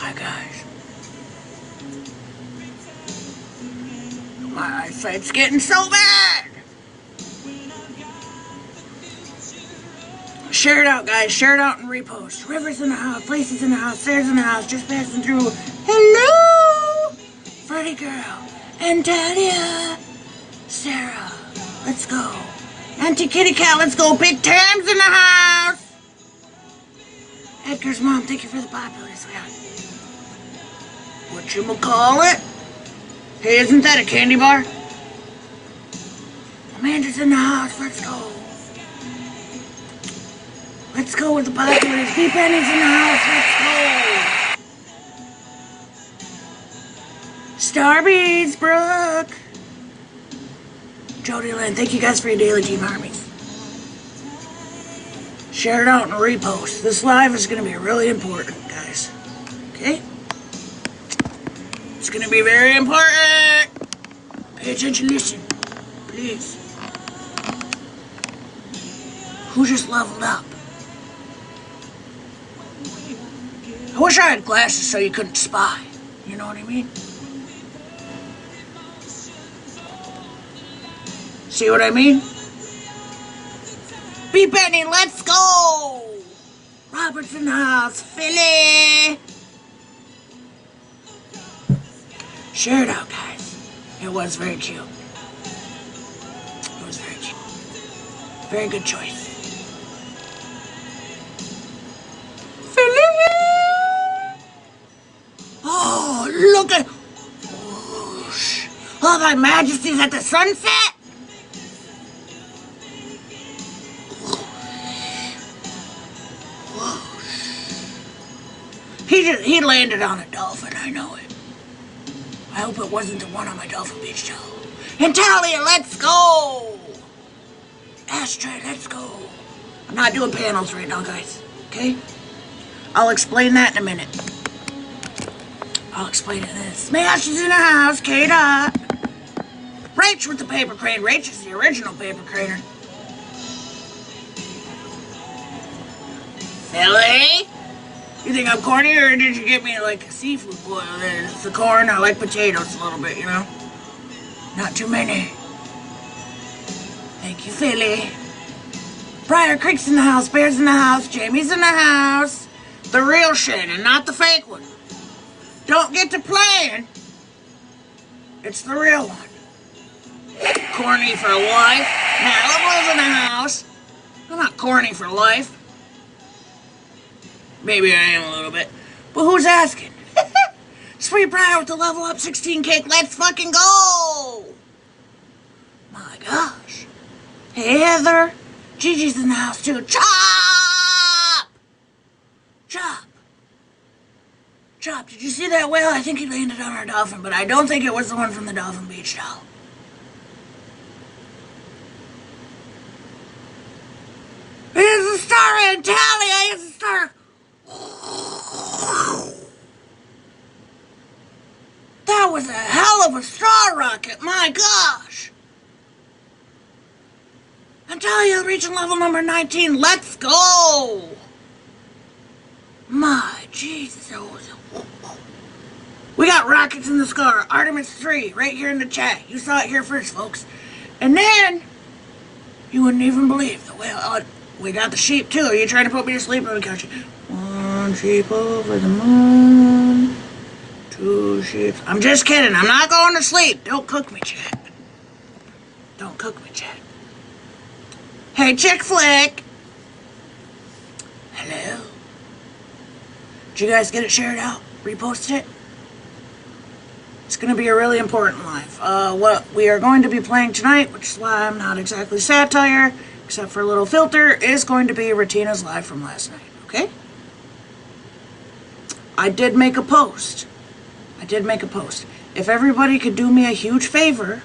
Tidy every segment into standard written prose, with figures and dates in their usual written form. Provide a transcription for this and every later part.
Hi guys. My eyesight's getting so bad. Share it out, guys. Share it out and repost. Rivers in the house, places in the house, stairs in the house, just passing through. Hello! Freddie girl. And Talia. Sarah. Let's go. Auntie Kitty Cat, let's go. Big Tam's in the house. Edgar's mom, thank you for the popular scout. Whatchamacallit? Hey, isn't that a candy bar? Amanda's in the house, let's go. Let's go with the populars. B Penny's in the house, let's go. Starbeads, Brooke. Jody Lynn, thank you guys for your daily team armies. Share it out and repost. This live is going to be really important, guys. Okay? It's going to be very important. Pay attention, listen. Please. Who just leveled up? I wish I had glasses so you couldn't spy. You know what I mean? See what I mean? B Penny, let's go! Robert's in the house. Philly! Share it out, guys. It was very cute. It was very cute. Very good choice. Philly! Oh, look at... Whoosh. Oh, thy majesty's at the sunset? He landed on a dolphin, I know it. I hope it wasn't the one on my Dolphin Beach towel. And Talia, let's go! Ashtray, let's go. I'm not doing panels right now, guys. Okay? I'll explain that in a minute. I'll explain it in this. Smash is in the house, K-Dot. Rach with the paper crane. Rach is the original paper craner. Philly? You think I'm corny, or did you get me like a seafood boil? It's the corn. I like potatoes a little bit, you know? Not too many. Thank you, Philly. Briar Creek's in the house. Bear's in the house. Jamie's in the house. The real Shannon, not the fake one. Don't get to playing. It's the real one. Corny for life. Malibu's in the house. I'm not corny for life. Maybe I am a little bit. But who's asking? Sweet Briar with the level up 16 cake. Let's fucking go! My gosh. Hey, Heather. Gigi's in the house, too. Chop! Chop. Chop, did you see that whale? I think he landed on our dolphin, but I don't think it was the one from the Dolphin Beach towel. Here's the star, and Talia. Here's the star. That was a hell of a star rocket, my gosh! Natalia reaching level number 19, let's go! My Jesus, that was we got rockets in the sky, Artemis 3, right here in the chat. You saw it here first, folks. And then, you wouldn't even believe the whale. We got the sheep too. Are you trying to put me to sleep on the couch? One sheep over the moon. Two sheep. I'm just kidding. I'm not going to sleep. Don't cook me, chat. Don't cook me, chat. Hey, Chick Flick. Hello. Did you guys get it shared out? Reposted it? It's going to be a really important live. What we are going to be playing tonight, which is why I'm not exactly satire, except for a little filter, is going to be Retina's live from last night, okay? I did make a post. If everybody could do me a huge favor,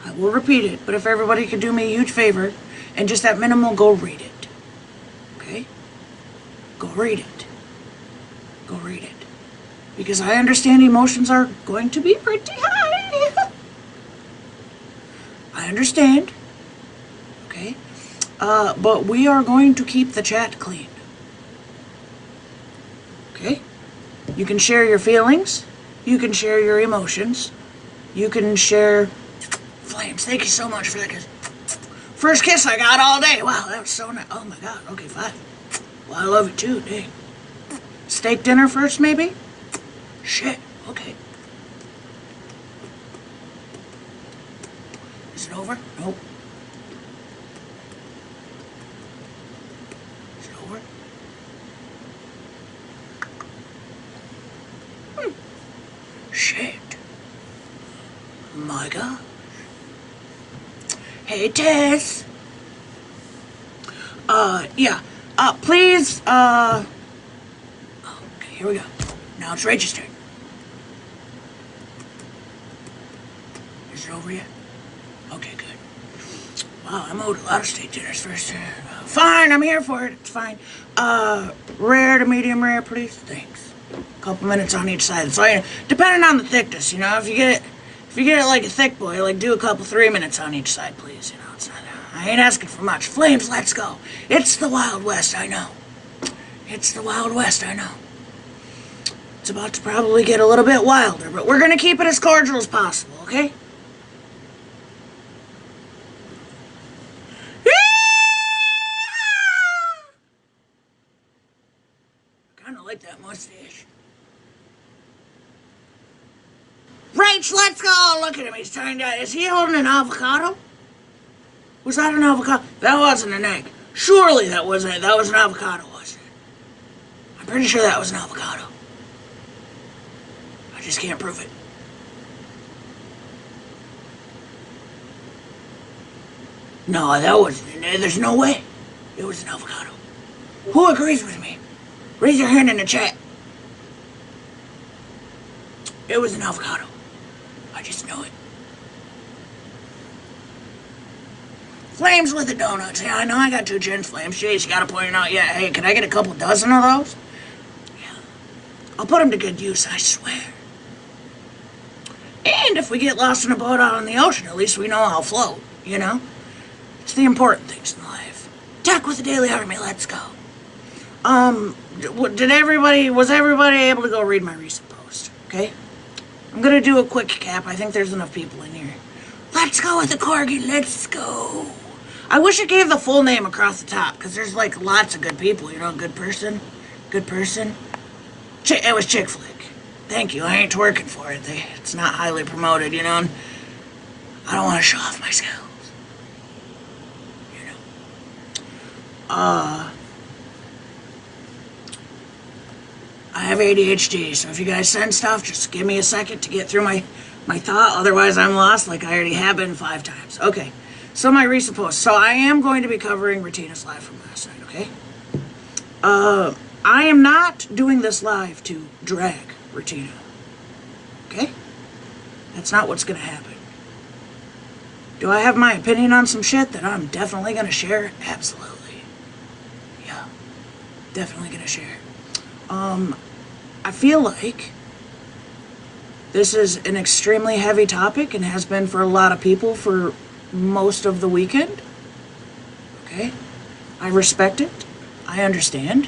I will repeat it, but if everybody could do me a huge favor, and just at minimal, go read it. Okay? Go read it. Go read it. Because I understand emotions are going to be pretty high. I understand. Okay? But we are going to keep the chat clean. Okay? You can share your feelings. You can share your emotions. You can share... Flames, thank you so much for that kiss. First kiss I got all day. Wow, that was so nice. Oh my god, okay, fine. Well, I love you too, dang. Steak dinner first, maybe? Shit, okay. Is it over? Nope. Is it over? Shit. My god. Hey, Tess. Yeah. Please, okay, here we go. Now it's registered. Is it over yet? Okay, good. Wow, I'm owed a lot of steak dinners first. Fine, I'm here for it. It's fine. Rare to medium rare, please. Thanks. A couple minutes on each side. So, depending on the thickness, you know, if you get it like a thick boy, like do a couple 3 minutes on each side, please. You know, it's not, I ain't asking for much. Flames, let's go. It's the Wild West, I know. It's the Wild West, I know. It's about to probably get a little bit wilder, but we're gonna keep it as cordial as possible, okay? Kinda like that mustache. Rach, let's go! Look at him, he's trying to... Is he holding an avocado? Was that an avocado? That wasn't an egg. Surely that was an avocado, wasn't it? I'm pretty sure that was an avocado. I just can't prove it. No, that wasn't... There's no way. It was an avocado. Who agrees with me? Raise your hand in the chat. It was an avocado. I just know it. Flames with the donuts. Yeah, I know I got 2 gin flames. Jeez, you gotta point it out. Yeah, hey, can I get a couple dozen of those? Yeah. I'll put them to good use, I swear. And if we get lost in a boat out on the ocean, at least we know how to float, you know? It's the important things in life. Attack with the Daily Army, let's go. Was everybody able to go read my recent post? Okay? I'm gonna do a quick cap. I think there's enough people in here. Let's go with the corgi, let's go. I wish it gave the full name across the top, because there's like lots of good people, you know, good person. It was Chick Flick. Thank you, I ain't twerking for it. It's not highly promoted, you know, and I don't want to show off my skills. You know. I have ADHD, so if you guys send stuff, just give me a second to get through my thought, otherwise I'm lost like I already have been 5 times. Okay, so my recent post. So I am going to be covering Retina's live from last night, okay? I am not doing this live to drag Retina, okay? That's not what's gonna happen. Do I have my opinion on some shit that I'm definitely gonna share? Absolutely. Yeah, definitely gonna share. I feel like this is an extremely heavy topic and has been for a lot of people for most of the weekend. Okay? I respect it. I understand.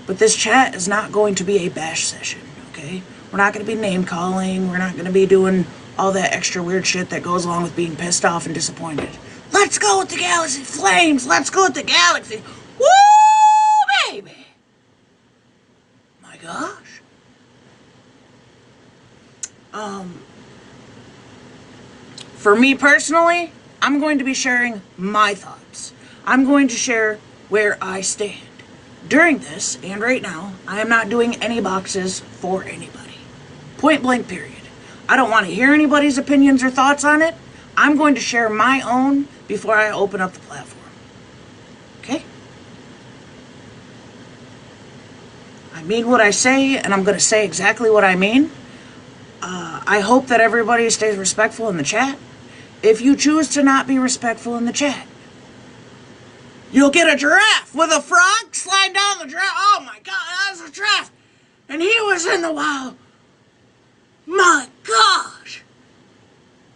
But this chat is not going to be a bash session, okay? We're not going to be name calling. We're not going to be doing all that extra weird shit that goes along with being pissed off and disappointed. Let's go with the galaxy flames. Let's go with the galaxy. Woo, baby. My gosh. For me personally, I'm going to be sharing my thoughts. I'm going to share where I stand. During this, and right now, I am not doing any boxes for anybody. Point blank period. I don't want to hear anybody's opinions or thoughts on it. I'm going to share my own before I open up the platform. Okay? I mean what I say, and I'm going to say exactly what I mean. I hope that everybody stays respectful in the chat. If you choose to not be respectful in the chat, you'll get a giraffe with a frog slide down the giraffe. Oh my God, that's a giraffe. And he was in the wild. My gosh.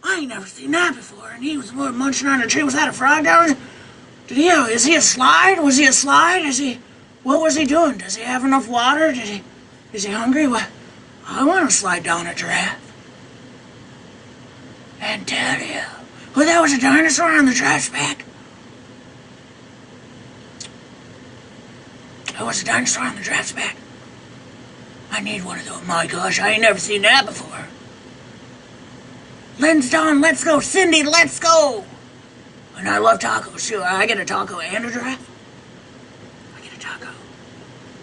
I ain't never seen that before. And he was munching on a tree. Was that a frog down there? Is he a slide? Was he a slide? What was he doing? Does he have enough water? Is he hungry? What? I want to slide down a giraffe. And tell you, well, that was a dinosaur on the giraffe's back. There was a dinosaur on the giraffe's back. I need one of those. My gosh, I ain't never seen that before. Lynn's Dawn, let's go. Cindy, let's go. And I love tacos too. I get a taco and a giraffe. I get a taco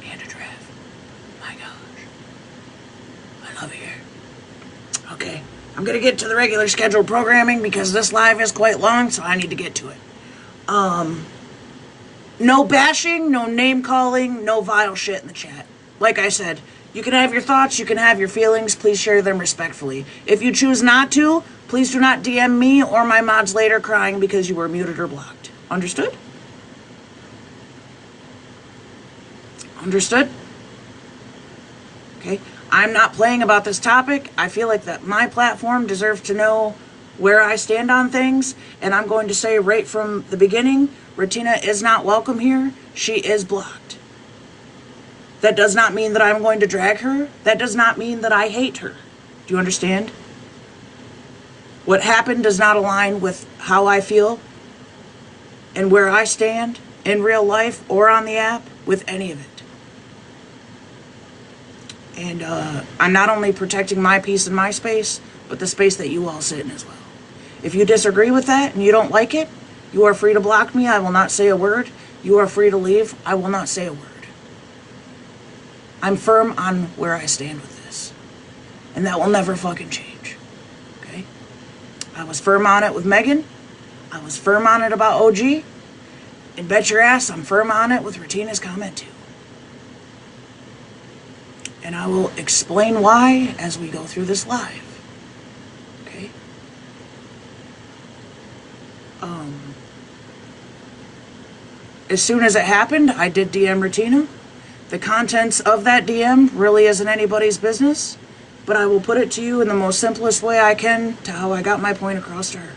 and a giraffe. My gosh. I love it here. Okay, I'm going to get to the regular scheduled programming because this live is quite long, so I need to get to it. No bashing, no name calling, no vile shit in the chat. Like I said, you can have your thoughts, you can have your feelings, please share them respectfully. If you choose not to, please do not DM me or my mods later crying because you were muted or blocked. Understood? Understood? Okay, I'm not playing about this topic. I feel like that my platform deserves to know where I stand on things, and I'm going to say right from the beginning, Retina is not welcome here. She is blocked. That does not mean that I'm going to drag her. That does not mean that I hate her. Do you understand? What happened does not align with how I feel and where I stand in real life or on the app with any of it. And I'm not only protecting my peace and my space, but the space that you all sit in as well. If you disagree with that and you don't like it, you are free to block me. I will not say a word. You are free to leave. I will not say a word. I'm firm on where I stand with this. And that will never fucking change. Okay? I was firm on it with Megan. I was firm on it about OG. And bet your ass I'm firm on it with Retina's comment too. And I will explain why as we go through this live. Okay? As soon as it happened, I did DM Retina. The contents of that DM really isn't anybody's business, but I will put it to you in the most simplest way I can to how I got my point across to her.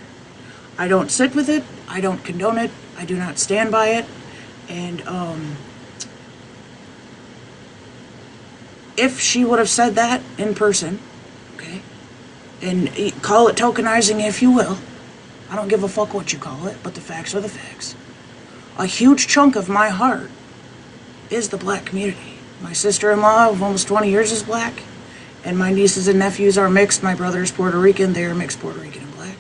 I don't sit with it. I don't condone it. I do not stand by it. And if she would have said that in person, okay, and call it tokenizing if you will, I don't give a fuck what you call it, but the facts are the facts. A huge chunk of my heart is the black community. My sister-in-law of almost 20 years is black, and my nieces and nephews are mixed. My brother is Puerto Rican. They are mixed Puerto Rican and black,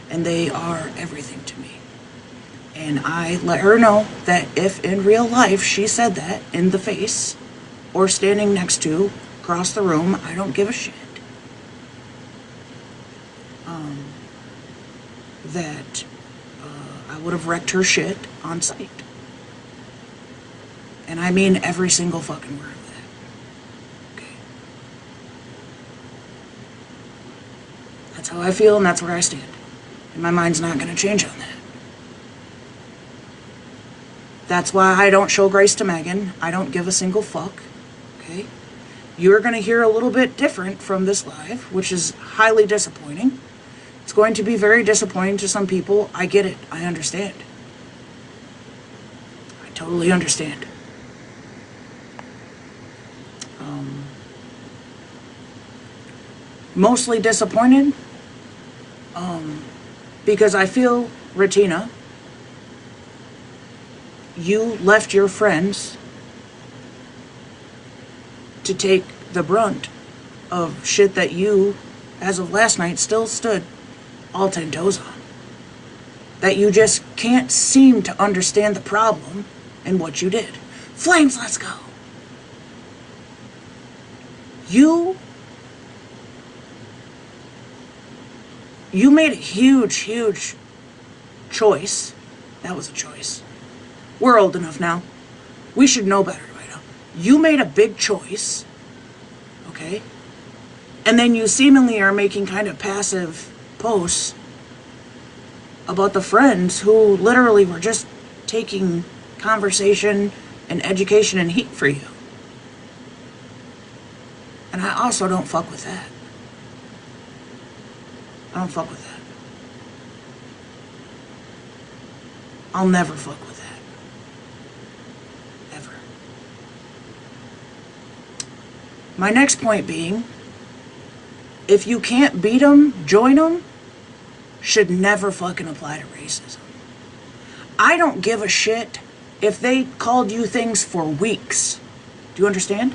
and they are everything to me. And I let her know that if in real life she said that in the face or standing next to, across the room, I don't give a shit. That I would have wrecked her shit on sight. And I mean every single fucking word of that. Okay. That's how I feel and that's where I stand. And my mind's not going to change on that. That's why I don't show grace to Megan. I don't give a single fuck. Okay? You're going to hear a little bit different from this live, which is highly disappointing. It's going to be very disappointing to some people. I get it. I understand. I totally understand. Mostly disappointed because I feel, Retina, you left your friends to take the brunt of shit that you, as of last night, still stood all 10 toes on. That you just can't seem to understand the problem and what you did. Flames, let's go. You made a huge, huge choice. That was a choice. We're old enough now. We should know better by now. You made a big choice, okay? And then you seemingly are making kind of passive posts about the friends who literally were just taking conversation and education and heat for you. And I also don't fuck with that. I don't fuck with that. I'll never fuck with that. Ever. My next point being, if you can't beat them, join them, should never fucking apply to racism. I don't give a shit if they called you things for weeks. Do you understand?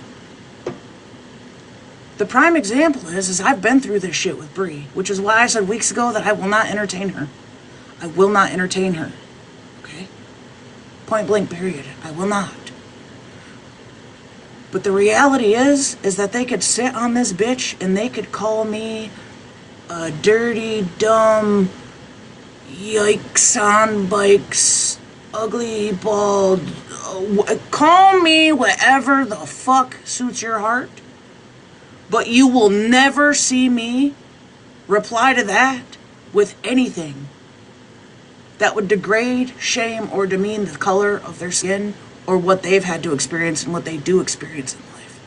The prime example is I've been through this shit with Bree, which is why I said weeks ago that I will not entertain her. I will not entertain her. Okay? Point blank period. I will not. But the reality is that they could sit on this bitch and they could call me a dirty, dumb, yikes on bikes, ugly, bald, call me whatever the fuck suits your heart. But you will never see me reply to that with anything that would degrade, shame, or demean the color of their skin or what they've had to experience and what they do experience in life.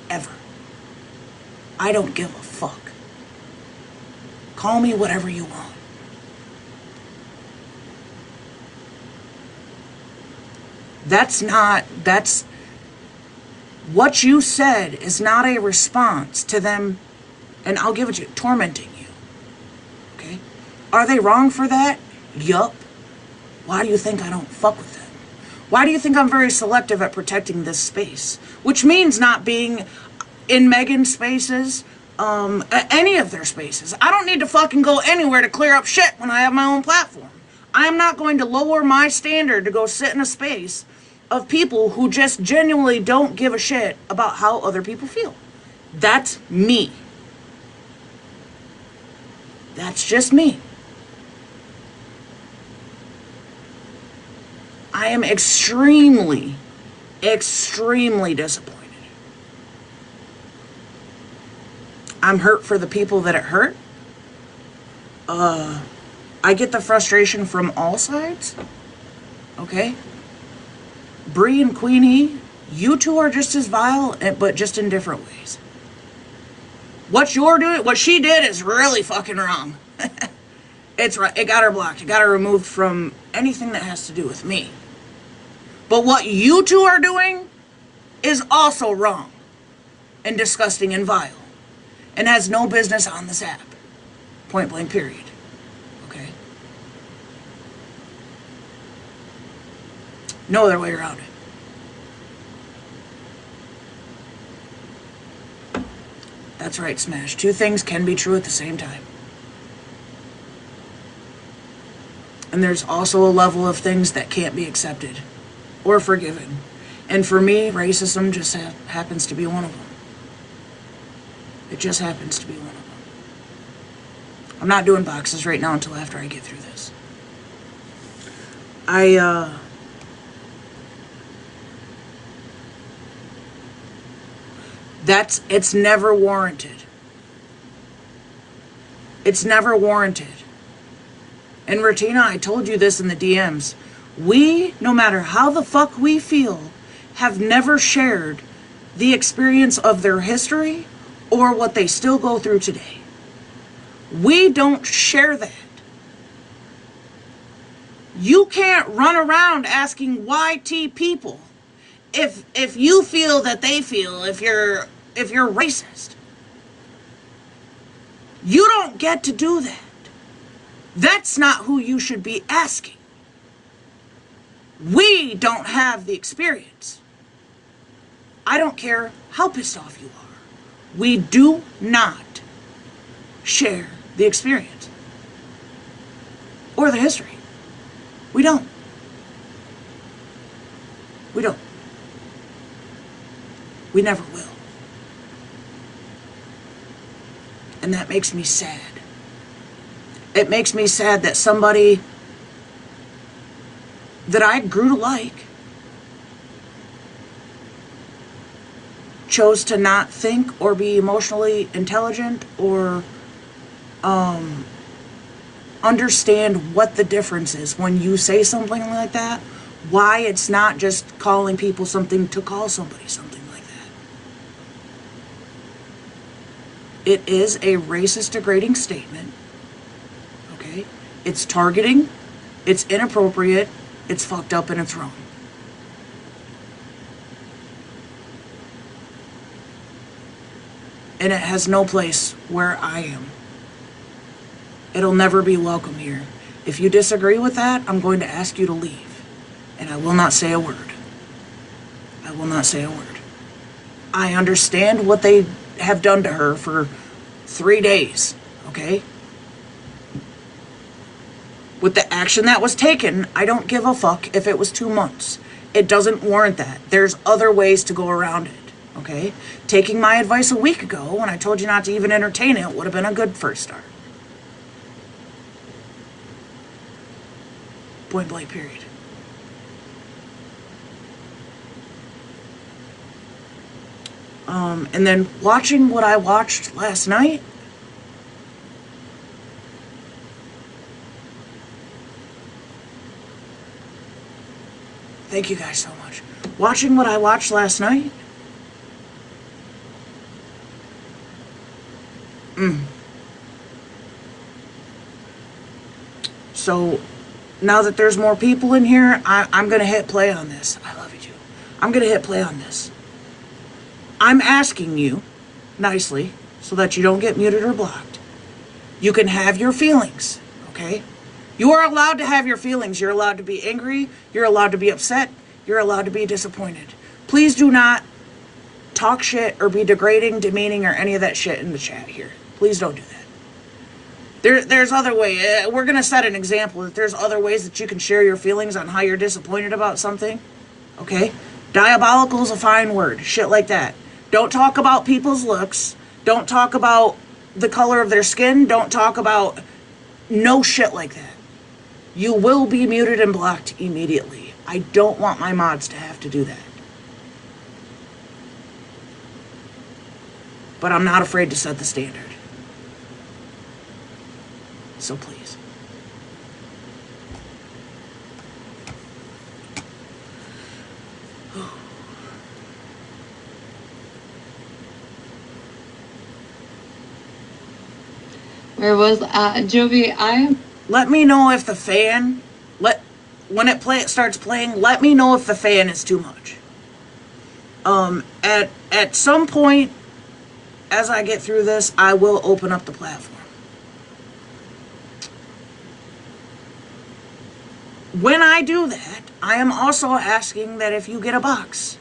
Ever. I don't give a fuck. Call me whatever you want. That's what you said is not a response to them, and I'll give it to you, tormenting you. Okay? Are they wrong for that? Yup. Why do you think I don't fuck with them? Why do you think I'm very selective at protecting this space? Which means not being in Megan's spaces, any of their spaces. I don't need to fucking go anywhere to clear up shit when I have my own platform. I'm not going to lower my standard to go sit in a space of people who just genuinely don't give a shit about how other people feel. That's me. That's just me. I am extremely, extremely disappointed. I'm hurt for the people that it hurt. I get the frustration from all sides. Okay? Bree and Queenie, you two are just as vile, but just in different ways. What you're doing, what she did is really fucking wrong. It's right. It got her blocked. It got her removed from anything that has to do with me. But what you two are doing is also wrong and disgusting and vile and has no business on this app. Point blank period. Okay? No other way around it. That's right, Smash. Two things can be true at the same time. And there's also a level of things that can't be accepted or forgiven. And for me, racism just happens to be one of them. It just happens to be one of them. I'm not doing boxes right now until after I get through this. It's never warranted. It's never warranted. And Ratina, I told you this in the DMs. We, no matter how the fuck we feel, have never shared the experience of their history or what they still go through today. We don't share that. You can't run around asking YT people if you feel that they feel if you're racist. You don't get to do that. That's not who you should be asking. We don't have the experience. I don't care how pissed off you are. We do not share the experience or the history. We don't. We don't. We never will. And that makes me sad. it makes me sad that somebody that I grew to like chose to not think or be emotionally intelligent or understand what the difference is when you say something like that, why it's not just calling people something to call somebody something like that. It is a racist, degrading statement. Okay? It's targeting, it's inappropriate, it's fucked up, and it's wrong. And it has no place where I am. It'll never be welcome here. If you disagree with that, I'm going to ask you to leave. And I will not say a word. I will not say a word. I understand what they have done to her for 3 days, okay? With the action that was taken, I don't give a fuck if it was 2 months. It doesn't warrant that. There's other ways to go around it, okay? Taking my advice a week ago when I told you not to even entertain it would have been a good first start. Point blank, period. And then watching what I watched last night, thank you guys so much. Watching what I watched last night, So now that there's more people in here, I'm going to hit play on this. I love you too. I'm going to hit play on this. I'm asking you nicely so that you don't get muted or blocked. You can have your feelings, okay? You are allowed to have your feelings. You're allowed to be angry. You're allowed to be upset. You're allowed to be disappointed. Please do not talk shit or be degrading, demeaning, or any of that shit in the chat here. Please don't do that. There's other ways. We're going to set an example that there's other ways that you can share your feelings on how you're disappointed about something. Okay? Diabolical is a fine word. Shit like that. Don't talk about people's looks. Don't talk about the color of their skin. Don't talk about no shit like that. You will be muted and blocked immediately. I don't want my mods to have to do that. But I'm not afraid to set the standard. So please. Where was Jovi? Let me know if the fan when it starts playing. Let me know if the fan is too much. At some point, as I get through this, I will open up the platform. When I do that, I am also asking that if you get a box,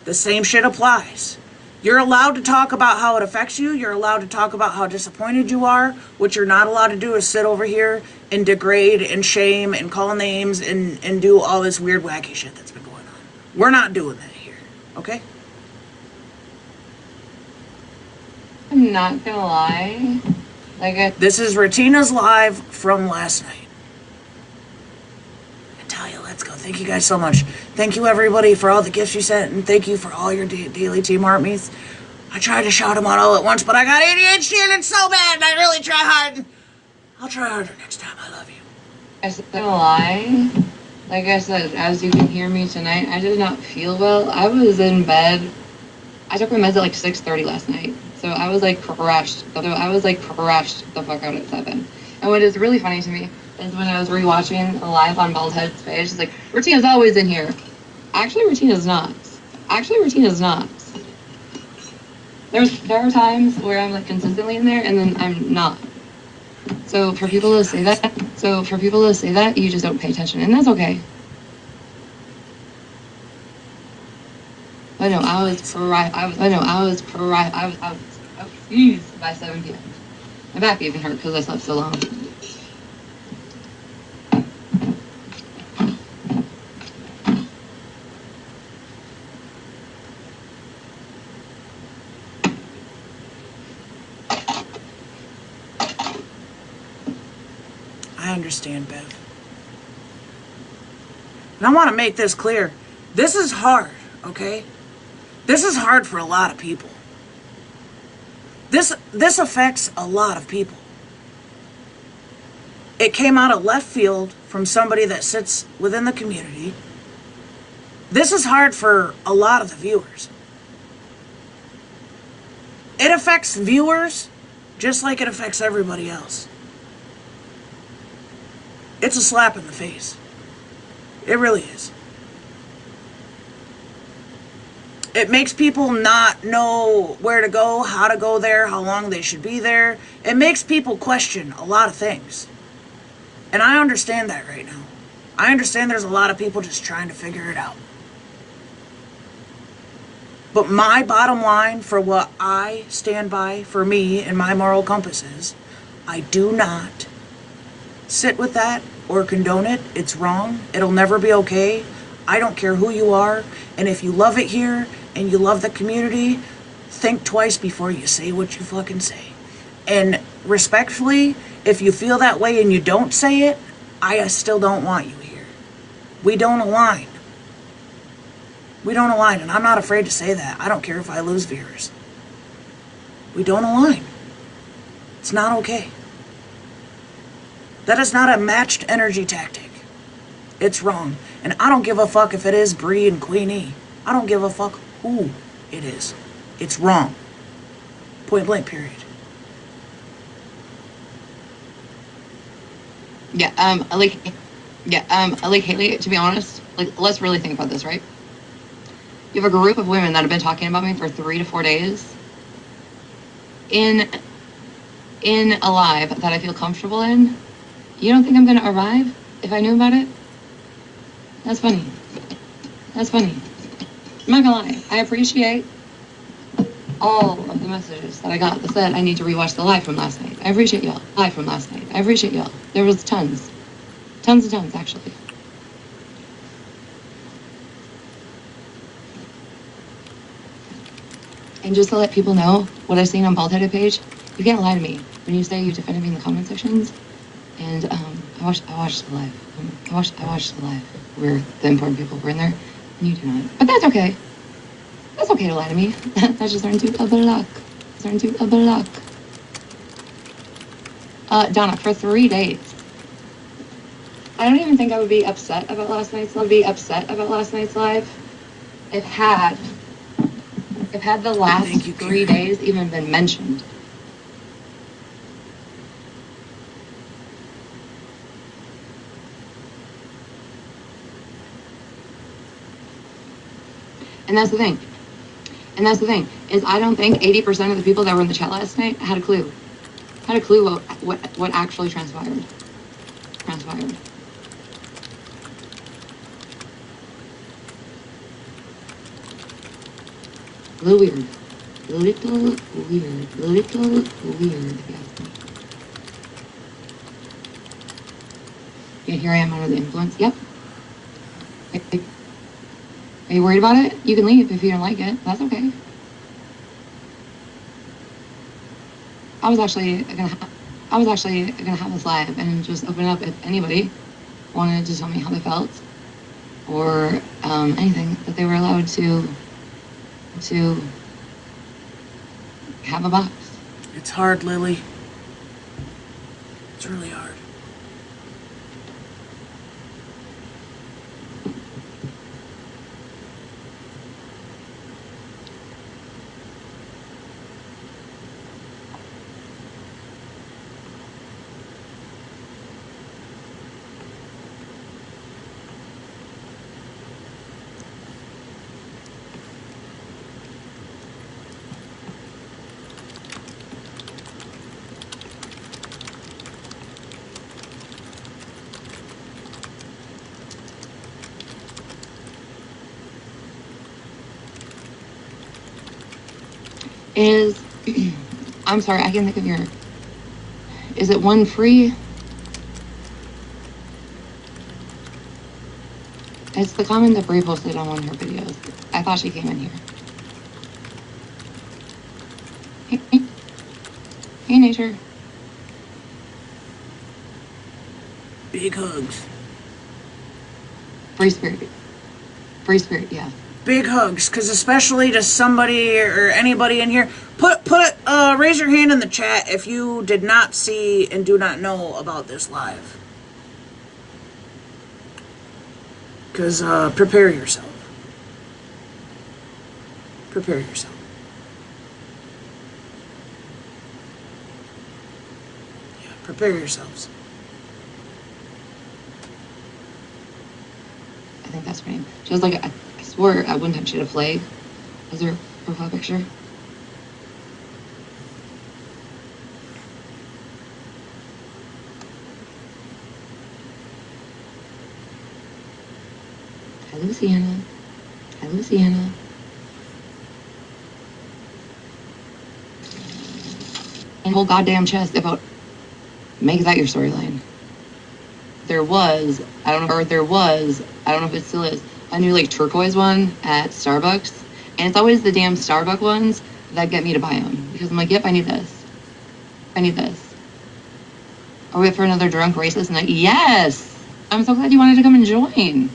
the same shit applies. You're allowed to talk about how it affects you. You're allowed to talk about how disappointed you are. What you're not allowed to do is sit over here and degrade and shame and call names and do all this weird wacky shit that's been going on. We're not doing that here, okay? I'm not gonna lie. This is Retina's live from last night. Natalia, let's go. Thank you guys so much. Thank you everybody for all the gifts you sent, and thank you for all your daily team heart meets. I tried to shout them out all at once, but I got ADHD and it's so bad, and I really try hard. I'll try harder next time. I love you. I'm not gonna lie. Like I said, as you can hear me tonight, I did not feel well. I was in bed. I took my meds at like 6:30 last night. So I was like crashed. I was like crashed the fuck out at 7. And what is really funny to me is when I was rewatching a live on Baldhead's page, it's like, Retina's always in here. Actually, Retina's not. There are times where I'm like consistently in there and then I'm not. So for people to say that, you just don't pay attention, and that's okay. I know I was seized by 7 p.m. My back even hurt because I slept so long. I understand, Bev. And I want to make this clear. This is hard, okay? This is hard for a lot of people. This affects a lot of people. It came out of left field from somebody that sits within the community. This is hard for a lot of the viewers. It affects viewers just like it affects everybody else. It's a slap in the face. It really is. It makes people not know where to go, how to go there, how long they should be there. It makes people question a lot of things. And I understand that right now. I understand there's a lot of people just trying to figure it out. But my bottom line for what I stand by, for me and my moral compass is, I do not sit with that or condone it. It's wrong. It'll never be okay. I don't care who you are. And if you love it here and you love the community, think twice before you say what you fucking say. And respectfully, if you feel that way and you don't say it, I still don't want you here. We don't align. We don't align, and I'm not afraid to say that. I don't care if I lose viewers. We don't align. It's not okay. That is not a matched energy tactic. It's wrong. And I don't give a fuck if it is Bree and Queenie. I don't give a fuck who it is. It's wrong. Point blank, period. Haley, to be honest, like, let's really think about this, right? You have a group of women that have been talking about me for 3 to 4 days in a live that I feel comfortable in. You don't think I'm going to arrive if I knew about it? That's funny. That's funny. I'm not going to lie. I appreciate all of the messages that I got that said I need to rewatch the live from last night. I appreciate y'all. Live from last night. I appreciate y'all. There was tons. Tons and tons, actually. And just to let people know what I've seen on Bald-Headed page, you can't lie to me when you say you defended me in the comment sections. And I watched the live. I watched the live where the important people were in there, and you do not. But that's okay. That's okay to lie to me. That's just starting to other luck. Donna, for 3 days. I don't even think I would be upset about last night's live. If had the last 3 days even been mentioned. And that's the thing, is I don't think 80% of the people that were in the chat last night had a clue. What actually transpired. A little weird. Yeah, here I am under the influence. Yep. Are you worried about it? You can leave if you don't like it. That's okay. I was actually gonna have this live and just open it up if anybody wanted to tell me how they felt or anything that they were allowed to have a box. It's hard, Lily. It's really hard. Is I'm sorry, I can't think of your. Is it one free? It's the comment that Brie posted on one of her videos. I thought she came in here. Hey, nature. Big hugs. Free spirit. Free spirit, yeah. Big hugs, because especially to somebody or anybody in here, raise your hand in the chat if you did not see and do not know about this live. Because prepare yourself. Prepare yourself. Yeah, prepare yourselves. I think that's her name. She was like, I swore at one time she had a flag as her profile picture. Hi, Luciana. Hi, Luciana. And whole goddamn chest about make that your storyline. There was, I don't know if it still is, a new like turquoise one at Starbucks. And it's always the damn Starbucks ones that get me to buy them. Because I'm like, yep, I need this. I need this. Are we up for another drunk racist night? Yes! I'm so glad you wanted to come and join.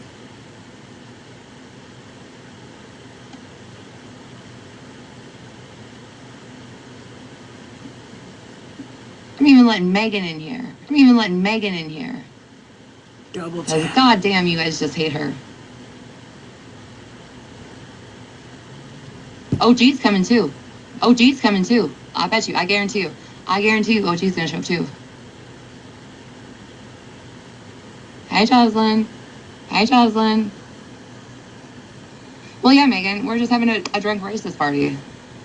I'm even letting Megan in here. Double tap. God damn, you guys just hate her. OG's coming too. I bet you. I guarantee you. OG's gonna show up too. Hi, Jocelyn. Well, yeah, Megan. We're just having a drunk racist party.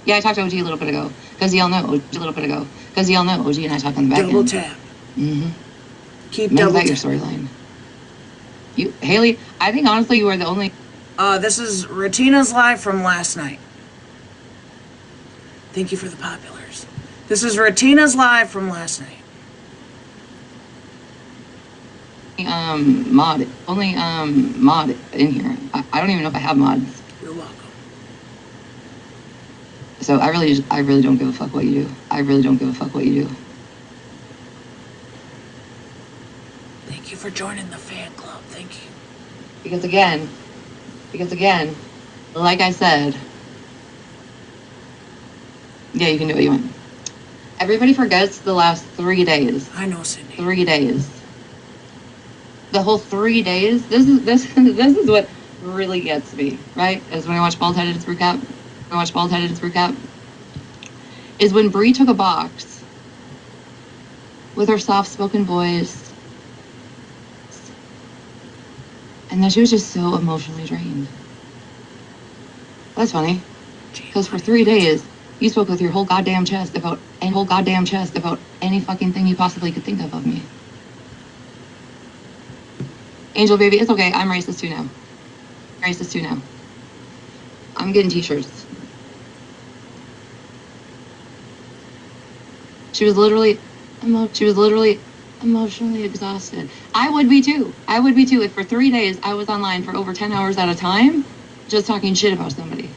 Yeah, I talked to OG a little bit ago. Because y'all know OG and I talked on the back end. Double tap. Mm-hmm. Keep Make double that your tap. storyline. Haley, I think honestly you are the only... This is Retina's live from last night. Thank you for the populars. This is Retina's live from last night. mod in here. I don't even know if I have mods. You're welcome. So I really don't give a fuck what you do. Thank you for joining the fan club. Thank you. Because again, like I said, yeah, you can do what you want. Everybody forgets the last 3 days. I know, Cindy. 3 days. The whole 3 days. This is what really gets me, right? Is when I watch Bald-Headed's recap. Is when Brie took a box with her soft-spoken voice, and then she was just so emotionally drained. That's funny, because for 3 days you spoke with your whole goddamn chest about any fucking thing you possibly could think of me. Angel baby, it's okay. I'm racist too now. I'm getting t-shirts. She was literally emotionally exhausted. I would be too if for 3 days I was online for over 10 hours at a time just talking shit about somebody.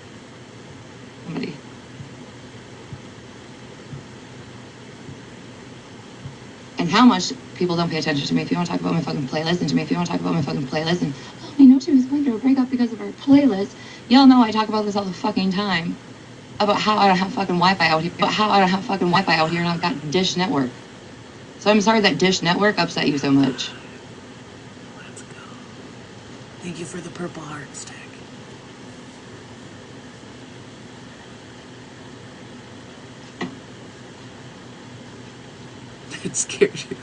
And how much people don't pay attention to me. If you want to talk about my fucking playlist, and oh, I know she was going through a breakup because of her playlist. Y'all know I talk about this all the fucking time. About how I don't have fucking Wi-Fi out here. And I've got Dish Network. So I'm sorry that Dish Network upset you so much. Let's go. Thank you for the purple heart stack. It scared you.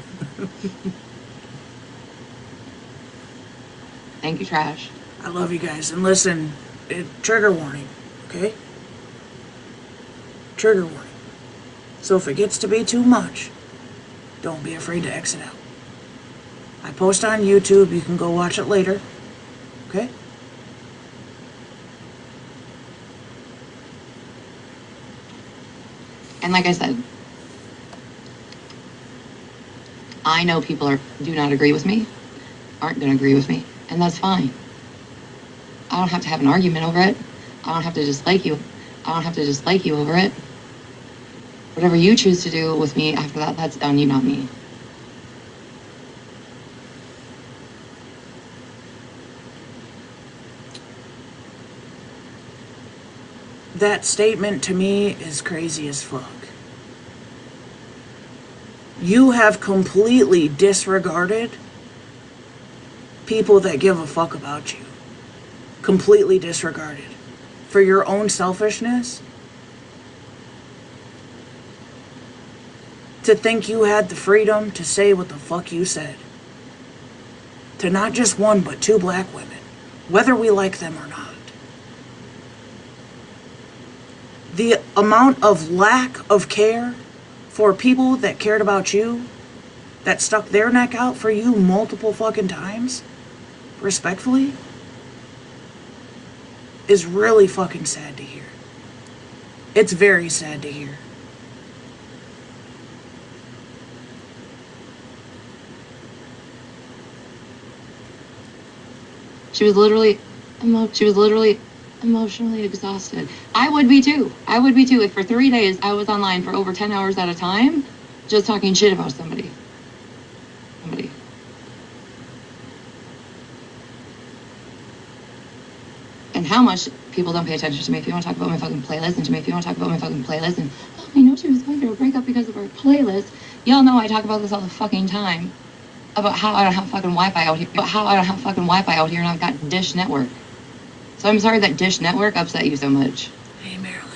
Thank you, Trash. I love you guys. And listen, trigger warning, okay? Trigger warning. So if it gets to be too much, don't be afraid to exit out. I post on YouTube. You can go watch it later, okay? And like I said, I know people do not agree with me, aren't going to agree with me, and that's fine. I don't have to have an argument over it. I don't have to dislike you over it. Whatever you choose to do with me after that, that's on you, not me. That statement to me is crazy as fuck. You have completely disregarded people that give a fuck about you. Completely disregarded. For your own selfishness. To think you had the freedom to say what the fuck you said. To not just one, but two black women. Whether we like them or not. The amount of lack of care for people that cared about you, that stuck their neck out for you multiple fucking times, respectfully, is really fucking sad to hear. It's very sad to hear. She was literally emotionally exhausted. I would be too. If for 3 days I was online for over 10 hours at a time, just talking shit about somebody. And how much people don't pay attention to me. If you want to talk about my fucking playlist, and oh, I know she was going through a breakup because of her playlist. Y'all know I talk about this all the fucking time. About how I don't have fucking Wi-Fi out here. And I've got Dish Network. So I'm sorry that Dish Network upset you so much. Hey, Marilyn.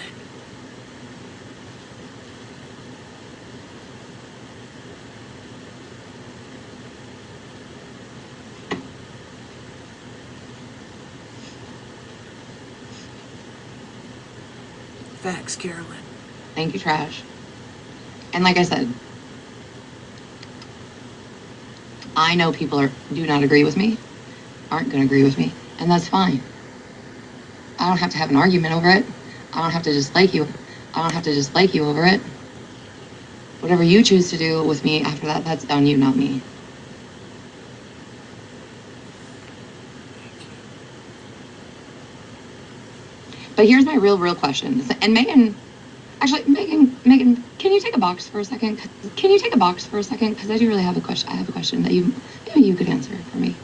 Facts, Carolyn. Thank you, Trash. And like I said, I know people do not agree with me, aren't going to agree with me, and that's fine. I don't have to have an argument over it. I don't have to dislike you over it. Whatever you choose to do with me after that, that's on you, not me. But here's my real question. And Megan, can you take a box for a second? Because I do really have a question. I have a question that you could answer for me.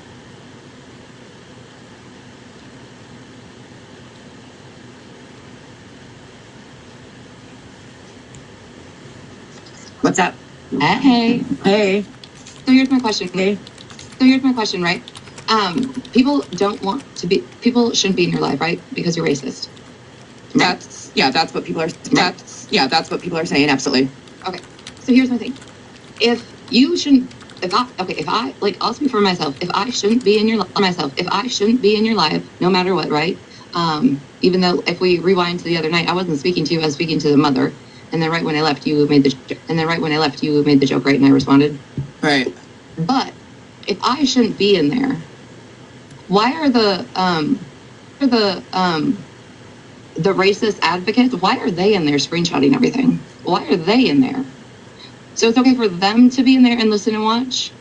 What's up? Hey. Hey. So here's my question. Hey. Right? People shouldn't be in your life, right? Because you're racist. That's what people are saying, absolutely. Okay. So here's my thing. I'll speak for myself. If I shouldn't be in your life, no matter what, right? Even though if we rewind to the other night, I wasn't speaking to you, I was speaking to the mother. And then right when I left, you made the joke, right? And I responded. Right. But if I shouldn't be in there, why are the racist advocates, why are they in there screenshotting everything? Why are they in there? So it's okay for them to be in there and listen and watch?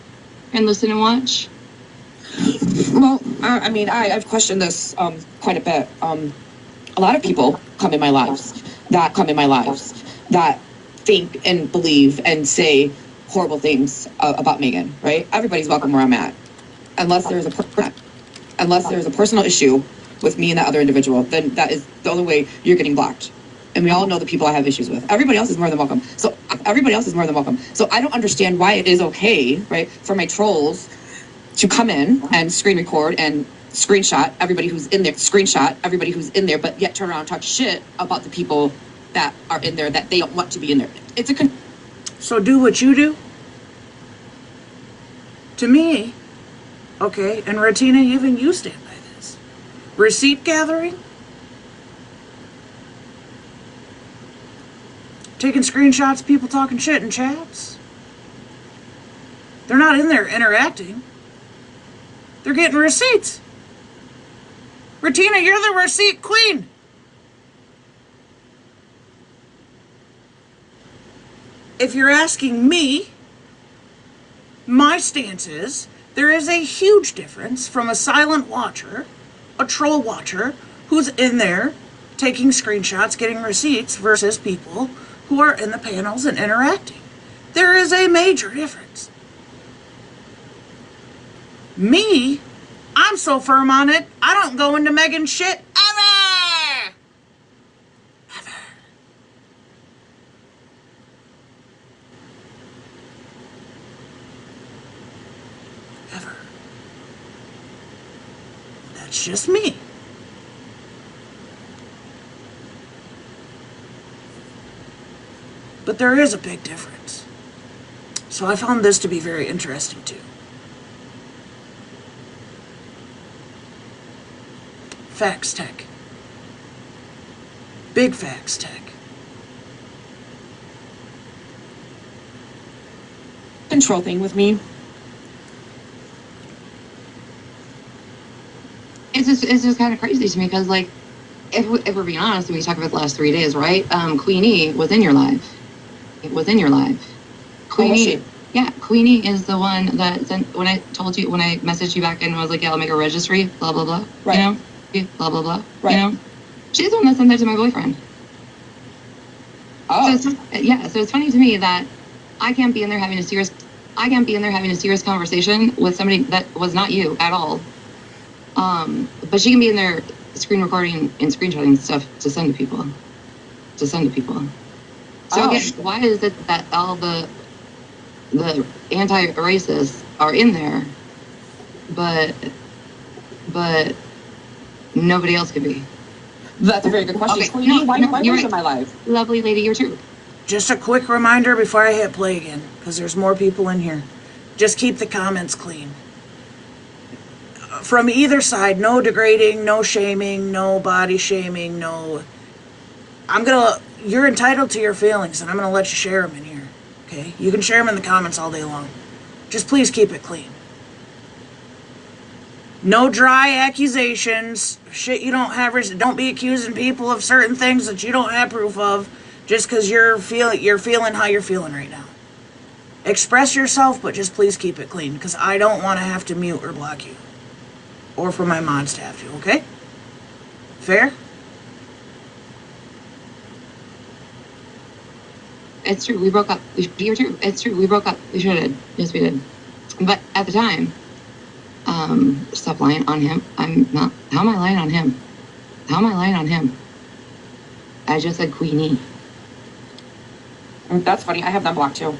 Well, I've questioned this quite a bit. A lot of people come in my lives that think and believe and say horrible things about Megan, right? Everybody's welcome where I'm at. Unless there's a personal issue with me and that other individual, then that is the only way you're getting blocked. And we all know the people I have issues with. Everybody else is more than welcome. So I don't understand why it is okay, right, for my trolls to come in and screen record and screenshot everybody who's in there, but yet turn around and talk shit about the people that are in there that they don't want to be in there. So do what you do? To me, okay, and Ratina, even you stand by this. Receipt gathering? Taking screenshots of people talking shit in chats? They're not in there interacting. They're getting receipts. Ratina, you're the receipt queen. If you're asking me, my stance is there is a huge difference from a silent watcher, a troll watcher, who's in there taking screenshots, getting receipts, versus people who are in the panels and interacting. There is a major difference. Me, I'm so firm on it, I don't go into Megan's shit ever! ever. That's just me. But there is a big difference. So I found this to be very interesting too. Fax tech. Big fax tech. Control thing with me. It's just kind of crazy to me because, like, if we're being honest, and we talk about the last 3 days, right? Queenie was in your life. It was in your life. Queenie, yeah, Queenie is the one that sent, when I messaged you back and was like, yeah, I'll make a registry, blah, blah, blah. Right. You know? Yeah, blah, blah, blah. Right. You know? She's the one that sent that to my boyfriend. Oh. So it's funny to me that I can't be in there having a serious conversation with somebody that was not you at all. But she can be in there screen recording and screenshotting stuff to send to people. So again, why is it that all the anti-racists are in there, but nobody else could be? That's a very good question. Okay, Queenie, why you're was right. in my life? Lovely lady, you're true. Just a quick reminder before I hit play again, because there's more people in here. Just keep the comments clean. From either side, no degrading, no shaming, no body shaming, no... You're entitled to your feelings, and I'm going to let you share them in here, okay? You can share them in the comments all day long. Just please keep it clean. No dry accusations, shit you don't have... Don't be accusing people of certain things that you don't have proof of just because you're feeling how you're feeling right now. Express yourself, but just please keep it clean, because I don't want to have to mute or block you. Or for my mods to have to, okay? Fair? It's true. We broke up. You're true. It's true. We broke up. We should have. Yes, we did. But at the time, stop lying on him. I'm not. How am I lying on him? How am I lying on him? I just said Queenie. That's funny. I have them blocked too.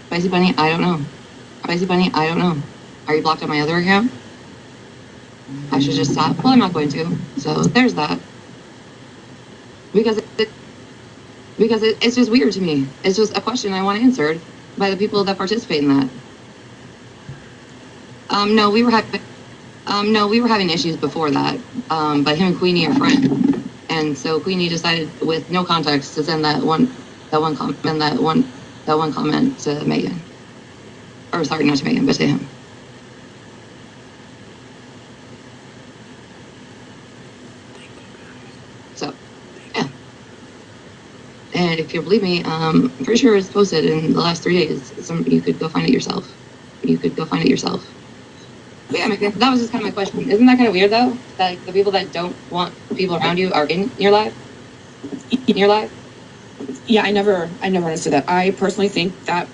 Spicy Bunny, I don't know. Spicy Bunny, I don't know. Are you blocked on my other account? I should just stop. Well, I'm not going to. So there's that. Because it's just weird to me. It's just a question I want answered by the people that participate in that. No, we were having issues before that. But him and Queenie are friends. And so Queenie decided, with no context, to send that one comment to Megan. Or sorry, not to Megan, but to him. So, yeah. And if you believe me, I'm pretty sure it's posted in the last 3 days. You could go find it yourself. But yeah, that was just kind of my question. Isn't that kind of weird, though? That like, the people that don't want people around you are in your life? Yeah, I never understood that. I personally think that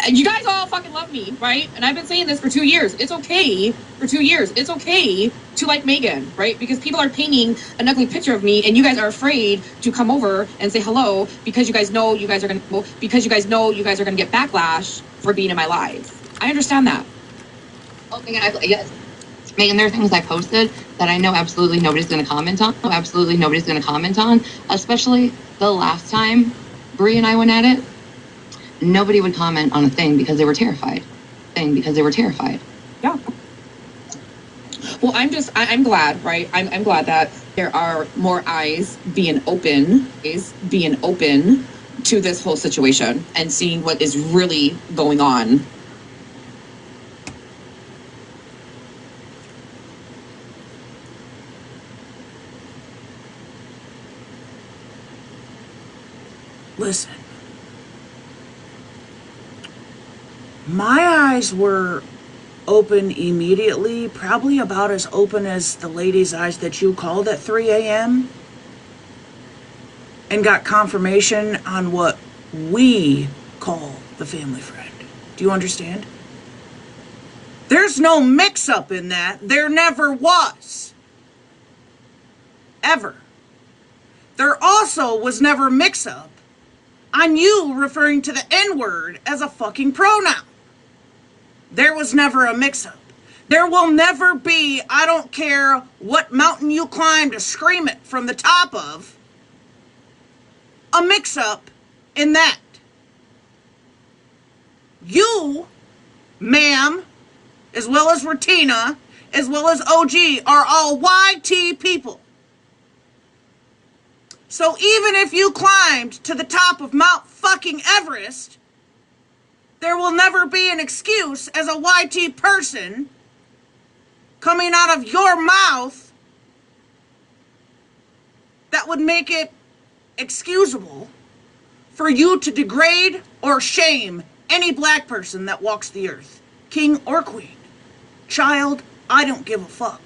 you guys all fucking love me, right? And I've been saying this for 2 years. It's okay for 2 years. It's okay to like Megan, right? Because people are painting an ugly picture of me, and you guys are afraid to come over and say hello because you guys know you guys are gonna get backlash for being in my life. I understand that. Oh, yes. Megan, there are things I posted that I know absolutely nobody's going to comment on. Especially the last time Bree and I went at it. Nobody would comment on a thing because they were terrified. Yeah. Well, I'm glad, right? I'm glad that there are more eyes being open to this whole situation and seeing what is really going on. Listen. My eyes were open immediately, probably about as open as the lady's eyes that you called at 3 a.m. and got confirmation on what we call the family friend. Do you understand? There's no mix-up in that. There never was. Ever. There also was never mix-up on you referring to the N-word as a fucking pronoun. there was never a mix-up. There will never be, I don't care what mountain you climb to scream it from the top of, a mix-up in that. You, ma'am, as well as Retina, as well as OG, are all YT people. So even if you climbed to the top of Mount fucking Everest, there will never be an excuse as a YT person coming out of your mouth that would make it excusable for you to degrade or shame any black person that walks the earth, king or queen, child, I don't give a fuck.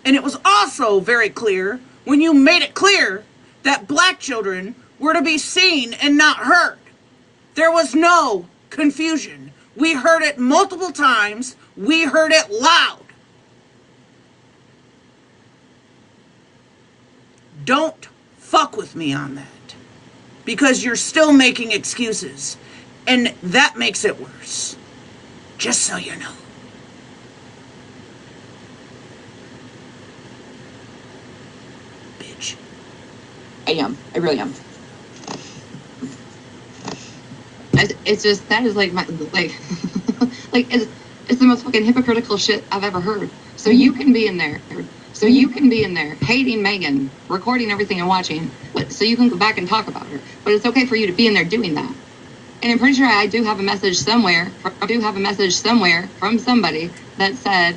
And it was also very clear when you made it clear that black children were to be seen and not heard. There was no confusion. We heard it multiple times. We heard it loud. Don't fuck with me on that. Because you're still making excuses. And that makes it worse. Just so you know. Bitch. I am. I really am. It's just, that is like my, like, like, it's the most fucking hypocritical shit I've ever heard. So you can be in there. So you can be in there hating Megan, recording everything and watching, but so you can go back and talk about her. But it's okay for you to be in there doing that. And I'm pretty sure I do have a message somewhere. From somebody that said,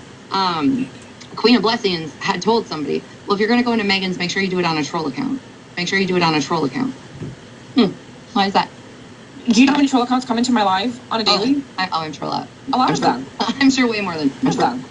Queen of Blessings had told somebody, well, if you're going to go into Megan's, make sure you do it on a troll account. Make sure you do it on a troll account. Why is that? Do you know how many troll accounts come into my live on a daily? I'm troll out. A lot of them. I'm sure way more than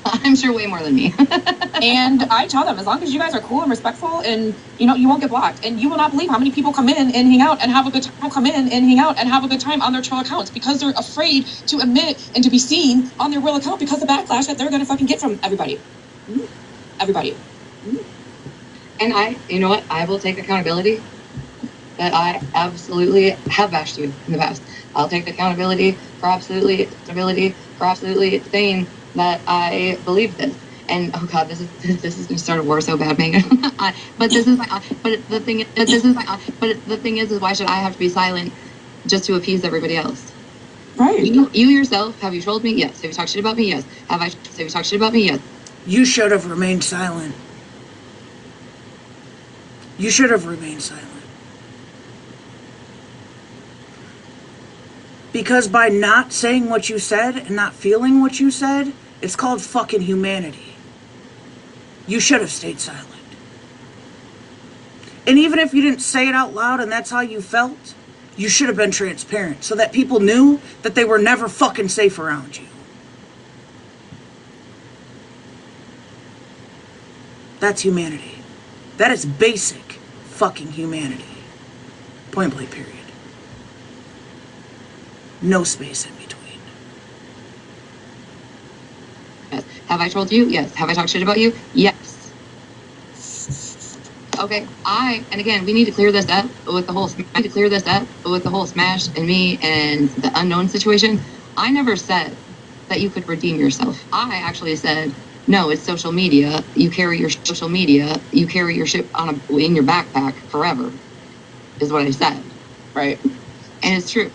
I'm sure way more than me. And I tell them, as long as you guys are cool and respectful, and you know, you won't get blocked. And you will not believe how many people come in and hang out and have a good time on their troll accounts because they're afraid to admit and to be seen on their real account because of the backlash that they're gonna fucking get from everybody. Everybody. And you know what? I will take accountability that I absolutely have bashed you in the past. I'll take accountability for absolutely saying that I believe this. And oh god, this is gonna start a war so bad, Megan. But the thing is, why should I have to be silent just to appease everybody else? Right. You yourself, have you trolled me? Yes. Have you talked shit about me? Yes. Have you talked shit about me? Yes. You should have remained silent. You should have remained silent. Because by not saying what you said and not feeling what you said, it's called fucking humanity. You should have stayed silent. And even if you didn't say it out loud and that's how you felt, you should have been transparent so that people knew that they were never fucking safe around you. That's humanity. That is basic fucking humanity. Point blank, period. No space in between. Yes. Have I trolled you? Yes. Have I talked shit about you? Yes. Okay. And again, we need to clear this up with the whole Smash and me and the unknown situation. I never said that you could redeem yourself. I actually said, no, it's social media. You carry your social media. You carry your shit in your backpack forever, is what I said. Right. And it's true.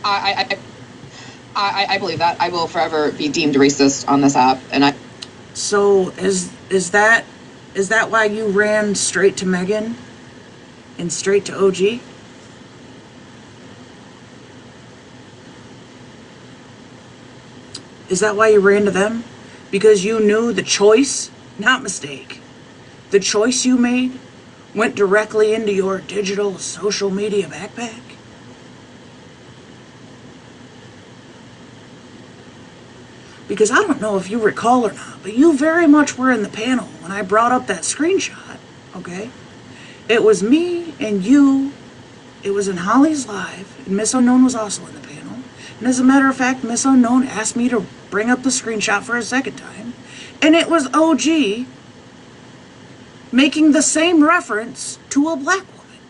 I believe that. I will forever be deemed racist on this app, and I. So is that why you ran straight to Megan and straight to OG? Is that why you ran to them? Because you knew the choice, not mistake, the choice you made went directly into your digital social media backpack? Because I don't know if you recall or not, but you very much were in the panel when I brought up that screenshot, okay? It was me and you, it was in Holly's live, and Miss Unknown was also in the panel. And as a matter of fact, Miss Unknown asked me to bring up the screenshot for a second time. And it was OG making the same reference to a black woman.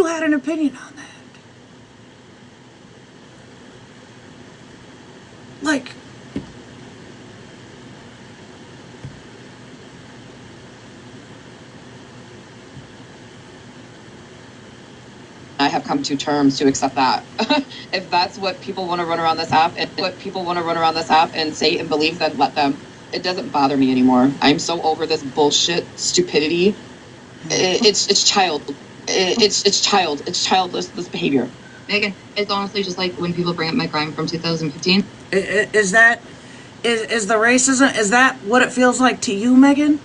you had an opinion on that. Like, I have come to terms to accept that. If that's what people want to run around this app and say and believe, then let them. It doesn't bother me anymore. I'm so over this bullshit stupidity. It's childless, this behavior. Megan, it's honestly just like when people bring up my crime from 2015. is the racism, is that what it feels like to you, Megan?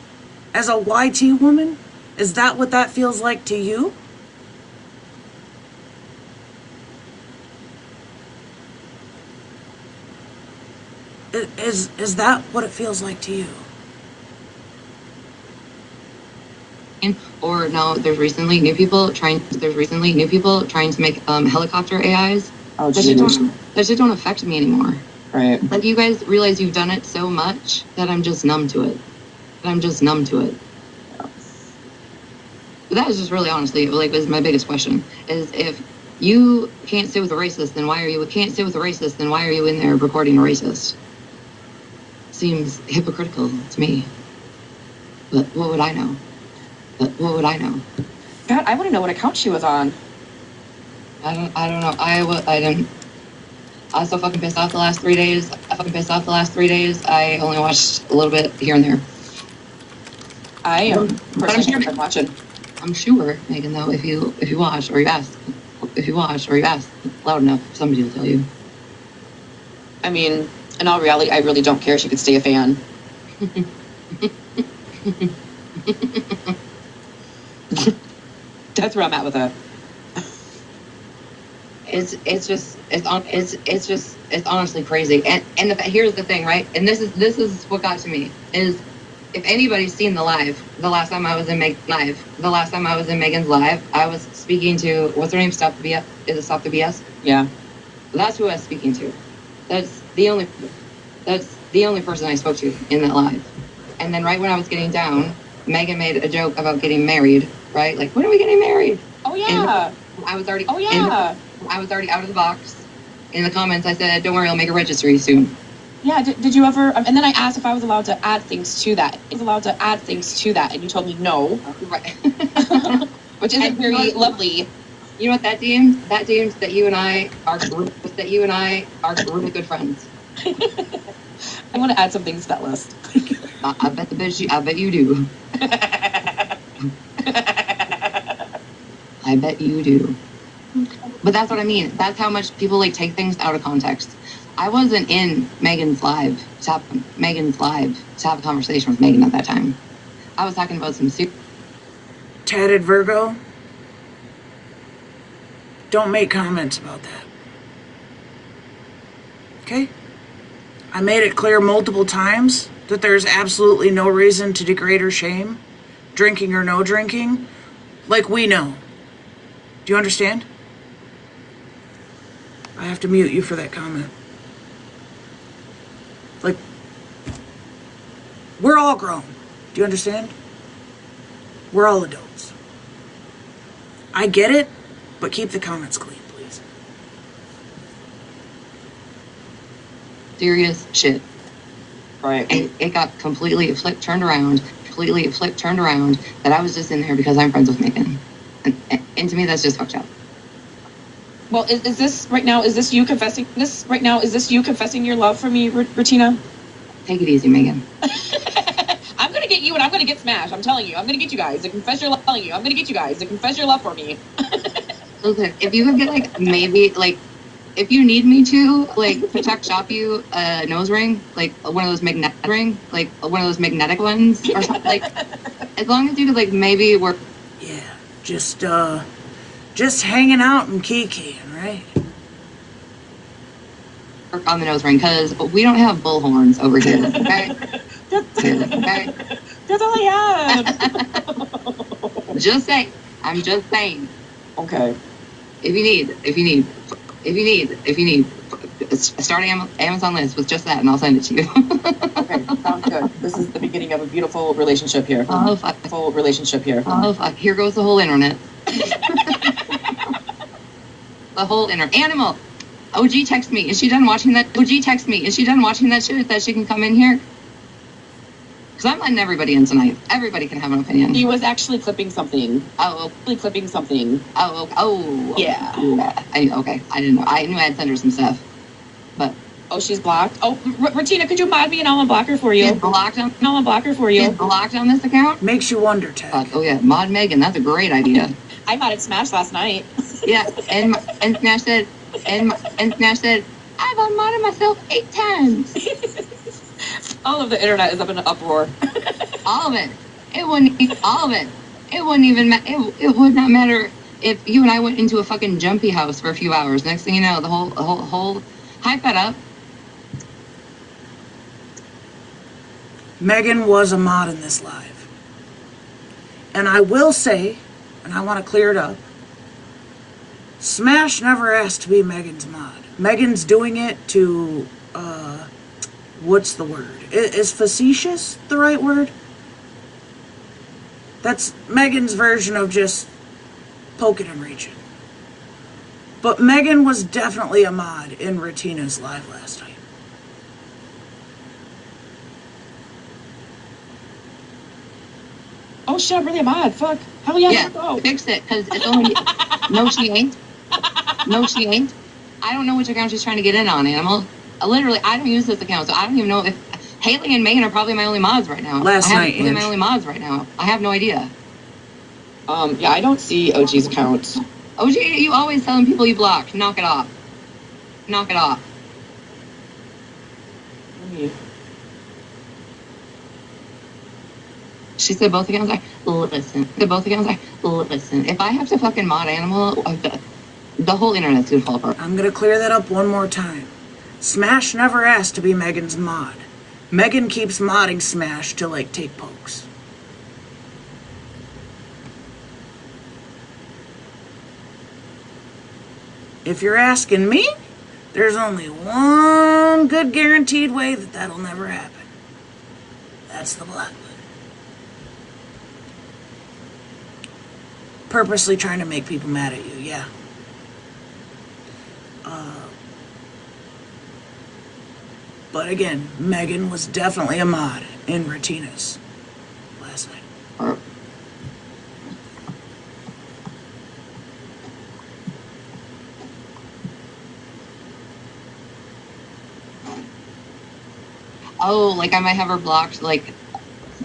As a YT woman? Is that what that feels like to you? Is that what it feels like to you? Or no, there's recently new people trying to make helicopter AIs. Oh, that shit don't affect me anymore. Right. Like, you guys realize you've done it so much that I'm just numb to it. But that is just really honestly, like, was my biggest question. Is if you can't sit with a racist, then why are you in there recording a racist? Seems hypocritical to me. But what would I know? God, I want to know what account she was on. I don't know. I was so fucking pissed off the last 3 days. I only watched a little bit here and there. I am personally watching. I'm sure, Megan, though, if you watch or you ask loud enough, somebody will tell you. I mean, in all reality, I really don't care. She could stay a fan. That's where I'm at with her. It's honestly crazy. And here's the thing, right? And this is what got to me is, if anybody's seen the last time I was in Megan's live, I was speaking to, what's her name? Stop the BS. Is it Stop the BS? Yeah. That's who I was speaking to. That's the only person I spoke to in that live. And then right when I was getting down, Megan made a joke about getting married, right? Like, when are we getting married? Oh yeah. And I was already out of the box. In the comments, I said, "Don't worry, I'll make a registry soon." Yeah. Did you ever? And then I asked if I was allowed to add things to that. And you told me no. Right. Which isn't very lovely. You know what that deemed? That deemed that you and I are really good friends. I want to add some things to that list. I bet you do. I bet you do. But that's what I mean. That's how much people like take things out of context. I wasn't in Megan's live to have a conversation with Megan at that time. I was talking about some Tatted Virgo, don't make comments about that. Okay? I made it clear multiple times that there's absolutely no reason to degrade or shame, drinking or no drinking, like we know. Do you understand? I have to mute you for that comment. Like, we're all grown. Do you understand? We're all adults. I get it, but keep the comments clean, please. serious shit. Right. And it got completely turned around that I was just in there because I'm friends with Megan. And to me, that's just fucked up. Well, is this right now? Is this you confessing your love for me, Rutina? Take it easy, Megan. I'm gonna get you, and I'm gonna get smashed. I'm telling you, I'm gonna get you guys to confess your love. For me. Listen, if you could get if you need me to shop you a nose ring, one of those magnetic ones, or something, as long as you could maybe work. Yeah, just hanging out and kikiing, right? Work on the nose ring, because we don't have bullhorns over here, okay? Okay? That's all I have. Just saying. I'm just saying. Okay. If you need, start an Amazon list with just that, and I'll send it to you. Okay, sounds good. This is the beginning of a beautiful relationship here. Oh, fuck. Full relationship here. Oh, fuck. Here goes the whole internet. the whole inner animal. OG text me. Is she done watching that? OG text me. Is she done watching that shit that she can come in here? Because I'm letting everybody in tonight. Everybody can have an opinion. He was actually clipping something. Oh. Clipping something. Oh. Yeah. Okay. I didn't know. I knew I had to send her some stuff. But. Oh, she's blocked. Oh, Martina, could you mod me and I'll unblock her for you? She's blocked on. I'll unblock her for you. She's blocked on this account? Makes you wonder, Tech. Oh, yeah. Mod Megan. That's a great idea. I modded Smash last night. Yeah. And Smash said, and Smash said, I've unmodded myself 8 times. All of the internet is up in an uproar. All of it. It wouldn't. All of it. It wouldn't even. It would not matter if you and I went into a fucking jumpy house for a few hours. Next thing you know, the whole hype it up. Megan was a mod in this live. And I will say, and I want to clear it up, Smash never asked to be Megan's mod. Megan's doing it to, what's the word? Is facetious the right word? That's Megan's version of just poking and reaching. But Megan was definitely a mod in Retina's live last night. Oh shit, I'm really a mod. Fuck. Hell yeah. Yeah, go. Fix it, because it's only... No, she ain't. No, she ain't. I don't know which account she's trying to get in on, Animal. Literally, I don't use this account, so I don't even know if... Haley and Megan are probably my only mods right now. Last night, Probably my only mods right now. I have no idea. Yeah, I don't see OG's account. OG, you always telling people you blocked. Knock it off. Knock it off. She said both accounts are, listen. The both accounts are, listen. If I have to fucking mod Animal, the whole internet's gonna fall apart. I'm gonna clear that up one more time. Smash never asked to be Megan's mod. Megan keeps modding Smash to, like, take pokes. If you're asking me, there's only one good guaranteed way that that'll never happen. That's the Blackwood. Purposely trying to make people mad at you, yeah. But again, Megan was definitely a mod in Retina's last night. Oh, like I might have her blocked, like,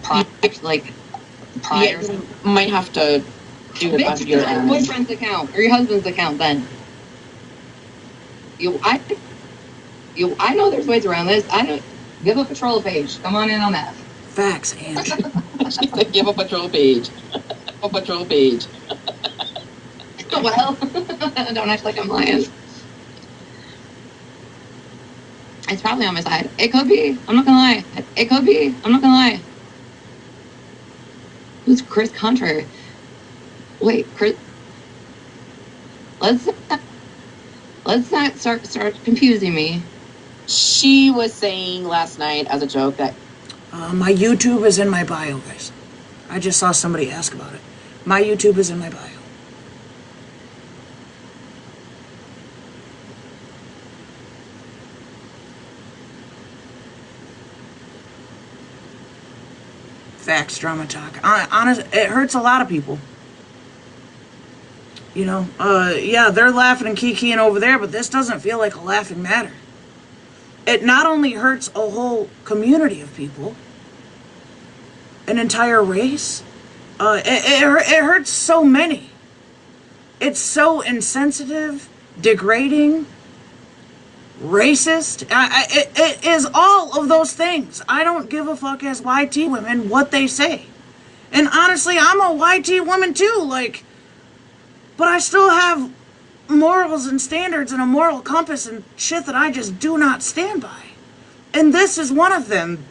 prior. Yeah, you might have to do it on your own. Boyfriend's account or your husband's account then. I know there's ways around this. I know. Give a patrol page. Come on in on that. Facts, Ange. She said, give a patrol page. A patrol page. Well, don't act like I'm lying. It's probably on my side. It could be. I'm not gonna lie. It could be. I'm not gonna lie. Who's Chris Contrary? Wait, Chris. Let's not start confusing me. She was saying last night as a joke that my YouTube is in my bio, guys. I just saw somebody ask about it. My YouTube is in my bio. Facts, drama talk. Honest, it hurts a lot of people. You know, yeah, they're laughing and kikiing over there, but this doesn't feel like a laughing matter. It not only hurts a whole community of people, an entire race, it hurts so many. It's so insensitive, degrading, racist. It is all of those things. I don't give a fuck as YT women what they say. And honestly, I'm a YT woman too, like, but I still have morals and standards and a moral compass and shit that I just do not stand by. And this is one of them.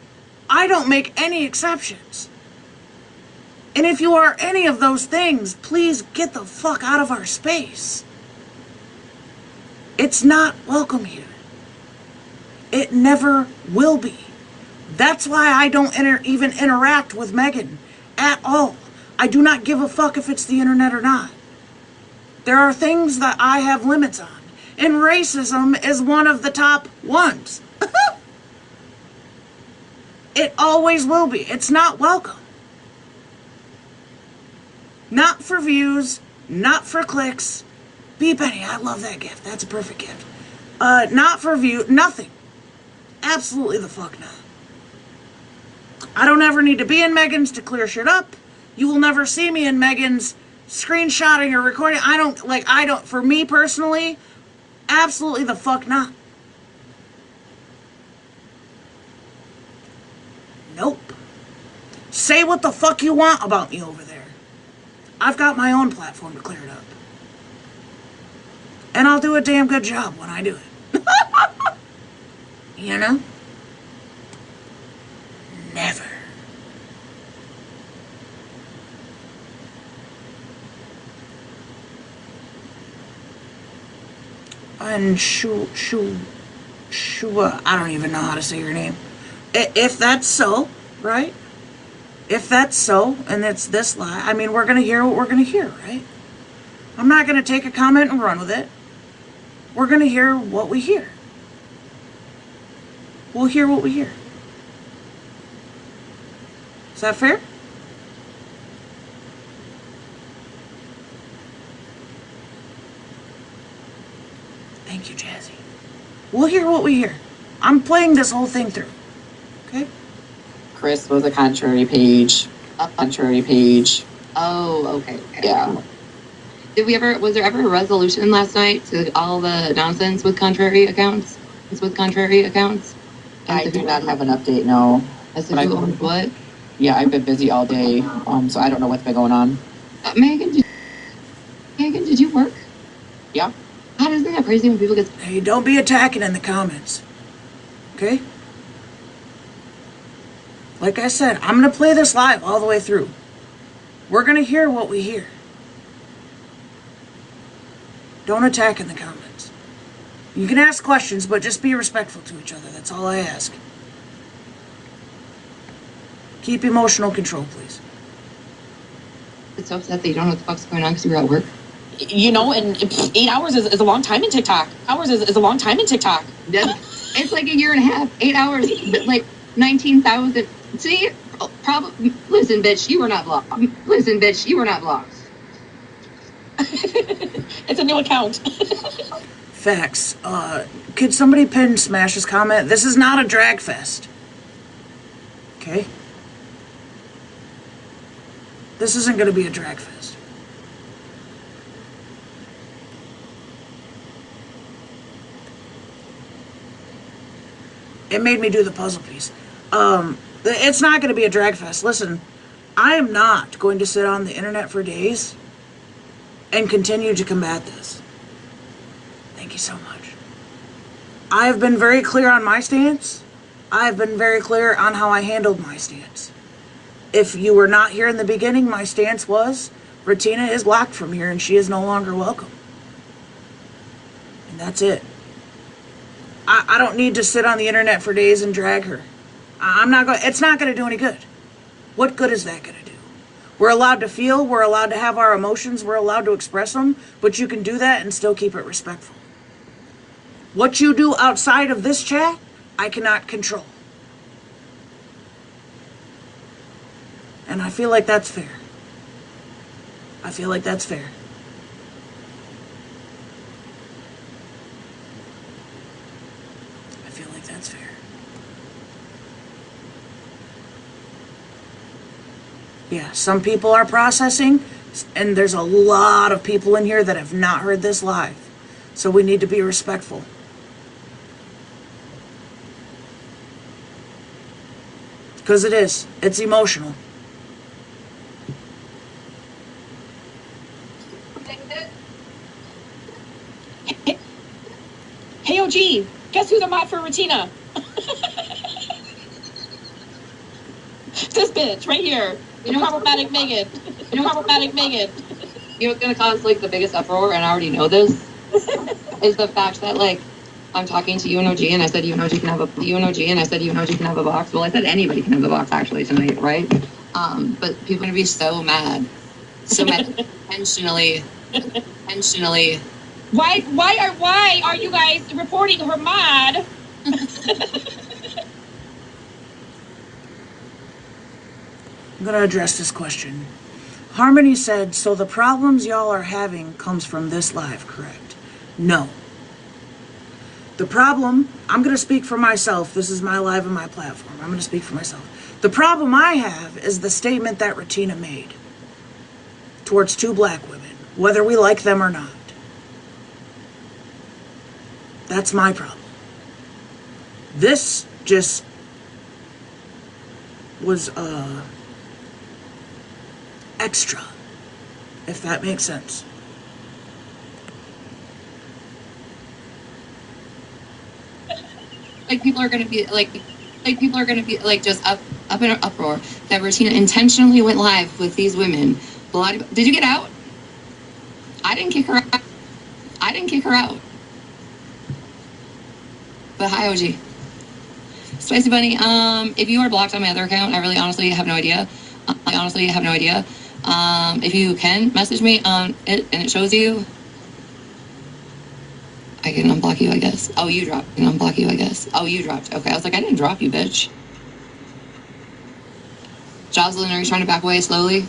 I don't make any exceptions. And if you are any of those things, please get the fuck out of our space. It's not welcome here. It never will be. That's why I don't even interact with Megan at all. I do not give a fuck if it's the internet or not. There are things that I have limits on. And racism is one of the top ones. It always will be. It's not welcome. Not for views, not for clicks. B. Penny, I love that gift. That's a perfect gift. Not for view, nothing. Absolutely the fuck not. I don't ever need to be in Megan's to clear shit up. You will never see me in Megan's screenshotting or recording. For me personally, absolutely the fuck not. Nope. Say what the fuck you want about me over there. I've got my own platform to clear it up. And I'll do a damn good job when I do it. You know? Never. And I don't even know how to say your name. If that's so, right? If that's so, and it's this lie, I mean, we're gonna hear what we're gonna hear, right? I'm not gonna take a comment and run with it. We're gonna hear what we hear. We'll hear what we hear. Is that fair? Thank you, Jazzy. We'll hear what we hear. I'm playing this whole thing through. Okay? Chris was a contrary page. Contrary page. Oh, okay. Yeah. Was there ever a resolution last night to all the nonsense with contrary accounts? I do not have an update, no. As to who owns what? Yeah, I've been busy all day, so I don't know what's been going on. Megan, did you work? Yeah. God, isn't that crazy when people get... Hey, don't be attacking in the comments. Okay? Like I said, I'm going to play this live all the way through. We're going to hear what we hear. Don't attack in the comments. You can ask questions, but just be respectful to each other. That's all I ask. Keep emotional control, please. It's so upset that you don't know what the fuck's going on because you're at work. You know, and 8 hours is a long time in TikTok. Hours is a long time in TikTok. It's like a year and a half. 8 hours, like 19,000. See? Probably. Listen, bitch, you were not blocked. It's a new account. Facts. Could somebody pin Smash's comment? This is not a drag fest. Okay? This isn't going to be a drag fest. It made me do the puzzle piece. It's not going to be a drag fest. Listen, I am not going to sit on the internet for days and continue to combat this. Thank you so much. I have been very clear on my stance. I have been very clear on how I handled my stance. If you were not here in the beginning, my stance was, Ratina is blocked from here and she is no longer welcome. And that's it. I don't need to sit on the internet for days and drag her. It's not going to do any good. What good is that going to do? We're allowed to feel, we're allowed to have our emotions, we're allowed to express them, but you can do that and still keep it respectful. What you do outside of this chat, I cannot control. And I feel like that's fair. I feel like that's fair. I feel like that's fair. Yeah, some people are processing, and there's a lot of people in here that have not heard this live. So we need to be respectful. Because it is. It's emotional. Hey, OG, guess who's a mod for Ratina? This bitch right here. You know, problematic Megan. You know, problematic Megan. You know what's gonna cause like the biggest uproar, and I already know this, is the fact that like I'm talking to UNOG and I said UNOG can have a box. Well, I said anybody can have a box actually tonight, right? But people are gonna be so mad intentionally Intentionally. Why are you guys reporting her mod? I'm gonna address this question. Harmony said, so the problems y'all are having comes from this live, correct? No. The problem, I'm gonna speak for myself. This is my live and my platform. I'm gonna speak for myself. The problem I have is the statement that Retina made towards two black women, whether we like them or not. That's my problem. This just was extra, if that makes sense. Like people are gonna be just up in an uproar that Retina intentionally went live with these women. Did you get out? I didn't kick her out. But hi, OG. Spicy Bunny, if you are blocked on my other account, I really honestly have no idea. If you can message me on it and it shows you, I can unblock you, I guess. Oh, you dropped. I can unblock you, I guess. Oh, you dropped. Okay, I was like, I didn't drop you, bitch. Jocelyn, are you trying to back away slowly?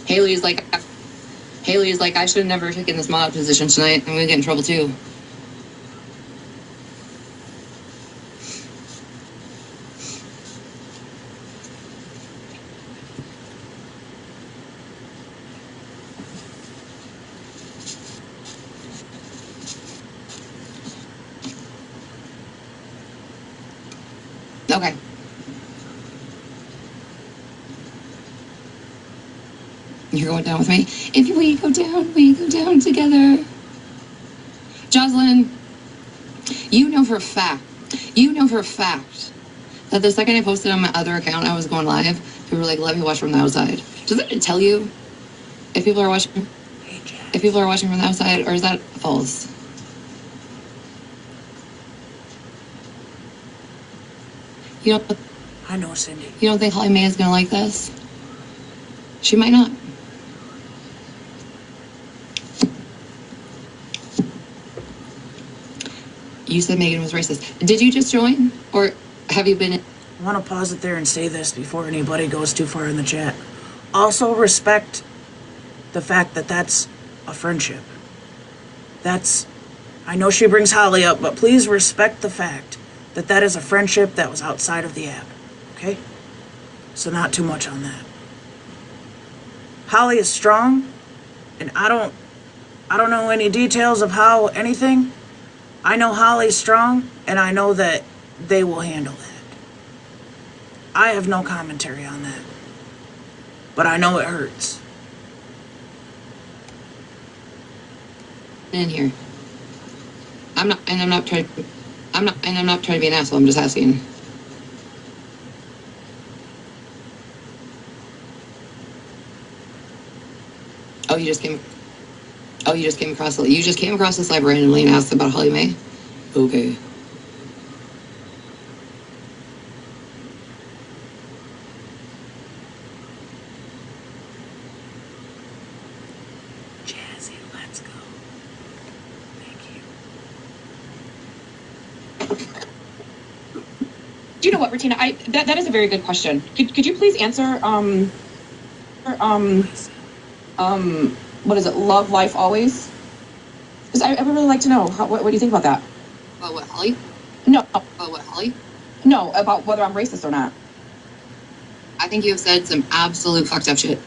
Haley is like, I should have never taken this mod position tonight. I'm gonna get in trouble too. Okay. You're going down with me? If we go down together. Jocelyn, you know for a fact that the second I posted on my other account, I was going live, people were like, let me watch from the outside. Does that tell you if people are watching from the outside, or is that false? You don't, I know, Cindy. You don't think Holly Mae is gonna like this? She might not. You said Megan was racist. Did you just join, or have you been in? I want to pause it there and say this before anybody goes too far in the chat. Also respect the fact that that's a friendship. I know she brings Holly up, but please respect the fact that that is a friendship that was outside of the app, okay? So not too much on that. Holly is strong, and I don't know any details of how anything. I know Holly's strong, and I know that they will handle that. I have no commentary on that, but I know it hurts. In here. I'm not trying to be an asshole. I'm just asking. You just came across this live randomly and asked about Holly Mae? Okay. Jazzy, let's go. Thank you. Do you know what, Retina? That is a very good question. Could you please answer what is it? Love, life, always? Because I would really like to know. What do you think about that? About what, Holly? No. About what, Holly? No, about whether I'm racist or not. I think you have said some absolute fucked up shit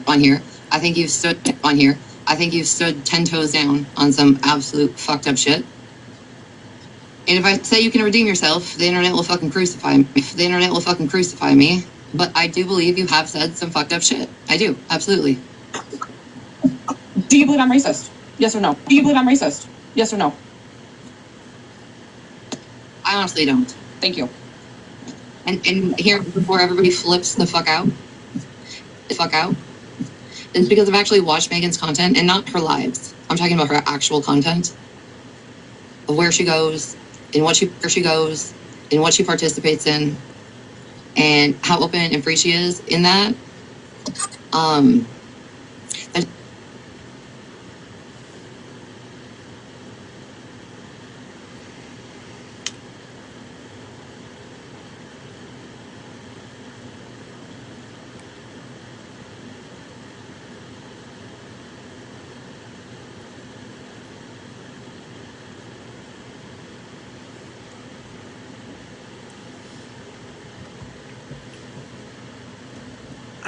on here. I think you've stood 10 toes down on some absolute fucked up shit. And if I say you can redeem yourself, the internet will fucking crucify me. But I do believe you have said some fucked up shit. I do, absolutely. Do you believe I'm racist? Yes or no? Do you believe I'm racist? Yes or no? I honestly don't. Thank you. And here, before everybody flips the fuck out, it's because I've actually watched Megan's content, and not her lives. I'm talking about her actual content of where she goes, and what she participates in, and how open and free she is in that.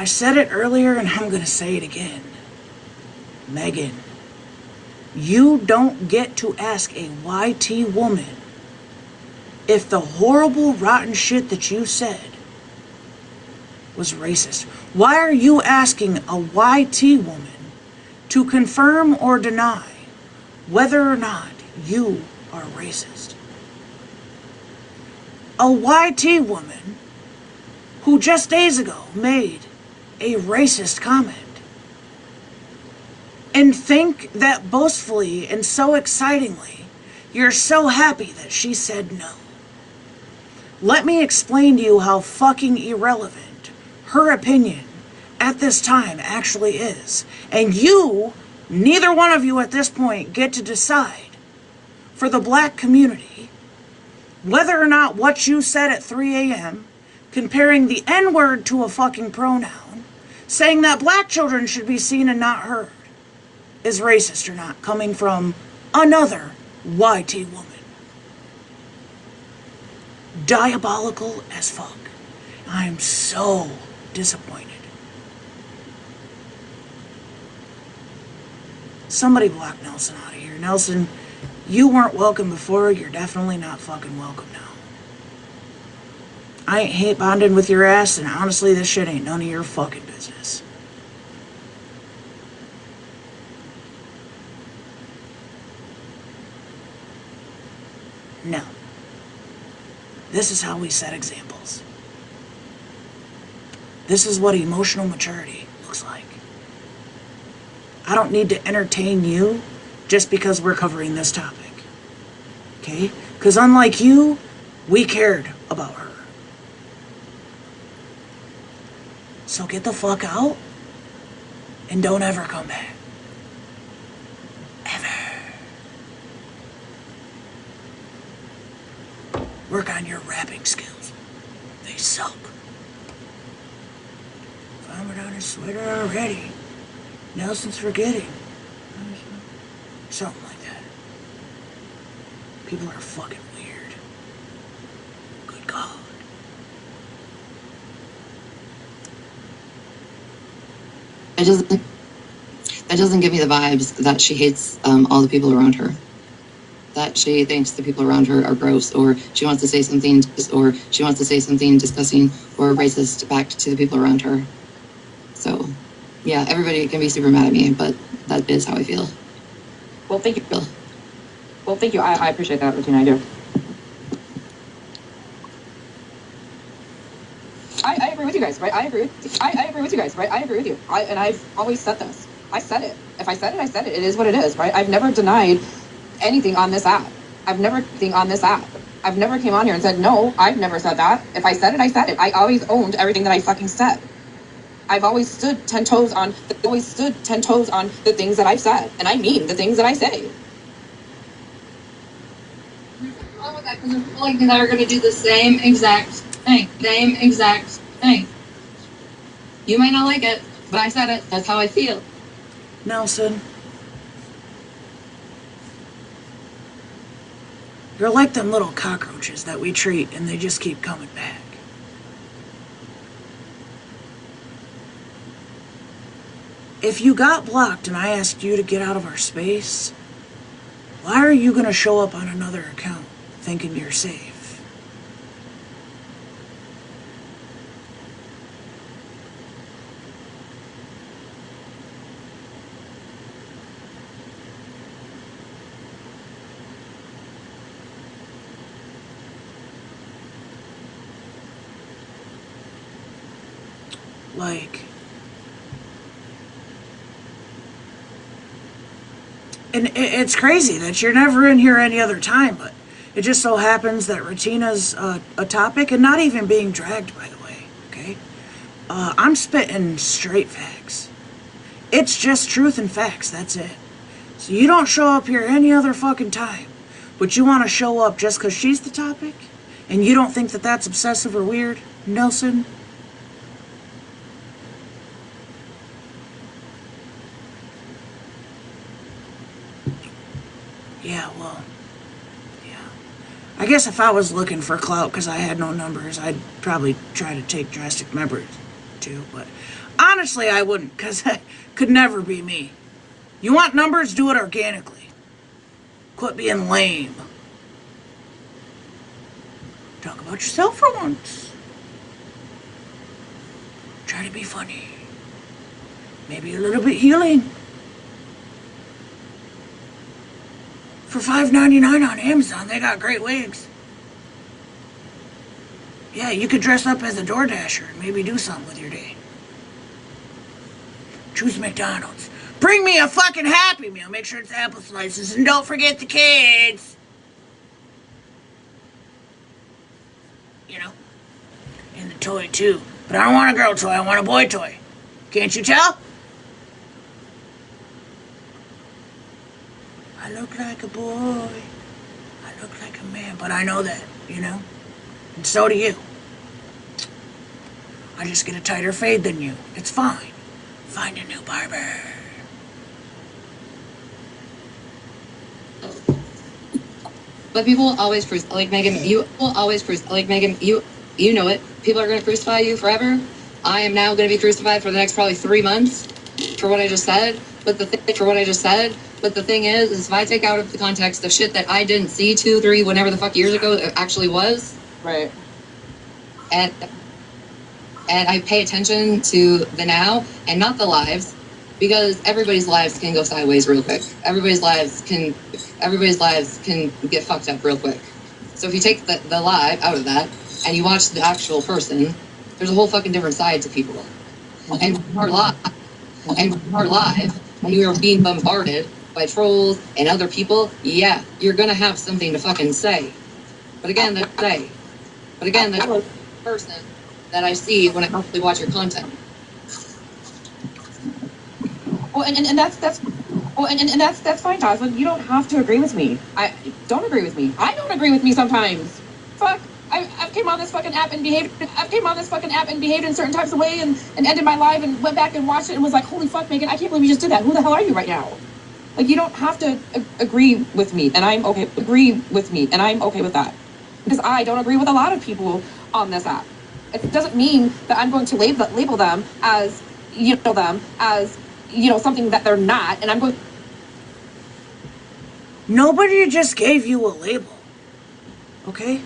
I said it earlier and I'm gonna say it again. Megan, you don't get to ask a YT woman if the horrible, rotten shit that you said was racist. Why are you asking a YT woman to confirm or deny whether or not you are racist? A YT woman who just days ago made a racist comment, and think that boastfully and so excitingly you're so happy that she said no. Let me explain to you how fucking irrelevant her opinion at this time actually is. And you, neither one of you at this point, get to decide for the black community whether or not what you said at 3 a.m., comparing the N-word to a fucking pronoun, saying that black children should be seen and not heard, is racist or not, coming from another YT woman. Diabolical as fuck. I'm so disappointed. Somebody block Nelson out of here. Nelson, you weren't welcome before, you're definitely not fucking welcome now. I ain't hate bonding with your ass, and honestly, this shit ain't none of your fucking business. No. This is how we set examples. This is what emotional maturity looks like. I don't need to entertain you just because we're covering this topic. Okay? Because unlike you, we cared about her. So get the fuck out and don't ever come back. Work on your rapping skills. They suck. Farmer on his sweater already. Nelson's forgetting. Something like that. People are fucking weird. Good God. That doesn't give me the vibes that she hates all the people around her. That she thinks the people around her are gross, or she wants to say something disgusting or racist back to the people around her. So, yeah, everybody can be super mad at me, but that is how I feel. Well, thank you. Well, thank you. I appreciate that, Regina. I do. I agree with you guys, right? I agree with you guys, right? I agree with you. And I've always said this. I said it. If I said it, I said it. It is what it is, right? I've never denied anything on this app. I've never came on here and said, no, I've never said that. If I said it, I said it. I always owned everything that I fucking said. I've always stood 10 toes on the things that I've said. And I mean the things that I say. Nothing wrong with that, because there's people like me that are going to do the same exact thing. You might not like it, but I said it. That's how I feel. Nelson. You're like them little cockroaches that we treat and they just keep coming back. If you got blocked and I asked you to get out of our space, why are you going to show up on another account thinking you're safe? Like, and it's crazy that you're never in here any other time, but it just so happens that Retina's a topic, and not even being dragged, by the way, okay? I'm spitting straight facts. It's just truth and facts, that's it. So you don't show up here any other fucking time, but you want to show up just because she's the topic? And you don't think that that's obsessive or weird, Nelson? Yeah, well, yeah. I guess if I was looking for clout because I had no numbers, I'd probably try to take drastic measures too, but Honestly, I wouldn't, because it could never be me. You want numbers? Do it organically. Quit being lame. Talk about yourself for once. Try to be funny. Maybe a little bit healing. For $5.99 on Amazon, they got great wigs. Yeah, you could dress up as a DoorDasher and maybe do something with your day. Choose McDonald's. Bring me a fucking Happy Meal. Make sure it's apple slices and don't forget the kids. You know? And the toy too. But I don't want a girl toy, I want a boy toy. Can't you tell? I look like a boy. I look like a man, but I know that, you know? And so do you. I just get a tighter fade than you. It's fine. Find a new barber. But people will always like Megan. You will always like Megan. You know it. People are going to crucify you forever. I am now going to be crucified for the next probably 3 months for what I just said. But the thing is if I take out of the context the shit that I didn't see 2, 3, whenever the fuck years ago it actually was, Right. and I pay attention to the now and not the lives, because everybody's lives can go sideways real quick. Everybody's lives can get fucked up real quick. So if you take the live out of that and you watch the actual person, there's a whole fucking different side to people. And our live, when you are being bombarded by trolls and other people, yeah, you're gonna have something to fucking say. But again, the person that I see when I actually watch your content. Well, and that's fine, Jocelyn. You don't have to agree with me. Don't agree with me. I don't agree with me sometimes. Fuck. I came on this fucking app and behaved in certain types of way and ended my live and went back and watched it and was like, holy fuck, Megan, I can't believe you just did that. Who the hell are you right now? Like, you don't have to agree with me, and I'm okay. Agree with me, and I'm okay with that, because I don't agree with a lot of people on this app. It doesn't mean that I'm going to label them as something that they're not, and I'm going. Nobody just gave you a label, okay?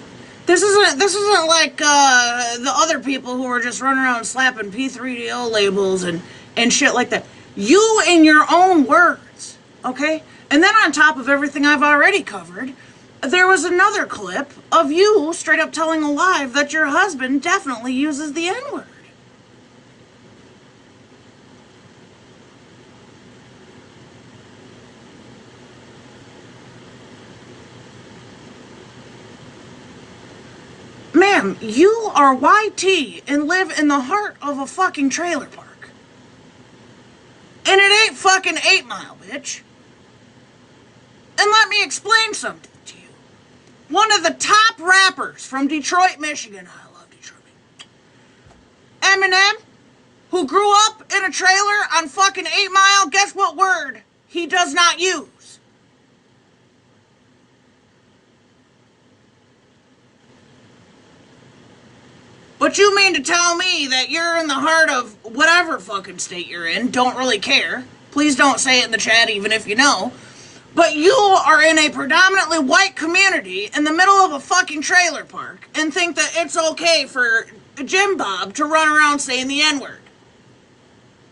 This isn't like the other people who are just running around slapping P3DO labels and shit like that. You in your own words, okay? And then on top of everything I've already covered, there was another clip of you straight up telling a live that your husband definitely uses the N-word. Ma'am, you are YT and live in the heart of a fucking trailer park. And it ain't fucking 8 Mile, bitch. And let me explain something to you. One of the top rappers from Detroit, Michigan, I love Detroit, Eminem, who grew up in a trailer on fucking 8 Mile, guess what word he does not use? But you mean to tell me that you're in the heart of whatever fucking state you're in, don't really care. Please don't say it in the chat even if you know. But you are in a predominantly white community in the middle of a fucking trailer park and think that it's okay for Jim Bob to run around saying the N-word.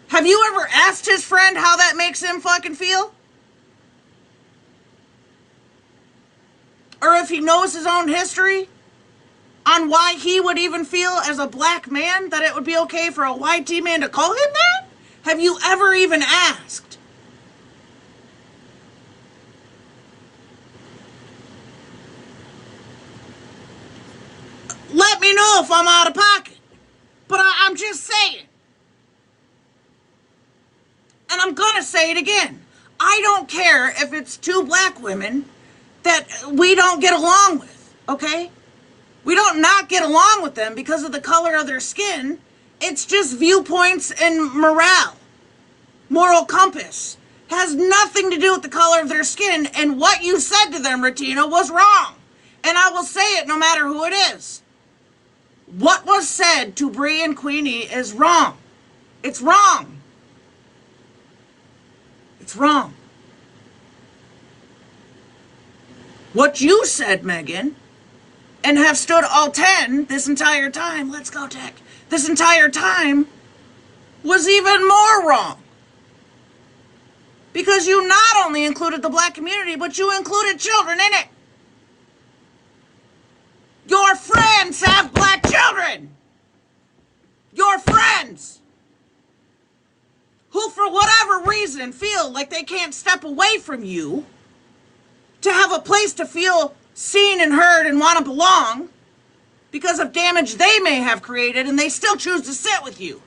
Have you ever asked his friend how that makes him fucking feel? Or if he knows his own history on why he would even feel as a black man that it would be okay for a YT man to call him that? Have you ever even asked? Let me know if I'm out of pocket. But I'm just saying. And I'm gonna say it again. I don't care if it's 2 black women that we don't get along with, okay? We don't not get along with them because of the color of their skin. It's just viewpoints and morale. Moral compass. Has nothing to do with the color of their skin, and what you said to them, Ratina, was wrong. And I will say it no matter who it is. What was said to Bree and Queenie is wrong. It's wrong. It's wrong. What you said, Megan, and have stood all 10 this entire time, let's go, Tech, this entire time, was even more wrong. Because you not only included the black community, but you included children in it. Your friends have black children. Your friends. Who, for whatever reason, feel like they can't step away from you to have a place to feel seen and heard and want to belong because of damage they may have created, and they still choose to sit with you.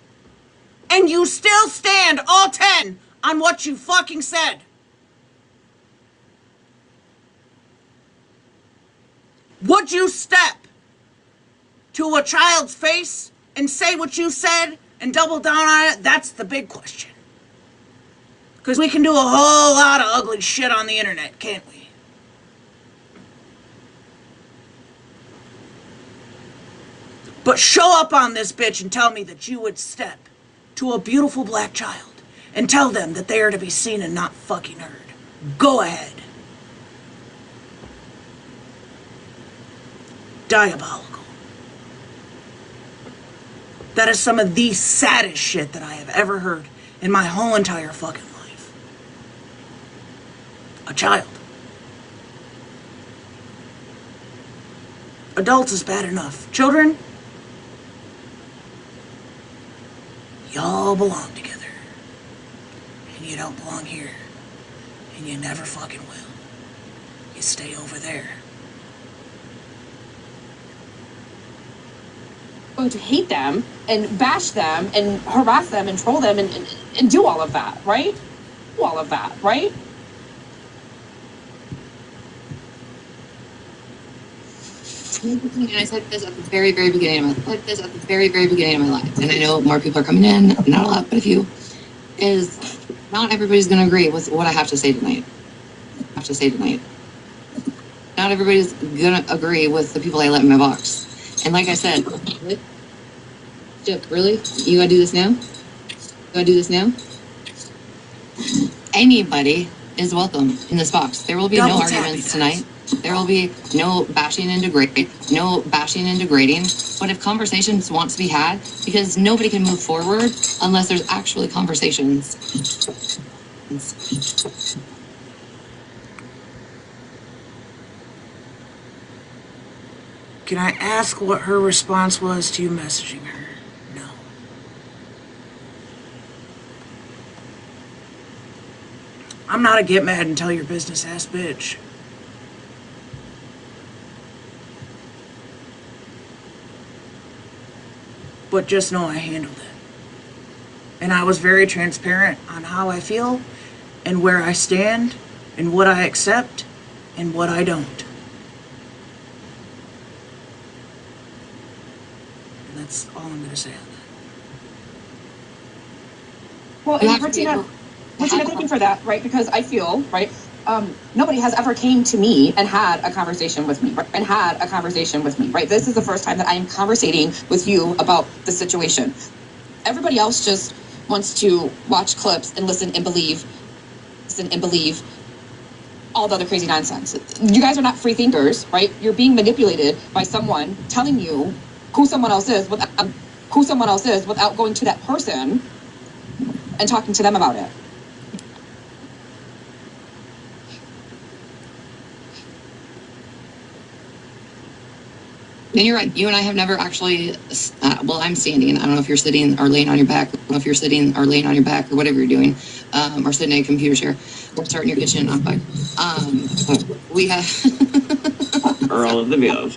And you still stand all 10 on what you fucking said. Would you step to a child's face and say what you said and double down on it? That's the big question. Because we can do a whole lot of ugly shit on the internet, can't we? But show up on this bitch and tell me that you would step to a beautiful black child and tell them that they are to be seen and not fucking heard. Go ahead. Diabolical. That is some of the saddest shit that I have ever heard in my whole entire fucking life. A child. Adults is bad enough. Children, y'all belong together. And you don't belong here. And you never fucking will. You stay over there. Going to hate them and bash them and harass them and troll them and do all of that, right? Do all of that, right? And I said this at the very, very beginning of my life. And I know more people are coming in, not a lot, but a few. Is not everybody's going to agree with what I have to say tonight. Not everybody's going to agree with the people I let in my box. And like I said, really? You gotta do this now? Anybody is welcome in this box. There will be no arguments tonight. There will be no bashing and degrading. But if conversations want to be had, because nobody can move forward unless there's actually conversations. Can I ask what her response was to you messaging her? No. I'm not a get mad and tell your business ass bitch. But just know I handled it. And I was very transparent on how I feel and where I stand and what I accept and what I don't. That's all I'm going to say on that. Well, and Martina, thank you for that, right? Because I feel, right, nobody has ever came to me and had a conversation with me, right? This is the first time that I am conversating with you about the situation. Everybody else just wants to watch clips and listen and believe all the other crazy nonsense. You guys are not free thinkers, right? You're being manipulated by someone telling you who someone else is without going to that person and talking to them about it. And you're right. You and I have never actually. Well, I'm standing. I don't know if you're sitting or laying on your back. Or whatever you're doing, or sitting in a computer chair, or starting your kitchen on fire. We have. Or all of the videos.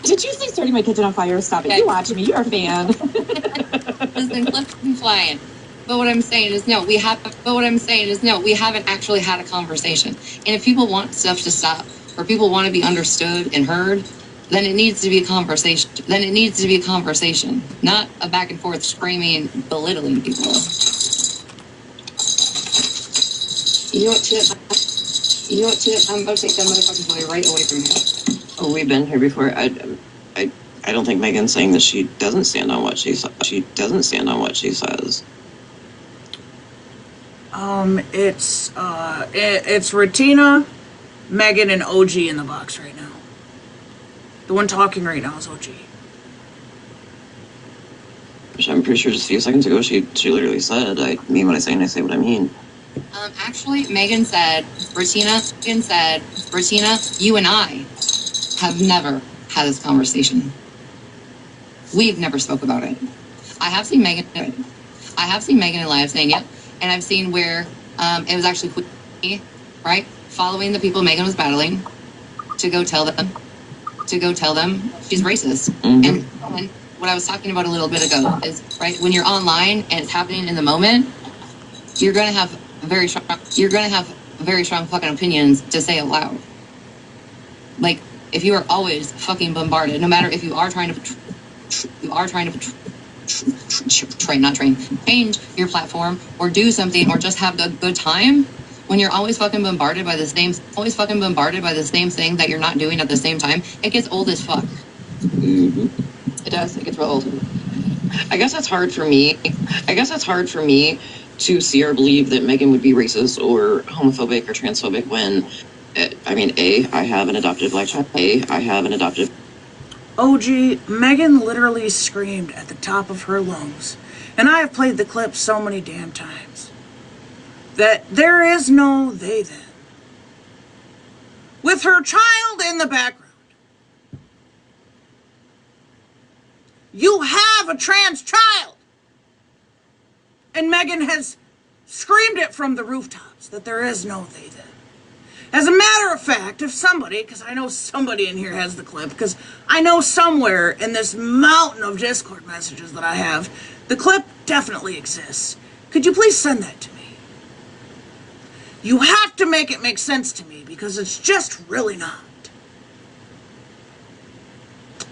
Did you say starting my kitchen on fire? Stop it. Okay. You watching me. You're a fan. Listen, clips and flying. But what I'm saying is no. We haven't actually had a conversation. And if people want stuff to stop, or people want to be understood and heard, then it needs to be a conversation. Not a back and forth screaming, belittling people. You know what, Chip? I'm about to take that motherfucking boy right away from here. Oh, we've been here before. I don't think Megan's saying that she doesn't stand on what she says. It's Retina, Megan, and OG in the box right now. The one talking right now is OG. I'm pretty sure just a few seconds ago she literally said, I mean what I say and I say what I mean. Actually, Megan said, Retina, you and I have never had this conversation. We've never spoke about it. I have seen Megan in live saying, yep. And I've seen where it was actually me, right? Following the people Megan was battling to go tell them she's racist. And what I was talking about a little bit ago is, right, when you're online and it's happening in the moment, you're gonna have very strong fucking opinions to say it loud. Like, if you are always fucking bombarded, no matter if you are trying to change your platform or do something or just have a good time, when you're always fucking bombarded by the same thing that you're not doing at the same time, it gets old as fuck. It does. It gets real old. I guess that's hard for me to see or believe that Megan would be racist or homophobic or transphobic when, I have an adopted black child. OG, Megan literally screamed at the top of her lungs, and I have played the clip so many damn times, that there is no they then. With her child in the background. You have a trans child! And Megan has screamed it from the rooftops that there is no they then. As a matter of fact, if somebody, because I know somebody in here has the clip, because I know somewhere in this mountain of Discord messages that I have, the clip definitely exists. Could you please send that to me? You have to make it make sense to me, because it's just really not.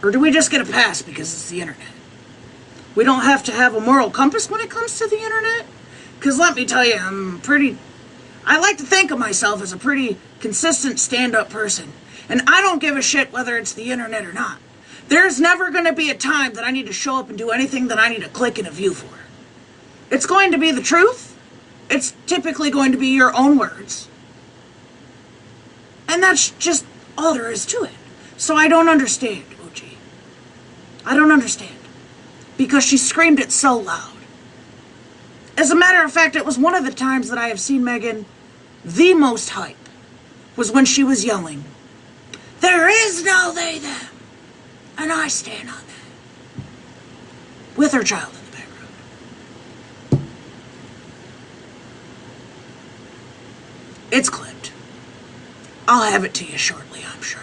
Or do we just get a pass because it's the internet? We don't have to have a moral compass when it comes to the internet? Because let me tell you, I like to think of myself as a pretty consistent stand-up person. And I don't give a shit whether it's the internet or not. There's never going to be a time that I need to show up and do anything that I need to click and a view for. It's going to be the truth. It's typically going to be your own words. And that's just all there is to it. So I don't understand, OG. I don't understand. Because she screamed it so loud. As a matter of fact, it was one of the times that I have seen Megan the most hype, was when she was yelling, "There is no they, them," and I stand on that. With her child in the background. It's clipped. I'll have it to you shortly, I'm sure.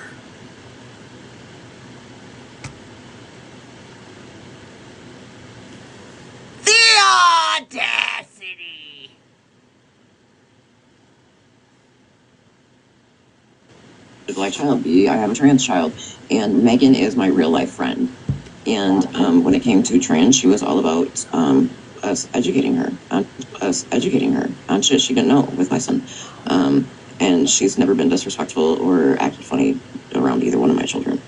The audacity! Black child. B, I have a trans child, and Megan is my real life friend. And when it came to trans, she was all about us educating her on shit she didn't know with my son. And she's never been disrespectful or acted funny around either one of my children.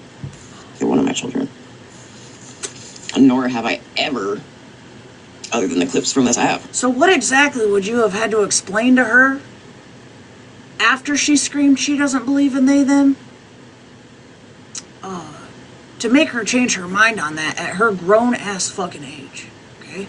Nor have I ever, other than the clips from this app. So what exactly would you have had to explain to her after she screamed she doesn't believe in they, them? To make her change her mind on that at her grown-ass fucking age, okay?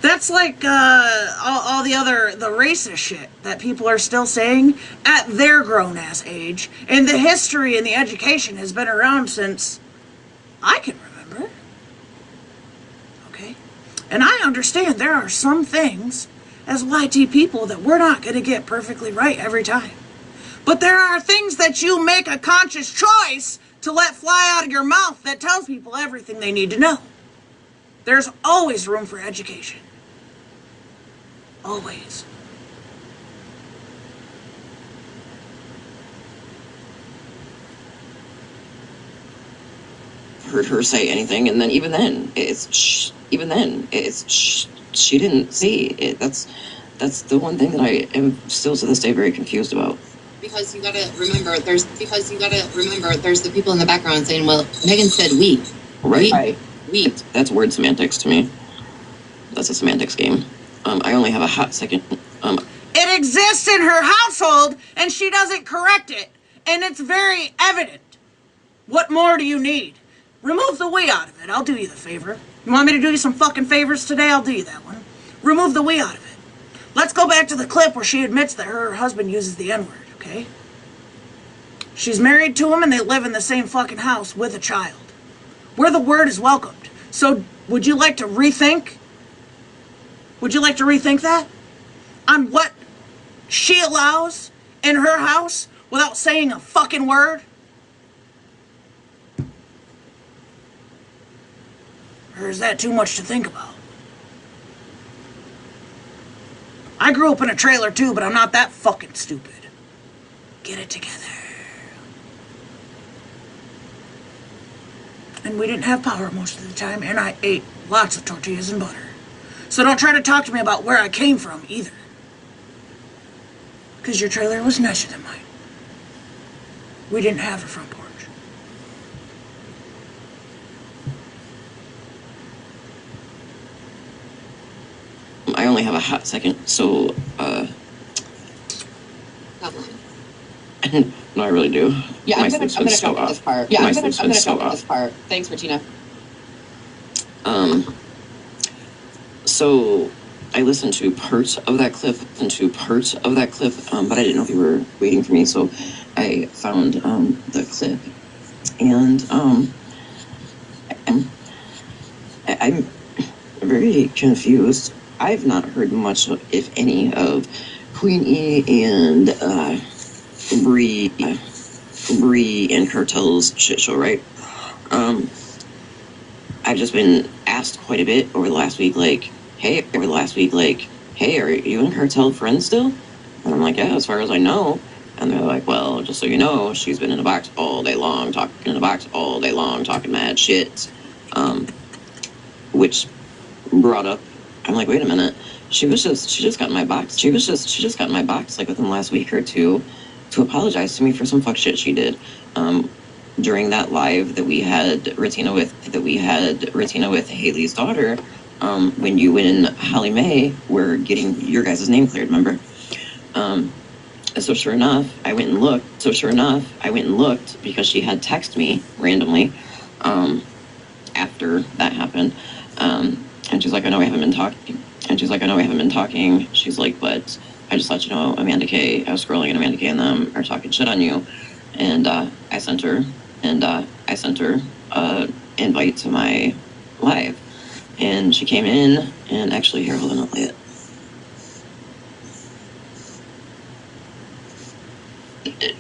That's like all the racist shit that people are still saying at their grown-ass age. And the history and the education has been around since I can remember. Okay? And I understand there are some things as YT people that we're not going to get perfectly right every time. But there are things that you make a conscious choice to let fly out of your mouth that tells people everything they need to know. There's always room for education. Always. Heard her say anything, and then even then it's she didn't see it. That's the one thing that I am still to this day very confused about. Because you gotta remember, there's the people in the background saying, well, Megan said we. Right. That's word semantics to me. That's a semantics game. I only have a hot second. It exists in her household, and she doesn't correct it. And it's very evident. What more do you need? Remove the we out of it. I'll do you the favor. You want me to do you some fucking favors today? I'll do you that one. Remove the we out of it. Let's go back to the clip where she admits that her husband uses the N-word, okay? She's married to him and they live in the same fucking house with a child, where the word is welcomed. So, would you like to rethink? Would you like to rethink that? On what she allows in her house without saying a fucking word? Or is that too much to think about? I grew up in a trailer too, but I'm not that fucking stupid. Get it together. And we didn't have power most of the time, and I ate lots of tortillas and butter. So don't try to talk to me about where I came from either. Because your trailer was nicer than mine. We didn't have a front porch. I only have a hot second, so, no, I really do. Yeah, My I'm gonna sleep's been so jump on off. this part. Yeah, My I'm gonna sleep's been so jump on off. this part. Thanks, Regina. So I listened to parts of that clip, but I didn't know if you were waiting for me, so I found the clip, and I'm very confused. I've not heard much, if any, of Queen E and Bree and Cartel's shit show, right? I've just been asked quite a bit over the last week, like, hey, are you and Cartel friends still? And I'm like, yeah, as far as I know. And they're like, well, just so you know, she's been in a box all day long, talking mad shit. Which brought up, I'm like, wait a minute, she just got in my box. She just got in my box, like, within the last week or two, to apologize to me for some fuck shit she did. During that live that we had Ratina with Haley's daughter, when you and Holly Mae were getting your guys' name cleared, remember? So sure enough, I went and looked because she had texted me randomly after that happened. And she's like, I know we haven't been talking. She's like, but I just let you know, Amanda K, I was scrolling and Amanda K and them are talking shit on you. And I sent her invite to my live. And she came in, and actually, here, hold on, I'll play it.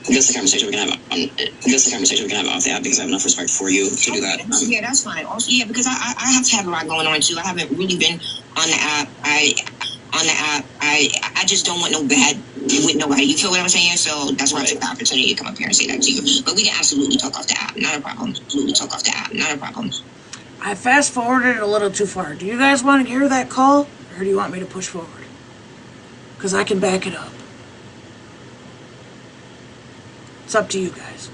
This is the conversation we can have off the app, because I have enough respect for you to do that. Yeah, that's fine. Also, yeah, because I have to have a lot going on too. I haven't really been on the app. I just don't want no bad with nobody. You feel what I'm saying? So that's why I took the opportunity to come up here and say that to you. But we can absolutely talk off the app. Not a problem. I fast forwarded it a little too far. Do you guys want to hear that call, or do you want me to push forward? Because I can back it up. It's up to you guys.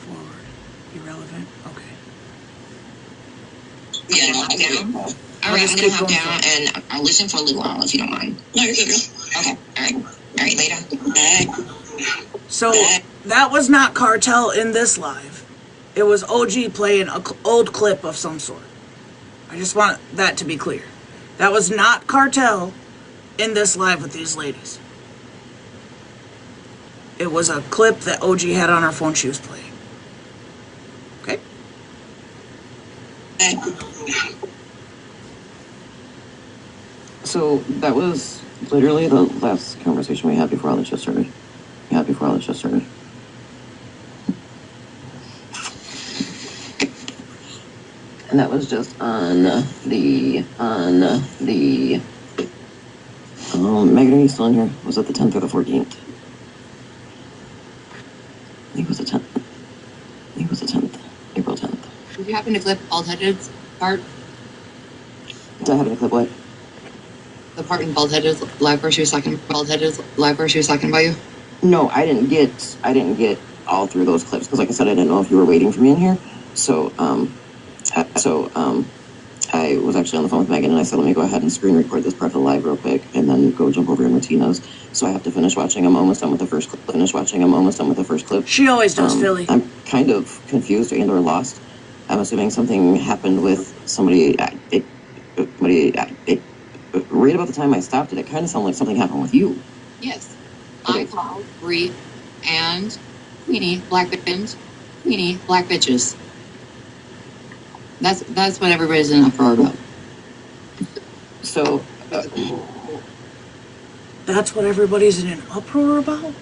Forward. Irrelevant. Okay. Yeah, no, okay. All right, I'm gonna hop down and I'll listen for a little while if you don't mind. No, you're good, girl. Okay, all right, later. So that was not Cartel in this live. It was OG playing an old clip of some sort. I just want that to be clear. That was not Cartel in this live with these ladies. It was a clip that OG had on her phone she was playing. Okay? So that was literally the last conversation we had before all this shit started. And that was just on the Megan, are you still in here? Was it the 10th or the 14th? I think it was the 10th. April 10th. Did you happen to clip Bald-Headed's part? Did I happen to clip what? The part in Bald-Headed's live where she was talking about you? No, I didn't get all through those clips because, like I said, I didn't know if you were waiting for me in here. So I was actually on the phone with Megan, and I said, let me go ahead and screen record this part of the live real quick, and then go jump over to Martina's. So I have to finish watching. I'm almost done with the first clip. She always does, Philly. I'm kind of confused and or lost. I'm assuming something happened with somebody. Right about the time I stopped it kind of sounded like something happened with you. Yes. Okay. I called Bree and Queenie black bitches. That's what everybody's in an uproar about. So, That's what everybody's in an uproar about?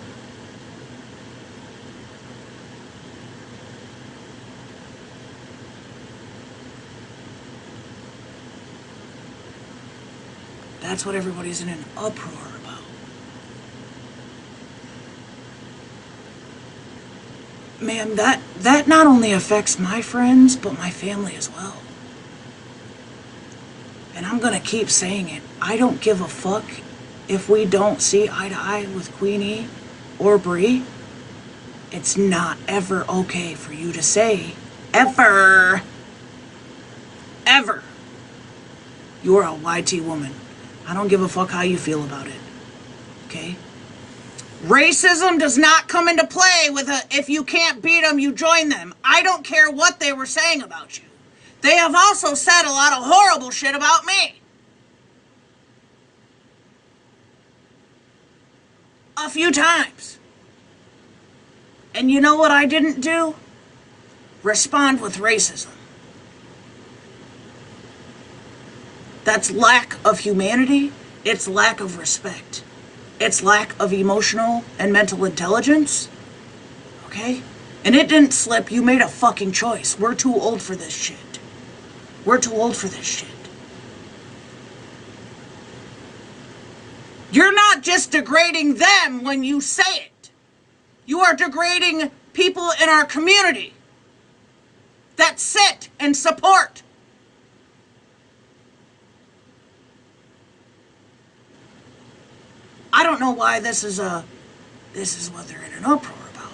That's what everybody's in an uproar about. Ma'am, that not only affects my friends, but my family as well. And I'm gonna keep saying it. I don't give a fuck if we don't see eye to eye with Queenie or Bree. It's not ever okay for you to say, ever, you're a YT woman. I don't give a fuck how you feel about it. Okay? Racism does not come into play with if you can't beat them, you join them. I don't care what they were saying about you. They have also said a lot of horrible shit about me. A few times. And you know what I didn't do? Respond with racism. That's lack of humanity. It's lack of respect. It's lack of emotional and mental intelligence. Okay? And it didn't slip. You made a fucking choice. We're too old for this shit. We're too old for this shit. You're not just degrading them when you say it. You are degrading people in our community that sit and support. I don't know why this is what they're in an uproar about.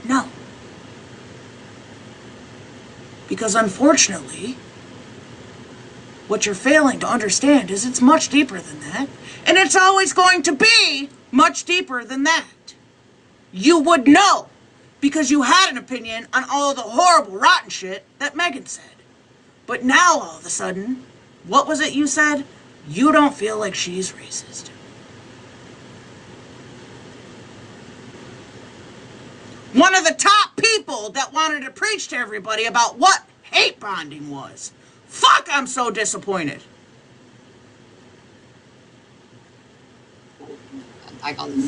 No. Because unfortunately, what you're failing to understand is it's much deeper than that. And it's always going to be much deeper than that. You would know because you had an opinion on all of the horrible, rotten shit that Megan said. But now, all of a sudden, what was it you said? You don't feel like she's racist. One of the top people that wanted to preach to everybody about what hate bonding was. Fuck, I'm so disappointed. I called them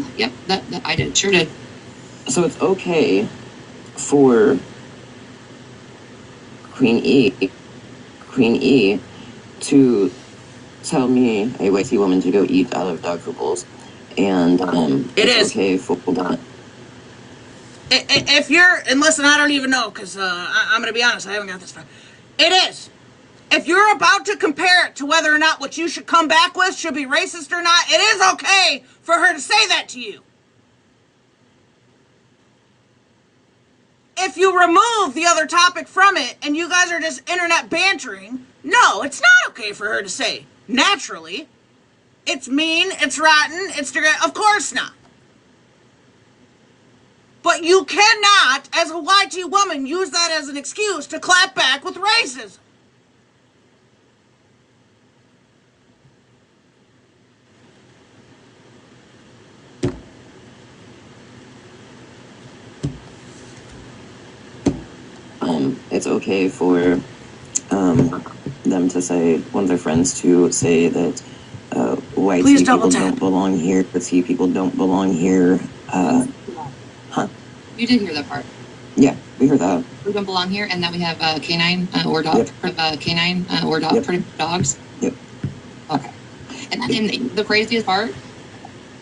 that. Yep, that I did. Sure did. So it's okay for Queen E to tell me, a white woman, to go eat out of dog food bowls, and it's okay for that. If you're, and listen, I don't even know, because I'm going to be honest, I haven't got this far. It is. If you're about to compare it to whether or not what you should come back with should be racist or not, it is okay for her to say that to you. If you remove the other topic from it and you guys are just internet bantering, no, it's not okay for her to say. Naturally. It's mean, it's rotten, it's degrading. Of course not. But you cannot, as a YT woman, use that as an excuse to clap back with racism. It's okay for them to say, one of their friends to say that white people don't belong here, Petite people don't belong here. You did hear that part. Yeah, we heard that. We don't belong here, and that we have canine or dog, Yep. dogs. Yep. Okay. And the craziest part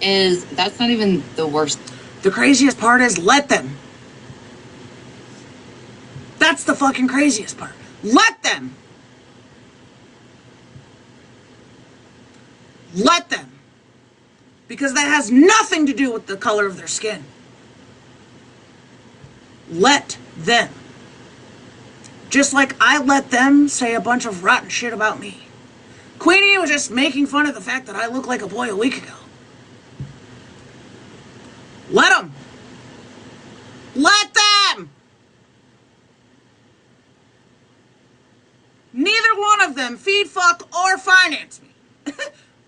is that's not even the worst. The craziest part is let them. That's the fucking craziest part. Let them. Let them. Because that has nothing to do with the color of their skin. Let them. Just like I let them say a bunch of rotten shit about me. Queenie was just making fun of the fact that I look like a boy a week ago. Let them. Let them. Neither one of them feed, fuck, or finance me.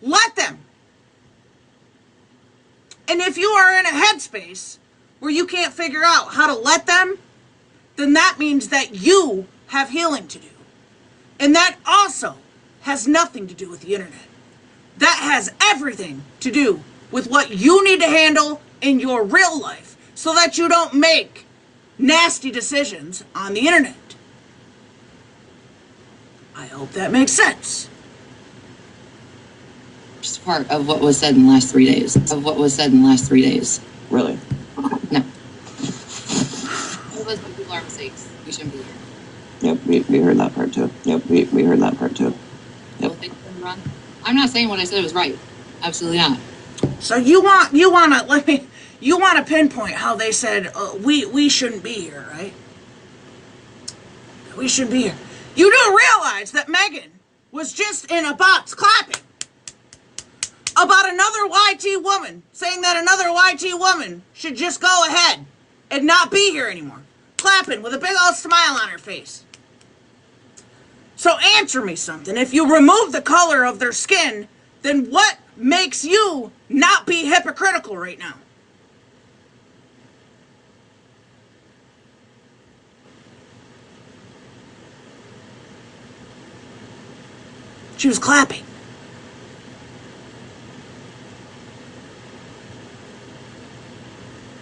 Let them. And if you are in a headspace where you can't figure out how to let them, then that means that you have healing to do. And that also has nothing to do with the internet. That has everything to do with what you need to handle in your real life so that you don't make nasty decisions on the internet. I hope that makes sense. Just part of what was said in the last 3 days. Of what was said in the last 3 days. Really? No. It was when people are mistakes. We shouldn't be here. Yep, we heard that part too. Yep, we heard that part too. Yep. I'm not saying what I said was right. Absolutely not. So you want to pinpoint how they said we shouldn't be here, right? We shouldn't be here. You do realize that Megan was just in a box clapping about another YT woman, saying that another YT woman should just go ahead and not be here anymore. Clapping with a big old smile on her face. So answer me something. If you remove the color of their skin, then what makes you not be hypocritical right now? She was clapping.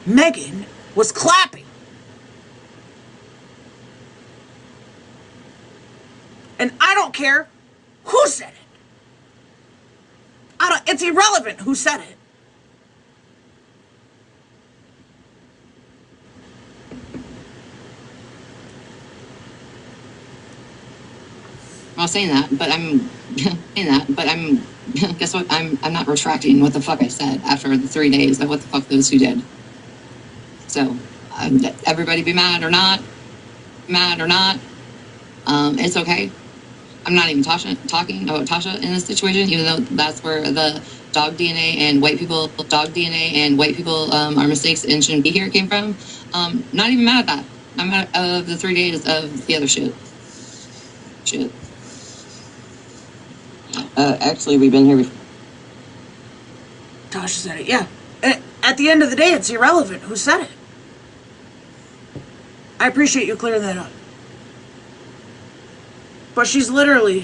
Megan was clapping. And I don't care who said it. It's irrelevant who said it. I'm not saying that, but I'm guess what? I'm not retracting what the fuck I said after the 3 days of what the fuck those two did. So, everybody be mad or not, it's okay. I'm not even talking about Tasha in this situation, even though that's where the dog DNA and white people are mistakes and shouldn't be here came from. Not even mad at that. I'm mad of the 3 days of the other shit. Actually, we've been here before. Tasha said it, yeah. At the end of the day, it's irrelevant who said it. I appreciate you clearing that up. But she's literally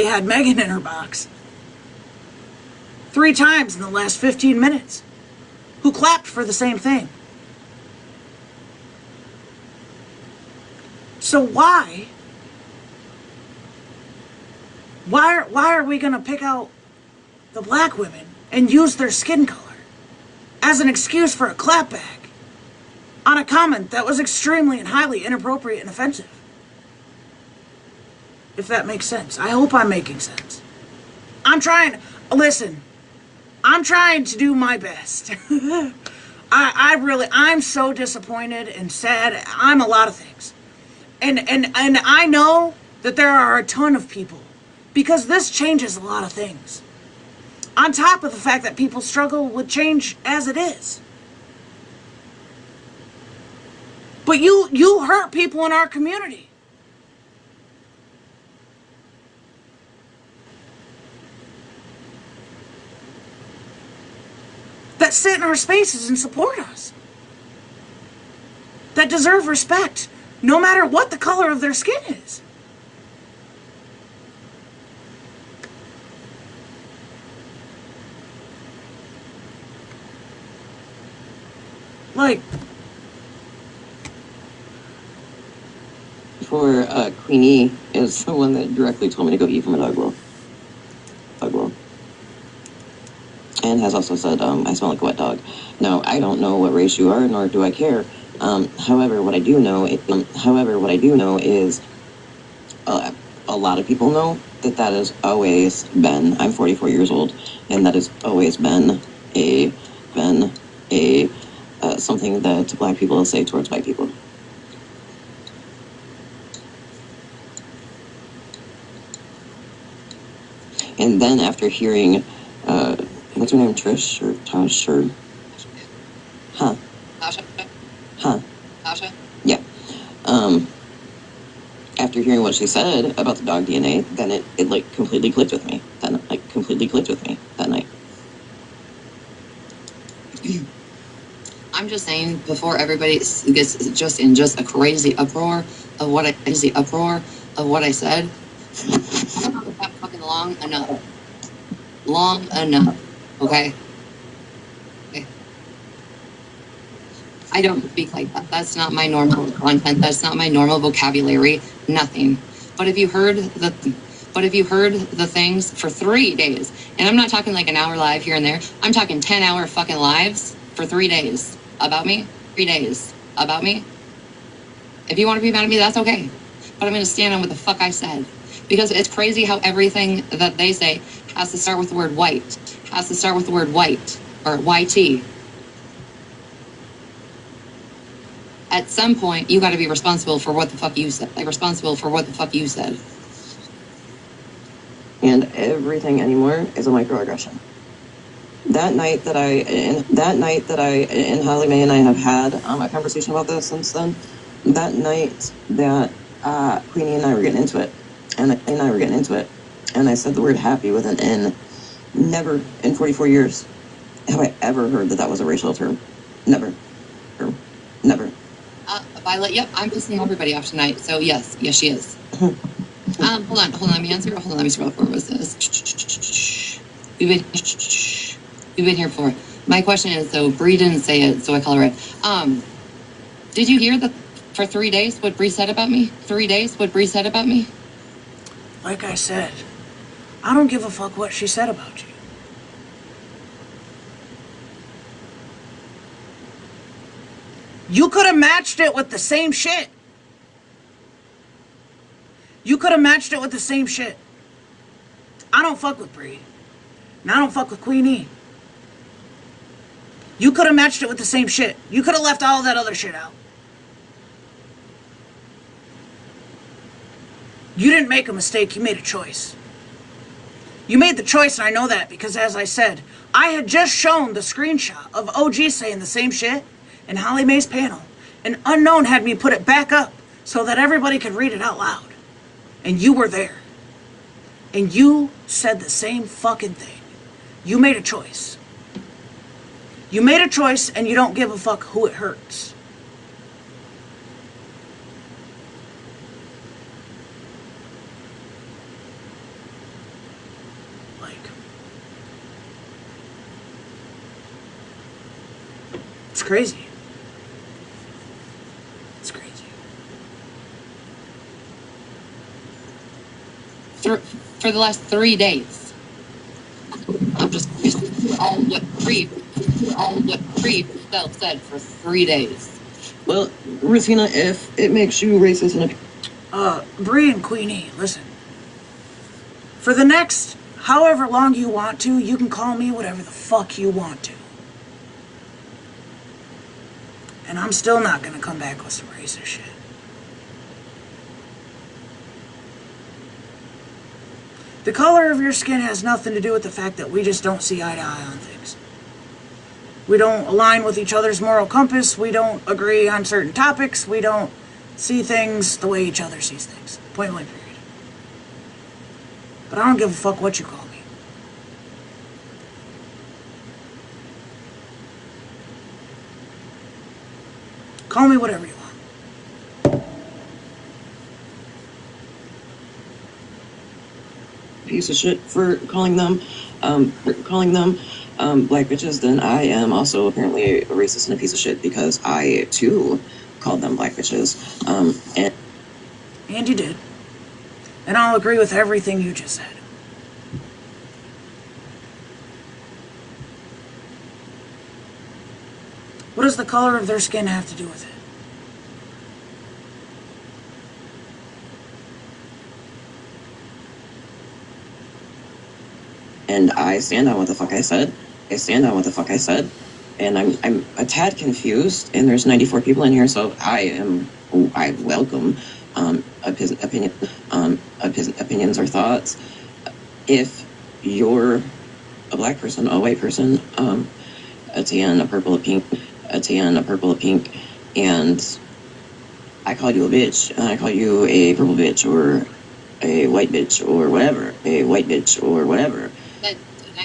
had Megan in her box 3 times in the last 15 minutes, who clapped for the same thing. So why are we gonna pick out the black women and use their skin color as an excuse for a clapback on a comment that was extremely and highly inappropriate and offensive? If that makes sense. I hope I'm making sense. I'm trying to do my best. I'm so disappointed and sad. I'm a lot of things. And I know that there are a ton of people, because this changes a lot of things. On top of the fact that people struggle with change as it is. But you hurt people in our community. That sit in our spaces and support us. That deserve respect, no matter what the color of their skin is. Like, Before Queenie is the one that directly told me to go eat from a dog bowl. And has also said, I smell like a wet dog. Now, I don't know what race you are, nor do I care, However, what I do know is a lot of people know that has always been. I'm 44 years old, and that has always been a something that Black people say towards white people. And then after hearing, what's her name, Trish or Tosh or, Tasha? Yeah. After hearing what she said about the dog DNA, then it like completely clicked with me. That night. I'm just saying, before everybody gets just in just a crazy uproar of what I said, that fucking long enough, okay? I don't speak like that. That's not my normal content. That's not my normal vocabulary. Nothing. But if you heard the things for 3 days, and I'm not talking like an hour live here and there. I'm talking 10-hour fucking lives for 3 days about me. 3 days about me. If you want to be mad at me, that's okay. But I'm going to stand on what the fuck I said. Because it's crazy how everything that they say has to start with the word white. Or YT. At some point, you got to be responsible for what the fuck you said. And everything anymore is a microaggression. That night that Holly Mae and I have had a conversation about this since then. That night that Queenie and I were getting into it, and I said the word happy with an N. Never in 44 years have I ever heard that was a racial term. Never. Violet, yep, I'm pissing everybody off tonight. So yes, she is. Hold on, let me answer. Hold on, let me scroll forward. What's this? We've been here before. My question is, so Bree didn't say it, so I call her it. Did you hear that for 3 days what Bree said about me? Like I said, I don't give a fuck what she said about you. You could have matched it with the same shit. I don't fuck with Bree. And I don't fuck with Queenie. You could have matched it with the same shit. You could have left all that other shit out. You didn't make a mistake. You made a choice. You made the choice, and I know that because, as I said, I had just shown the screenshot of OG saying the same shit in Holly Mae's panel. And Unknown had me put it back up so that everybody could read it out loud. And you were there. And you said the same fucking thing. You made a choice. And you don't give a fuck who it hurts. It's crazy. For the last 3 days. I'm just all what Bree said for 3 days. Well, Rosina, if it makes you racist and Bree and Queenie, listen. For the next however long you want to, you can call me whatever the fuck you want to. And I'm still not gonna come back with some racist shit. The color of your skin has nothing to do with the fact that we just don't see eye to eye on things. We don't align with each other's moral compass. We don't agree on certain topics. We don't see things the way each other sees things. Point blank period. But I don't give a fuck what you call me. Call me whatever you want. Piece of shit for calling them black bitches, then I am also apparently a racist and a piece of shit because I too called them black bitches. And you did. And I'll agree with everything you just said. What does the color of their skin have to do with it? and I stand on what the fuck I said. And I'm a tad confused, and there's 94 people in here, so I welcome opinions or thoughts. If you're a black person, a white person, a tan, a purple, a pink, and I call you a bitch, and I call you a purple bitch, or a white bitch, or whatever, That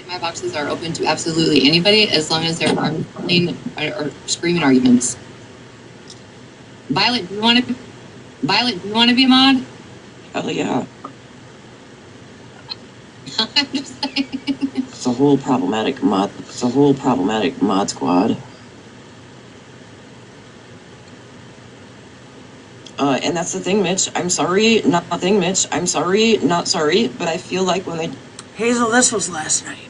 my boxes are open to absolutely anybody as long as there aren't plain or screaming arguments. Violet, do you want to be a mod? Hell yeah. I'm just saying. It's a whole problematic mod squad. And that's the thing, Mitch. I'm sorry, not sorry, but I feel like when they... Hazel, this was last night.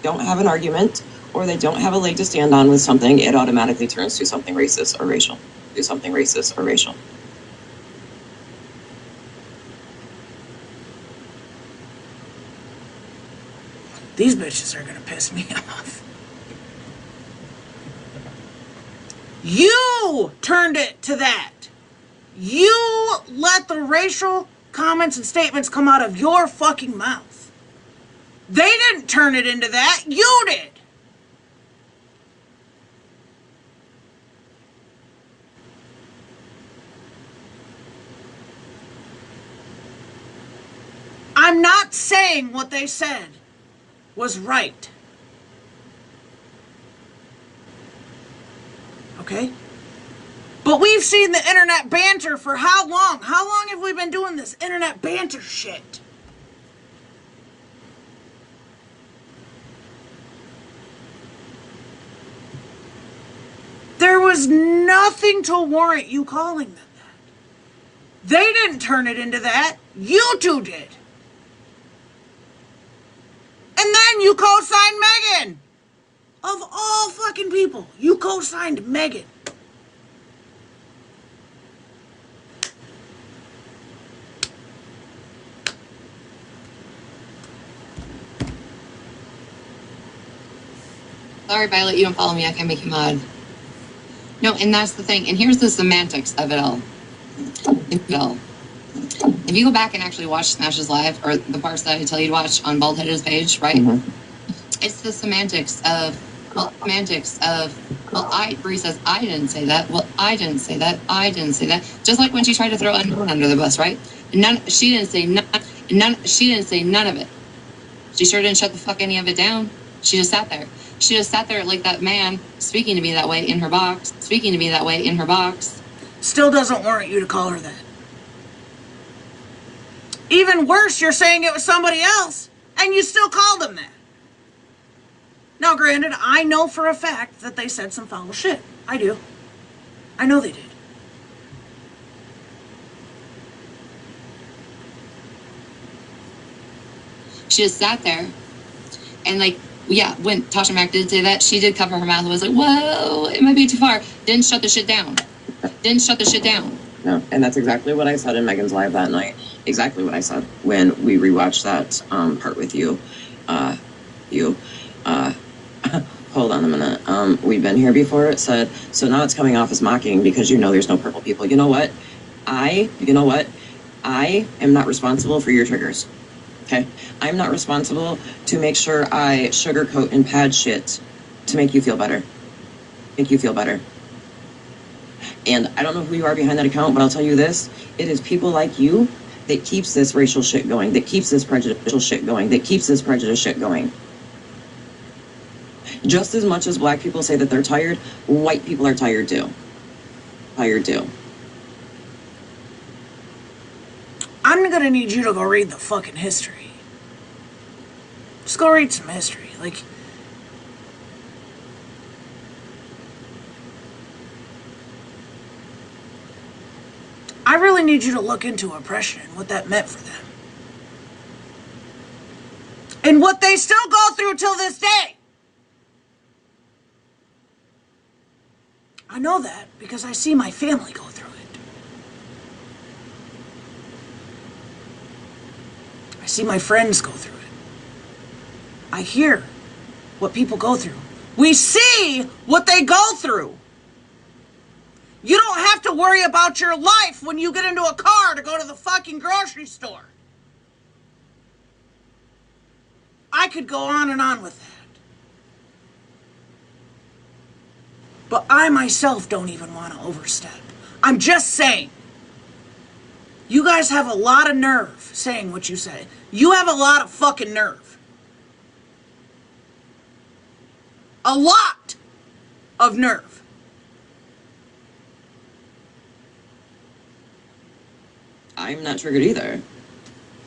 don't have an argument, or they don't have a leg to stand on with something, it automatically turns to something racist or racial. These bitches are gonna piss me off. You turned it to that. You let the racial comments and statements come out of your fucking mouth. They didn't turn it into that. You did. I'm not saying what they said was right. Okay? But we've seen the internet banter for how long? How long have we been doing this internet banter shit? There was nothing to warrant you calling them that. They didn't turn it into that. You two did. And then you co-signed Megan. Of all fucking people, you co-signed Megan. Sorry, Violet, you don't follow me. I can't make you mod. No, and that's the thing. And here's the semantics of it all. If you go back and actually watch Smashes Live, or the parts that I tell you to watch on Baldhead's page, right? Mm-hmm. It's the semantics of, Bree says, I didn't say that. Well, I didn't say that. Just like when she tried to throw Unknown under the bus, right? She didn't say none of it. She sure didn't shut the fuck any of it down. She just sat there. Like that man speaking to me that way in her box. Still doesn't warrant you to call her that. Even worse, you're saying it was somebody else, and you still called them that. Now, granted, I know for a fact that they said some foul shit. I do. I know they did. She just sat there, and yeah, when Tasha Mack did say that, she did cover her mouth and was like, whoa, it might be too far. Didn't shut the shit down. No, and that's exactly what I said in Megan's live that night. Exactly what I said when we rewatched that part with you. Hold on a minute. We've been here before. It said, so now it's coming off as mocking because there's no purple people. You know what? I am not responsible for your triggers. Okay? I'm not responsible to make sure I sugarcoat and pad shit to make you feel better. And I don't know who you are behind that account, but I'll tell you this. It is people like you that keeps this racial shit going, that keeps this prejudicial shit going, Just as much as black people say that they're tired, white people are tired too. I'm gonna need you to go read the fucking history. Just go read some history. I really need you to look into oppression and what that meant for them. And what they still go through till this day. I know that because I see my family go through it. I see my friends go through it. I hear what people go through. We see what they go through. You don't have to worry about your life when you get into a car to go to the fucking grocery store. I could go on and on with that. But I myself don't even want to overstep. I'm just saying. You guys have a lot of nerve saying what you say. You have a lot of fucking nerve. A lot of nerve. I'm not triggered either.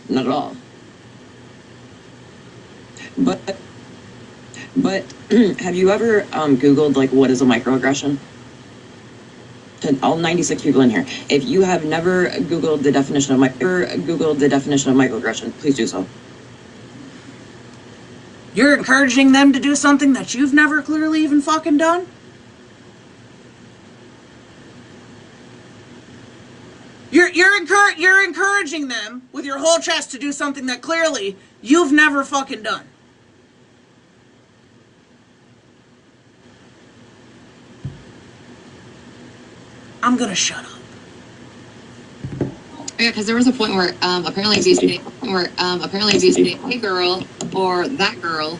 Not at all. But have you ever Googled, like, what is a microaggression? To all 96 people in here, if you have never Googled the definition of microaggression, please do so. You're encouraging them to do something that you've never clearly even fucking done? You're encouraging them with your whole chest to do something that clearly you've never fucking done. I'm gonna shut up. Yeah, because there was a point where apparently these hey girl or that girl,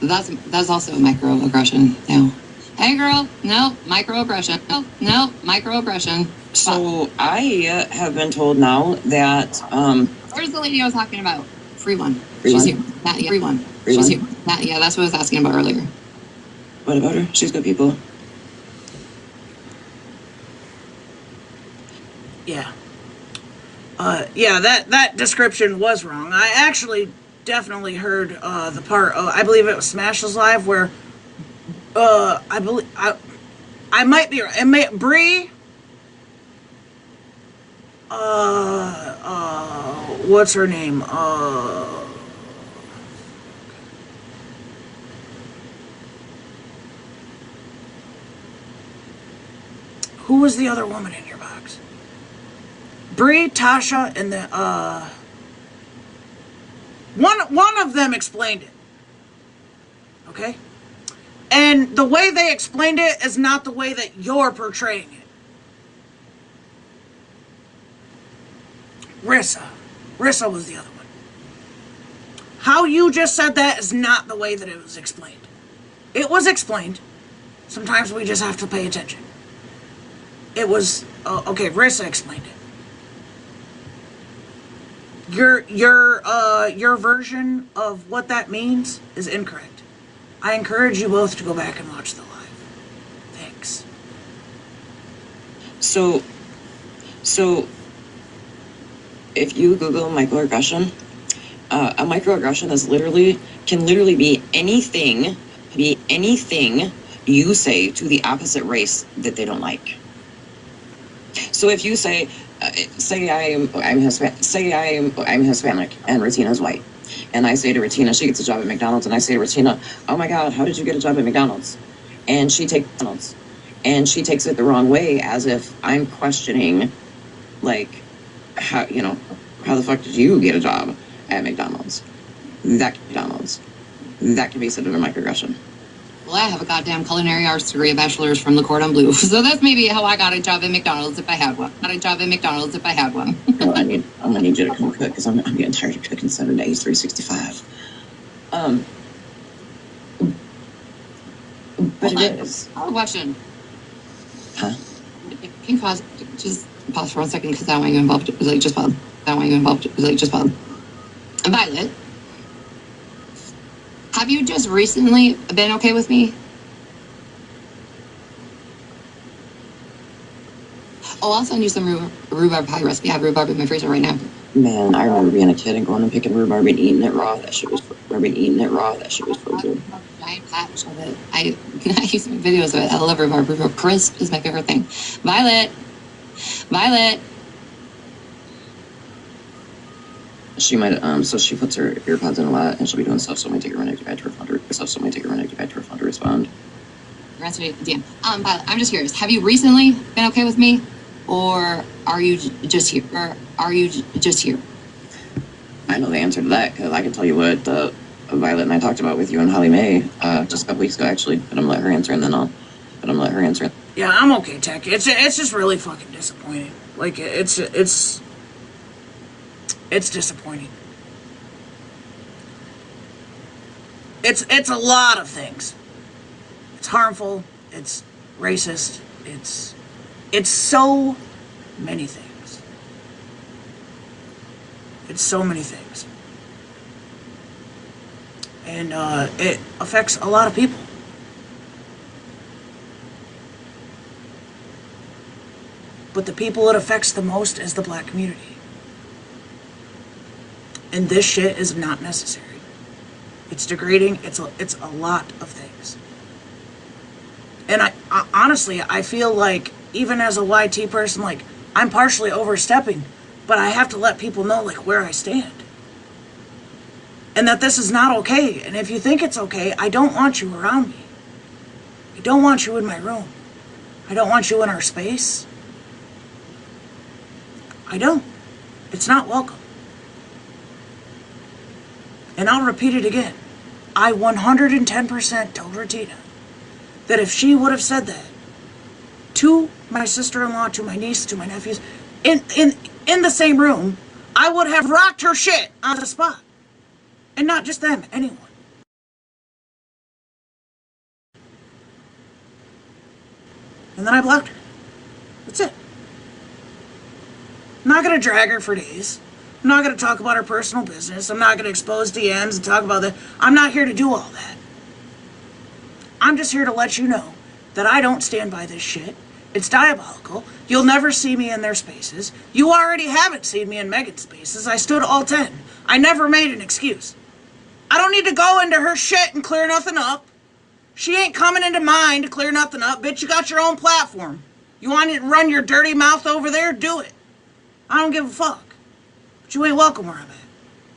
that's also a microaggression. No, hey girl, no microaggression. No microaggression. So I have been told now that Where's the lady I was talking about? Free one. Free She's one? here. Yeah, free one. Free She's one? here. Yeah, that's what I was asking about earlier. What about her? She's good people. Yeah. Yeah, that description was wrong. I actually definitely heard the part, I believe it was Smash's Live, where I might be right. Bree, what's her name? Who was the other woman in your box? Bree, Tasha, and the one of them explained it. Okay? And the way they explained it is not the way that you're portraying it. Rissa was the other one. How you just said that is not the way that it was explained. It was explained. Sometimes we just have to pay attention. It was okay, Rissa explained it. Your version of what that means is incorrect. I encourage you both to go back and watch the live. Thanks. So if you Google microaggression, a microaggression can literally be anything you say to the opposite race that they don't like. So if you say I'm Hispanic and Retina's white, and I say to Retina, she gets a job at McDonald's, and I say to Retina, oh my God, how did you get a job at McDonald's? And she takes McDonald's, and she takes it the wrong way, as if I'm questioning, like, how the fuck did you get a job at McDonald's? That can be considered a microaggression. Well, I have a goddamn culinary arts degree, a bachelor's from the Cordon Bleu. So that's maybe how I got a job at McDonald's if I had one. Well, I'm gonna need you to come cook, because I'm getting tired of cooking 7 days, 365. But it is. I have a question. Huh? Can you just pause for 1 second, because I don't want you involved. Just pause. Violet, have you just recently been okay with me? Oh, I'll send you some rhubarb pie recipe. I have rhubarb in my freezer right now. Man, I remember being a kid and going and picking rhubarb and eating it raw. That shit was so good. Giant patch of it. I use some videos of it. I love rhubarb. Rhubarb crisp is my favorite thing. Violet. She might, so she puts her earpods in a lot, and she'll be doing stuff, so it might take her a minute to get back to her phone to respond. DM. Violet, I'm just curious. Have you recently been okay with me, or are you just here? I'm know the answer to that because I can tell you what Violet and I talked about with you and Holly Mae just a couple weeks ago, actually. But I'm gonna let her answer, and then I'll. But I'm gonna let her answer. Yeah, I'm okay, Tech. It's just really fucking disappointing. Like, it's disappointing. It's a lot of things. It's harmful. It's racist. It's so many things. It's so many things. And it affects a lot of people. But the people it affects the most is the black community. And this shit is not necessary. It's degrading. It's a lot of things. And I honestly, I feel like, even as a YT person, like, I'm partially overstepping, but I have to let people know, like, where I stand. And that this is not okay. And if you think it's okay, I don't want you around me. I don't want you in my room. I don't want you in our space. I don't. It's not welcome. And I'll repeat it again. I 110% told Retina that if she would have said that to my sister-in-law, to my niece, to my nephews, in the same room, I would have rocked her shit on the spot. And not just them, anyone. And then I blocked her. That's it. I'm not going to drag her for days. I'm not going to talk about her personal business. I'm not going to expose DMs and talk about that. I'm not here to do all that. I'm just here to let you know that I don't stand by this shit. It's diabolical. You'll never see me in their spaces. You already haven't seen me in Megan's spaces. I stood all 10. I never made an excuse. I don't need to go into her shit and clear nothing up. She ain't coming into mine to clear nothing up. Bitch, you got your own platform. You want to run your dirty mouth over there? Do it. I don't give a fuck. But you ain't welcome where I'm at.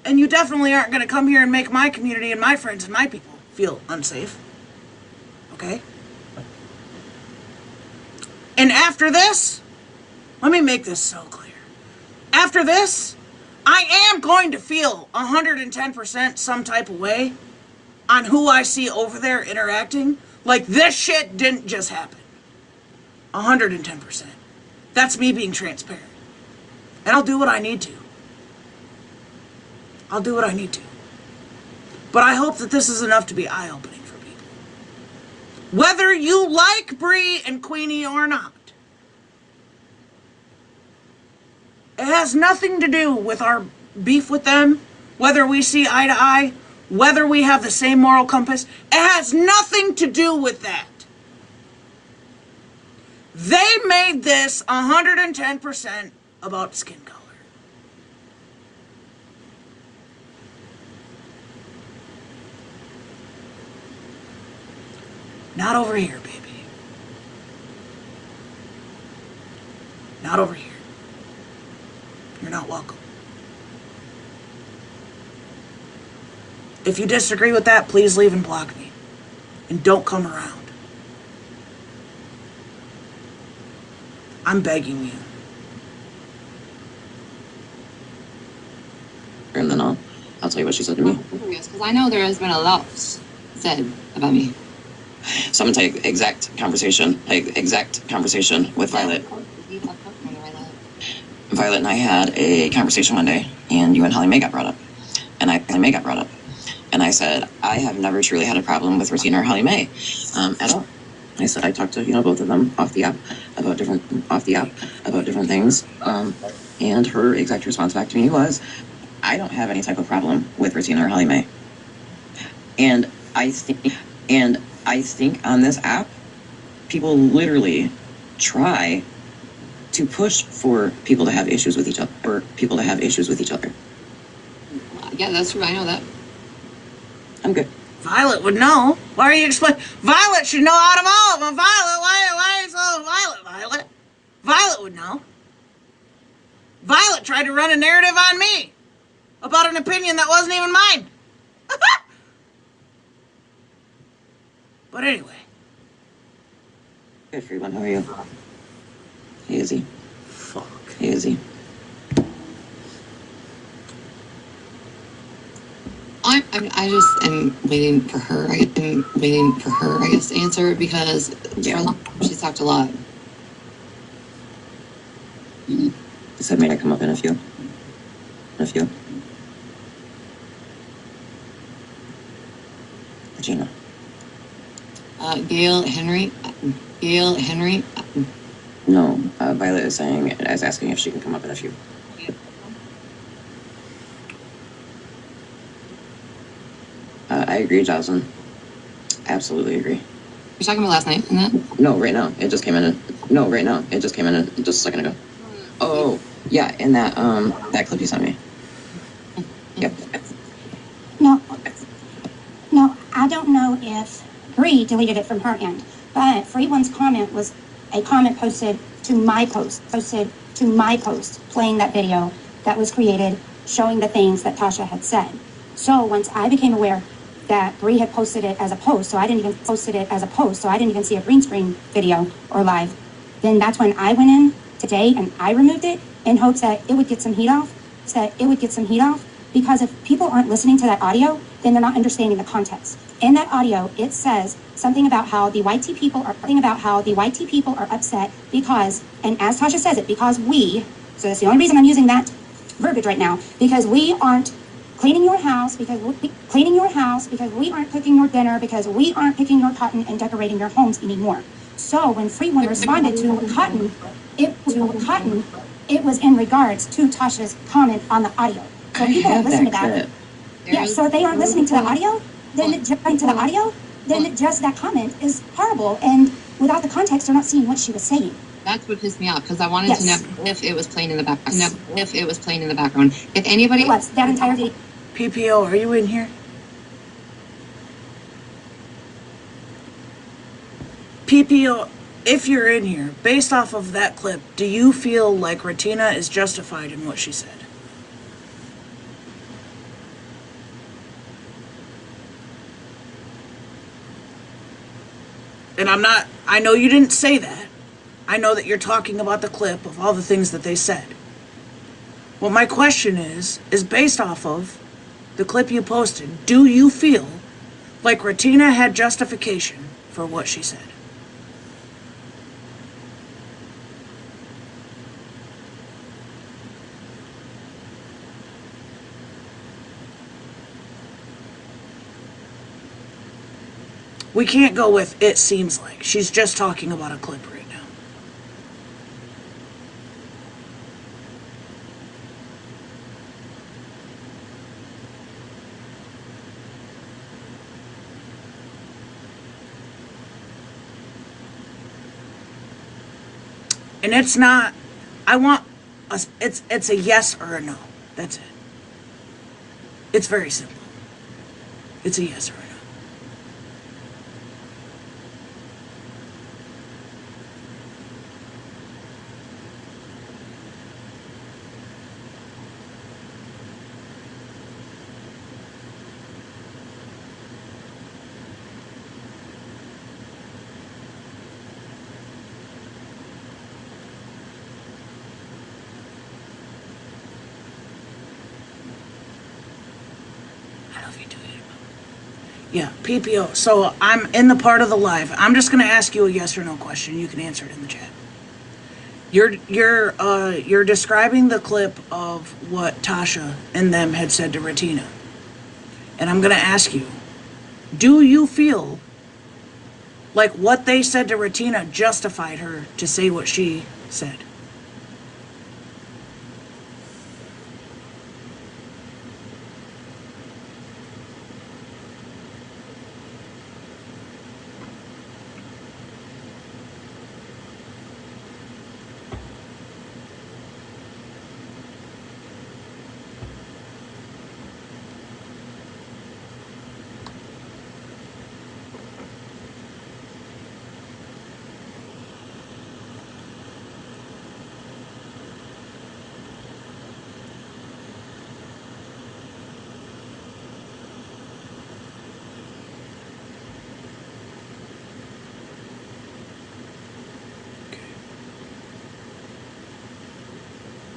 And you definitely aren't going to come here and make my community and my friends and my people feel unsafe. Okay? And after this, let me make this so clear. After this, I am going to feel 110% some type of way on who I see over there interacting. Like, this shit didn't just happen. 110%. That's me being transparent. And I'll do what I need to. I'll do what I need to. But I hope that this is enough to be eye-opening for people. Whether you like Bree and Queenie or not. It has nothing to do with our beef with them, whether we see eye to eye, whether we have the same moral compass. It has nothing to do with that. They made this 110% about skin color. Not over here, baby. Not over here. You're not welcome. If you disagree with that, please leave and block me. And don't come around. I'm begging you. And then I'll tell you what she said to me. Because I know there has been a lot said about me. So I'm gonna tell you exact conversation with Violet. Violet and I had a conversation one day, and you and Holly Mae got brought up. And I said, I have never truly had a problem with Regina or Holly Mae at all. I said I talked to both of them off the app about different things. And her exact response back to me was, I don't have any type of problem with Regina or Holly Mae. And I think on this app, people literally try to push for people to have issues with each other. Yeah, that's true. I know that. I'm good. Violet would know. Why are you explaining? Violet should know out of all of them. Violet, why are you so Violet? Violet would know. Violet tried to run a narrative on me about an opinion that wasn't even mine. But anyway. Good, Freeman. How are you? Hey, Izzy. Fuck. Hey, Izzy. I just am waiting for her. I am waiting for her, I guess, to answer because she's talked a lot. You said may I come up in a few? Regina. Gail Henry. No, Violet is asking if she can come up in a few. I agree, Jocelyn. Absolutely agree. You're talking about last night and that? No, right now. It just came in. No, right now. It just came in just a second ago. Oh, yeah, in that clip you sent me. Yep. No, I don't know if Bree deleted it from her end, but Free One's comment was a comment posted to my post, playing that video that was created, showing the things that Tasha had said. So once I became aware that Bree had posted it as a post, so I didn't even see a green screen video or live, then that's when I went in today and I removed it in hopes that it would get some heat off, because if people aren't listening to that audio, then they're not understanding the context. In that audio, it says something about how the white tea people are upset because, and as Tasha says it, because so that's the only reason I'm using that verbiage right now, because we aren't cleaning your house, because we aren't cooking your dinner, because we aren't picking your cotton and decorating your homes anymore. So when Free One responded to cotton, it was in regards to Tasha's comment on the audio. So people don't listen to that. Yeah, so if they aren't listening to the audio, then just that comment is horrible. And without the context, they're not seeing what she was saying. That's what pissed me off because I wanted to know if it was playing in the background. If anybody It was that entire video. PPO, are you in here? PPO, if you're in here, based off of that clip, do you feel like Retina is justified in what she said? And I know you didn't say that. I know that you're talking about the clip of all the things that they said. What my question is based off of the clip you posted, do you feel like Retina had justification for what she said? We can't go with it seems like. She's just talking about a clip right now. And it's not, it's a yes or a no. That's it. It's very simple. It's a yes or a no. Yeah, PPO. So I'm in the part of the live. I'm just gonna ask you a yes or no question. You can answer it in the chat. You're describing the clip of what Tasha and them had said to Retina. And I'm gonna ask you, do you feel like what they said to Retina justified her to say what she said?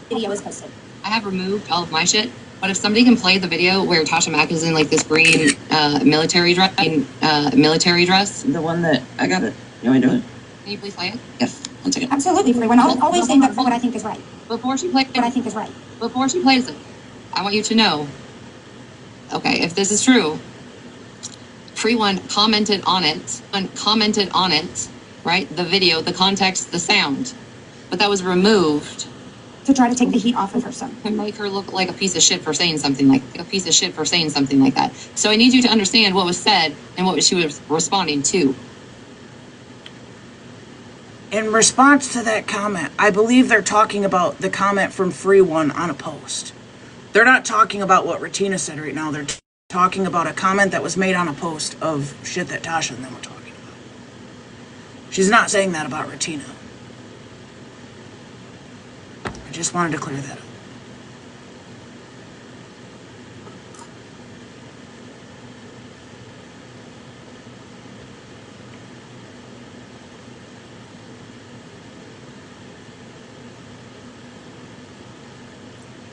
Video was posted. I have removed all of my shit But if somebody can play the video where Tasha Mack is in like this green military dress, The one that I got it. You want me to do it? can you please play it? Yes. 1 second. Absolutely, everyone. I'll always stand up for what I think is right. Before she plays What I think is right. before she plays it, I want you to know. Okay, if this is true, Free One commented on it, right? The video, the context, the sound, but that was removed To try to take the heat off of her son. to make her look like a piece of shit for saying something like that. So I need you to understand what was said and what she was responding to. In response to that comment, I believe they're talking about the comment from Free One on a post. They're not talking about what Retina said right now. They're talking about a comment that was made on a post of shit that Tasha and them were talking about. She's not saying that about Retina. I just wanted to clear that up.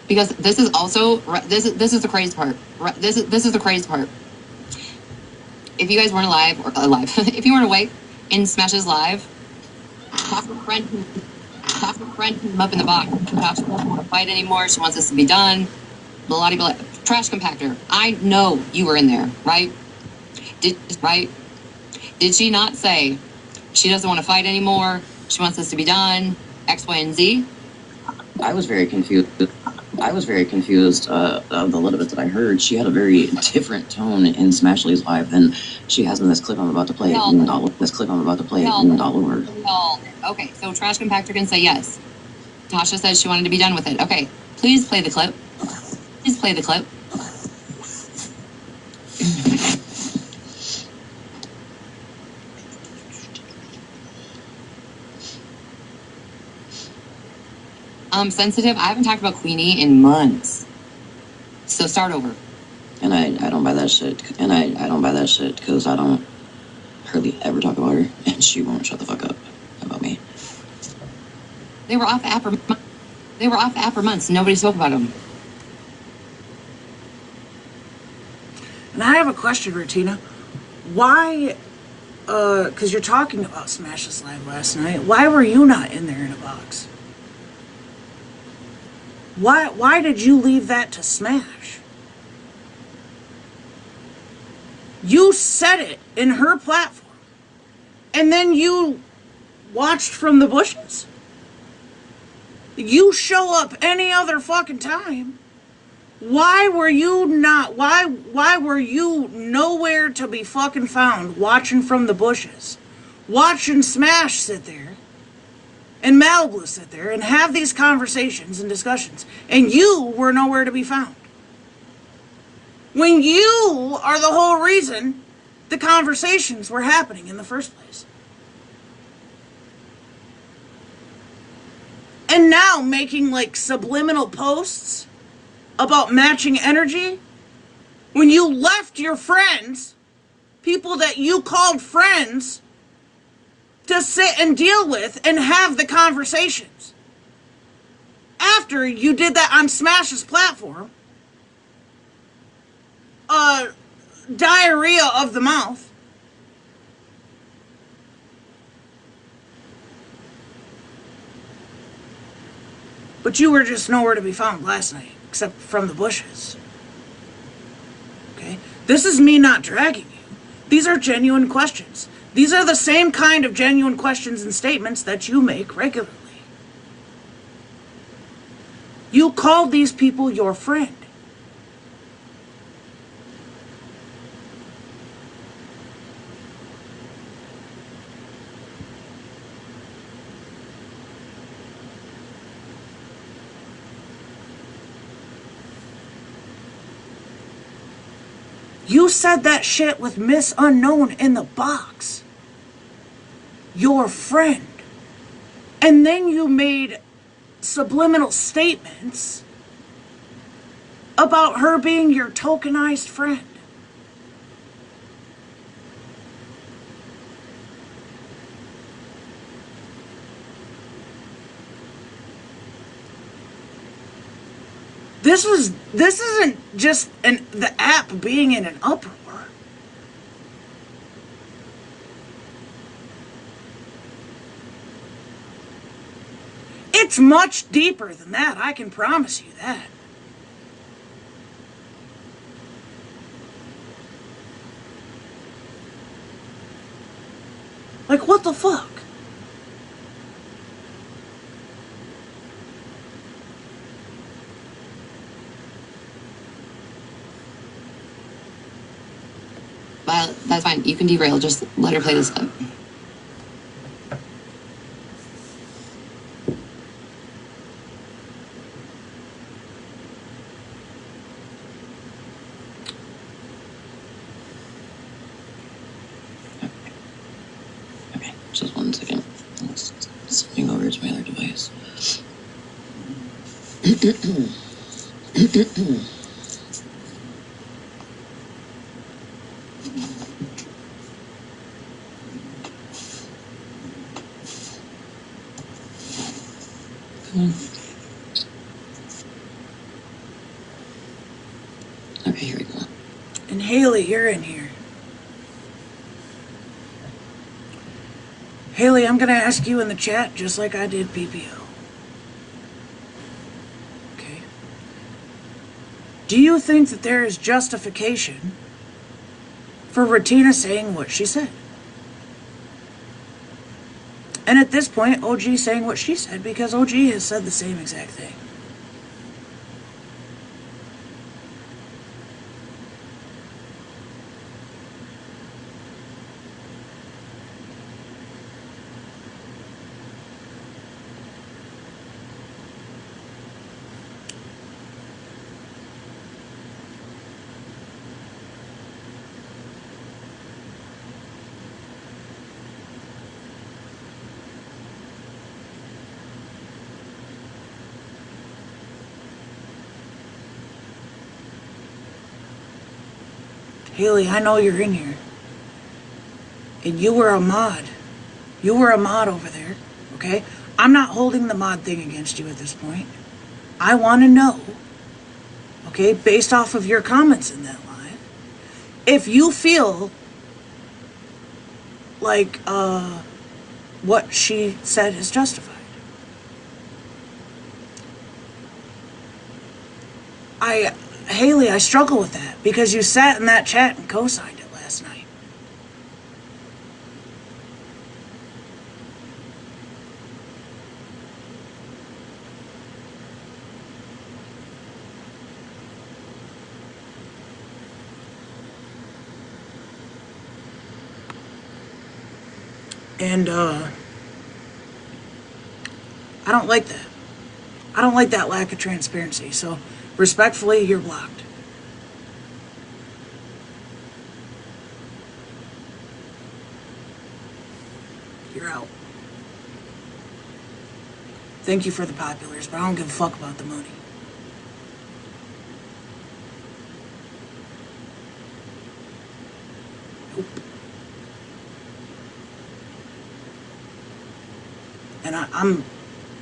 Because this is also this is the crazy part. This is the crazy part. If you guys weren't alive, if you weren't awake in Smash's live, Tasha's friend came up in the box. Tasha doesn't want to fight anymore. She wants this to be done. Blah blah. Trash compactor. I know you were in there, right? Did she not say she doesn't want to fight anymore? She wants this to be done. X, Y, and Z. I was very confused of the little bit that I heard. She had a very different tone in Smashley's live than she has in this clip I'm about to play. Okay, so Trash Compactor can say yes. Tasha says she wanted to be done with it. Okay, please play the clip. Sensitive, I haven't talked about Queenie in months. So start over. And I don't buy that shit. And I don't buy that shit because I don't hardly ever talk about her, and she won't shut the fuck up about me. They were off the app for months. Nobody spoke about them. And I have a question, Retina. Why, because you're talking about Smash's live last night, why were you not in there in a box? Why did you leave that to Smash? You said it in her platform, and then you watched from the bushes. You show up any other fucking time. Why were you not, why were you nowhere to be fucking found watching from the bushes? Watching Smash sit there and Malibu sit there and have these conversations and discussions, and you were nowhere to be found. When you are the whole reason the conversations were happening in the first place. And now making like subliminal posts about matching energy when you left your friends, people that you called friends, to sit and deal with and have the conversations. After you did that on Smash's platform, diarrhea of the mouth. But you were just nowhere to be found last night, except from the bushes. Okay? This is me not dragging you. These are genuine questions. These are the same kind of genuine questions and statements that you make regularly. You called these people your friend. You said that shit with Miss Unknown in the box. Your friend. And then you made subliminal statements about her being your tokenized friend. This isn't just the app being in an uproar. It's much deeper than that, I can promise you that. Like, what the fuck? Well, that's fine. You can derail. Just let her play this clip. Okay, just 1 second. It's switching over to my other device. Okay, here we go. And Haley, you're in here. Haley, I'm gonna ask you in the chat just like I did PPO. Okay. Do you think that there is justification for Ratina saying what she said? And at this point, OG saying what she said because OG has said the same exact thing. Haley, I know you're in here. And you were a mod. You were a mod over there, okay? I'm not holding the mod thing against you at this point. I want to know, okay, based off of your comments in that live, if you feel like what she said is justified. Haley, I struggle with that because you sat in that chat and co-signed it last night. And I don't like that. I don't like that lack of transparency. So respectfully, you're blocked. You're out. Thank you for the populars, but I don't give a fuck about the money. Nope. And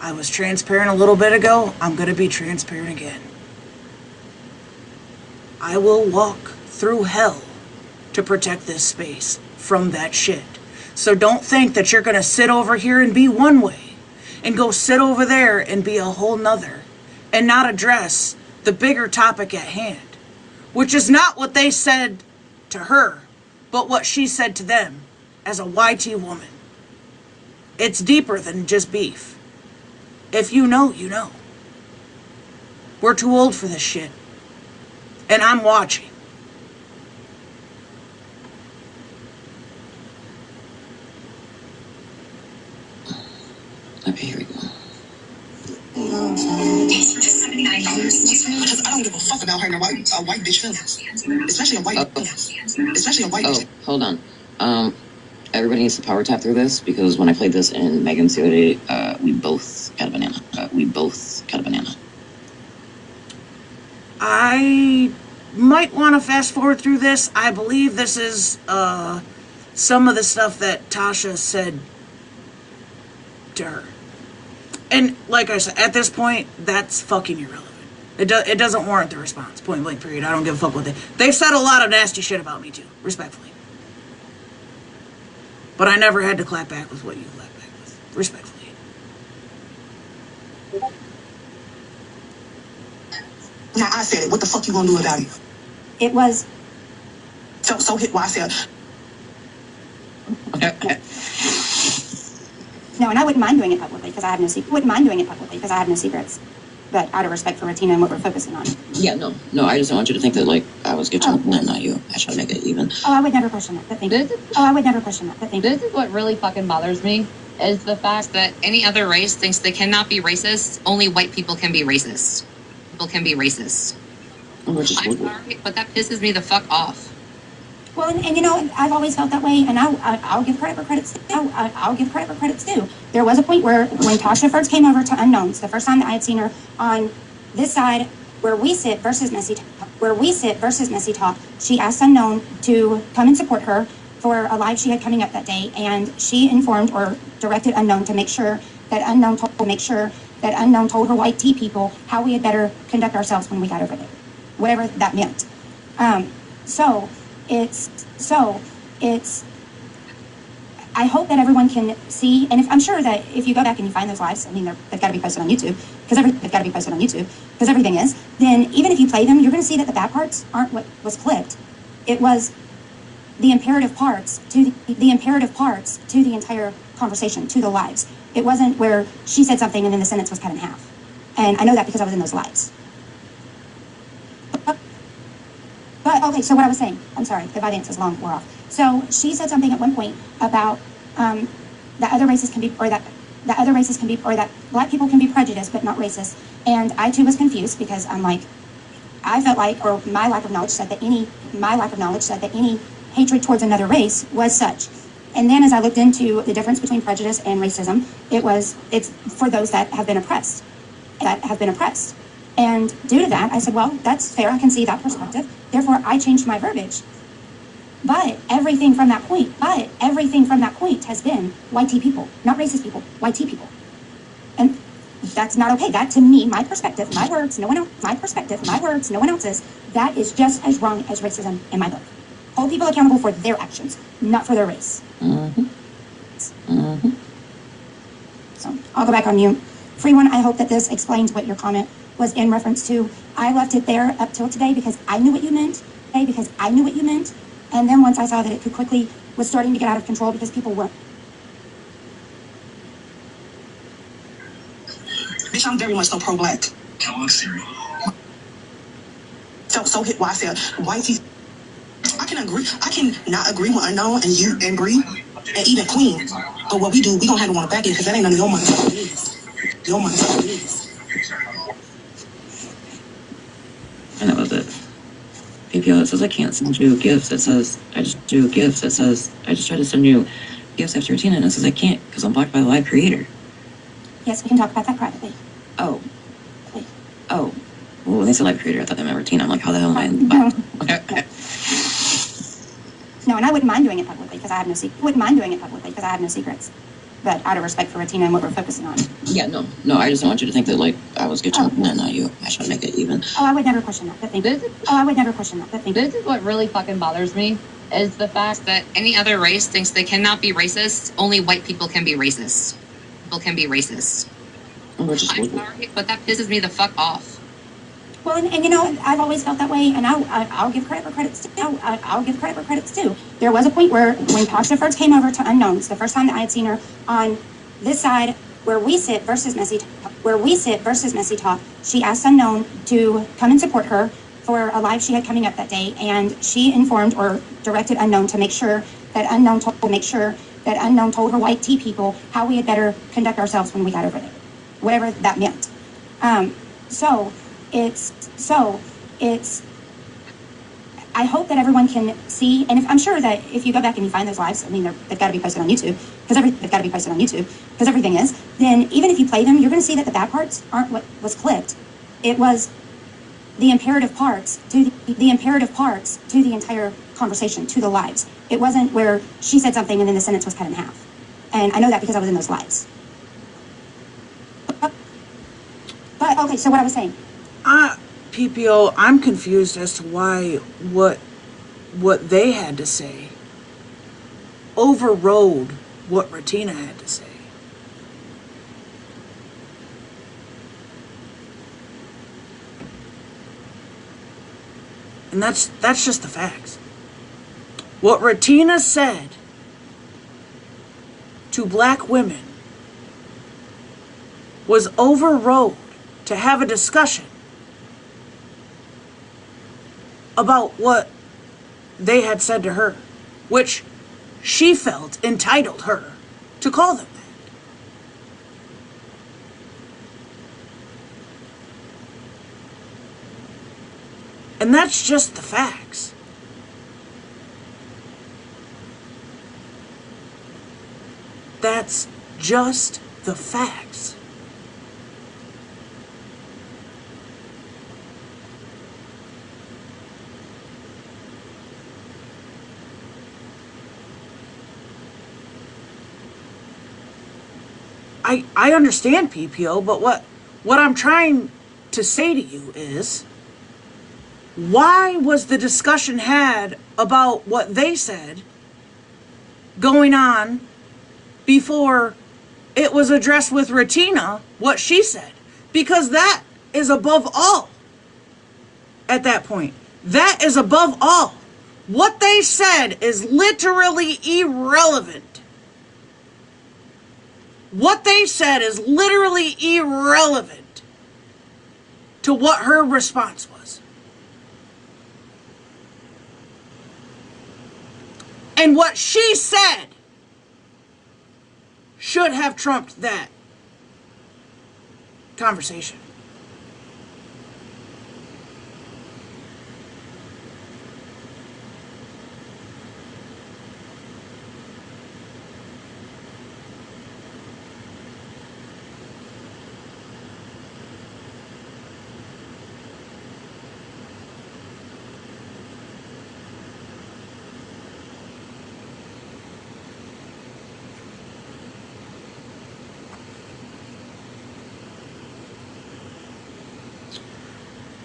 I was transparent a little bit ago. I'm gonna be transparent again. I will walk through hell to protect this space from that shit. So don't think that you're gonna sit over here and be one way and go sit over there and be a whole nother and not address the bigger topic at hand, which is not what they said to her, but what she said to them as a YT woman. It's deeper than just beef. If you know, you know. We're too old for this shit. And I'm watching. Okay, here we go. Thanks for the $79. Because I don't give a fuck about hurting a white bitch feelings. Especially a white bitch. Hold on. Everybody needs to power tap through this because when I played this in Megan's the other day, we both got a banana. I might want to fast forward through this. I believe this is some of the stuff that Tasha said to her. And like I said, at this point, that's fucking irrelevant. It doesn't warrant the response. Point blank. Period. I don't give a fuck what they've said a lot of nasty shit about me too, respectfully. But I never had to clap back with what you clapped back with, respectfully. Now I said it. What the fuck you gonna do about it? It was So hit why I said. no, and I wouldn't mind doing it publicly because I have no wouldn't mind doing it publicly because I have no secrets. But out of respect for Ratina and what we're focusing on. Yeah, no, I just don't want you to think that like I was good. No, not you. I should make it even. Oh, I would never question that. But thank you. Oh, I would never question that. But thank you. This is what really fucking bothers me, is the fact that any other race thinks they cannot be racist. Only white people can be racist. People can be racist. I'm sorry, but that pisses me the fuck off. Well, and you know, I've always felt that way, and I'll give credit for credit's due. I'll give credit for credit's due. There was a point where when Tasha first came over to Unknowns, the first time that I had seen her on this side where we sit versus Messy Talk, she asked Unknown to come and support her for a live she had coming up that day, and she informed or directed Unknown to make sure that Unknown told her white tea people how we had better conduct ourselves when we got over there, whatever that meant. I hope that everyone can see, and I'm sure that if you go back and you find those lives, I mean, they've got to be posted on YouTube, because everything is, then even if you play them, you're going to see that the bad parts aren't what was clipped. It was the imperative parts to the entire conversation, to the lives. It wasn't where she said something and then the sentence was cut in half. And I know that because I was in those lives. But, okay, so what I was saying, I'm sorry, the dance is long, we're off. So she said something at one point about that other races can be, or that black people can be prejudiced but not racist. And I too was confused because I'm like, I felt like, or my lack of knowledge said that any hatred towards another race was such. And then as I looked into the difference between prejudice and racism, it's for those that have been oppressed. And due to that, I said, well, that's fair. I can see that perspective. Therefore, I changed my verbiage. But everything from that point has been white tea people, not racist people, white tea people. And that's not okay. That, to me, my perspective, my words, no one else's, that is just as wrong as racism in my book. Hold people accountable for their actions, not for their race. So I'll go back on mute. Free one, I hope that this explains what your comment was in reference to. I left it there up till today because I knew what you meant. And then once I saw that it was starting to get out of control because people were. Bitch, I'm very much so pro-black. So hit why I said white tea. I can not agree with Unknown and you and Bree and even Queen. But what we do, we gonna have to want to back it because that ain't none of your money. And that was it. PPO, it says I can't send you gifts. It says I just do gifts. It says I just try to send you gifts after Tina, and it says I can't because I'm blocked by the live creator. Yes, we can talk about that privately. Oh. Well, when they said live creator, I thought they meant Tina. I'm like, how the hell am I? No. No, and I wouldn't mind doing it publicly because I have no secrets. But out of respect for Ratina and what we're focusing on. Yeah, no, I just don't want you to think that like I was good. No, not you. I should make it even. Oh, I would never question that. But thank you. This is what really fucking bothers me, is the fact that any other race thinks they cannot be racist. Only white people can be racist. People can be racist. I'm sorry, but that pisses me the fuck off. Well, and you know, I've always felt that way, and I'll give credit for credit's due. There was a point where when Tasha first came over to Unknowns, the first time that I had seen her on this side where we sit versus Messy Talk, she asked Unknown to come and support her for a live she had coming up that day, and she informed or directed Unknown to make sure that Unknown told her white tea people how we had better conduct ourselves when we got over there, whatever that meant. I hope that everyone can see, and I'm sure that if you go back and you find those lives, I mean, they've got to be posted on YouTube, because everything is, then even if you play them, you're going to see that the bad parts aren't what was clipped. It was the imperative parts to the entire conversation, to the lives. It wasn't where she said something and then the sentence was cut in half. And I know that because I was in those lives. But okay, so what I was saying. PPO, I'm confused as to why what they had to say overrode what Ratina had to say. And that's just the facts. What Ratina said to black women was overrode to have a discussion about what they had said to her, which she felt entitled her to call them that. And that's just the facts. That's just the facts. I understand PPO, but what I'm trying to say to you is, why was the discussion had about what they said going on before it was addressed with Ratina, what she said? Because that is above all at that point. That is above all. What they said is literally irrelevant. What they said is literally irrelevant to what her response was. And what she said should have trumped that conversation.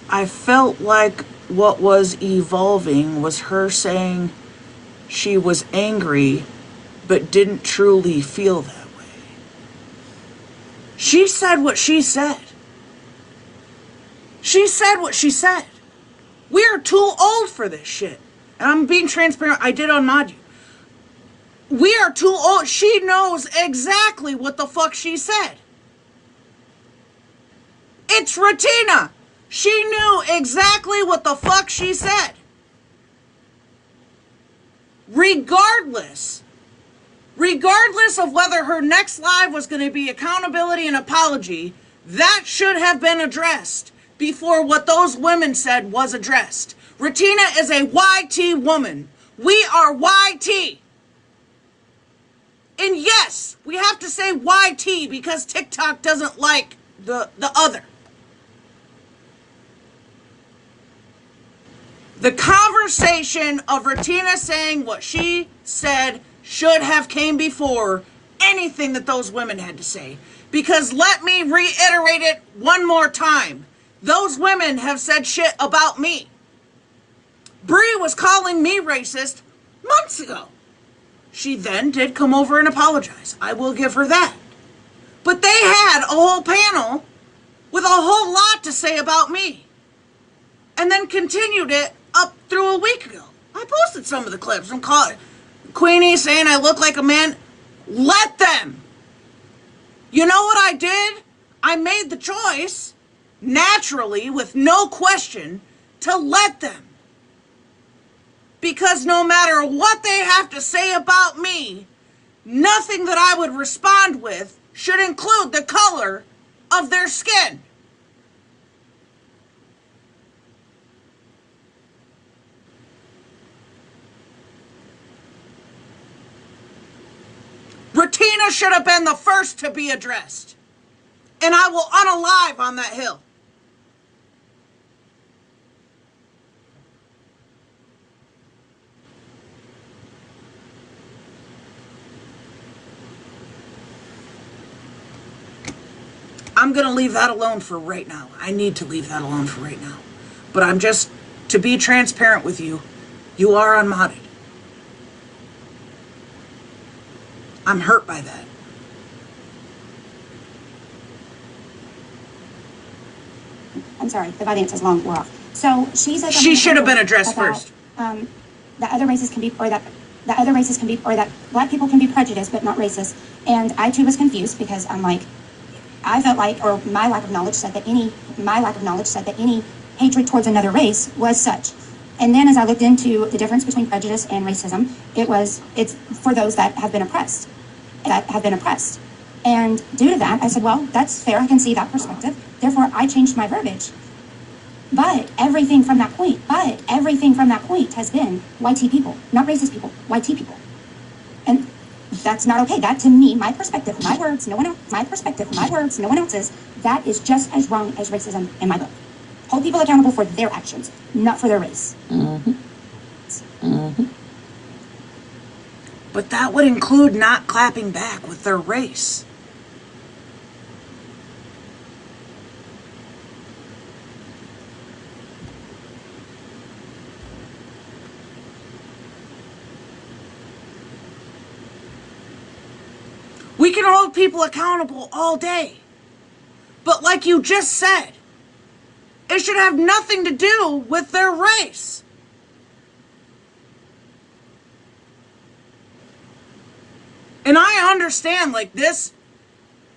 I felt like what was evolving was her saying she was angry but didn't truly feel that way. She said what she said. She said what she said. We're too old for this shit. And I'm being transparent. I did unmod you. We are too old. She knows exactly what the fuck she said. It's Ratina. She knew exactly what the fuck she said. Regardless of whether her next live was going to be accountability and apology, that should have been addressed before what those women said was addressed. Ratina is a YT woman. We are YT. And yes, we have to say YT because TikTok doesn't like the other. The conversation of Ratina saying what she said should have came before anything that those women had to say. Because let me reiterate it one more time. Those women have said shit about me. Bree was calling me racist months ago. She then did come over and apologize. I will give her that. But they had a whole panel with a whole lot to say about me. And then continued it up through a week ago. I posted some of the clips from Queenie saying I look like a man. Let them. You know what I did? I made the choice, naturally, with no question, to let them. Because no matter what they have to say about me, nothing that I would respond with should include the color of their skin. Ratina should have been the first to be addressed. And I will unalive on that hill. I'm going to leave that alone for right now. I need to leave that alone for right now. But I'm just, to be transparent with you, you are unmodded. I'm hurt by that. I'm sorry, the audience is long. We're off. So she said She should have been addressed first. That other races can be, or that black people can be prejudiced but not racist. And I too was confused because I'm like, I felt like, or my lack of knowledge said that any hatred towards another race was such. And then as I looked into the difference between prejudice and racism, it's for those that have been oppressed. And due to that, I said, well, that's fair. I can see that perspective. Therefore, I changed my verbiage. But everything from that point has been white people, not racist people, white people. And that's not okay. That to me, my perspective, my words, no one else's, that is just as wrong as racism in my book. Hold people accountable for their actions, not for their race. Mm-hmm. Mm-hmm. But that would include not clapping back with their race. We can hold people accountable all day. But like you just said, it should have nothing to do with their race. And I understand, like, this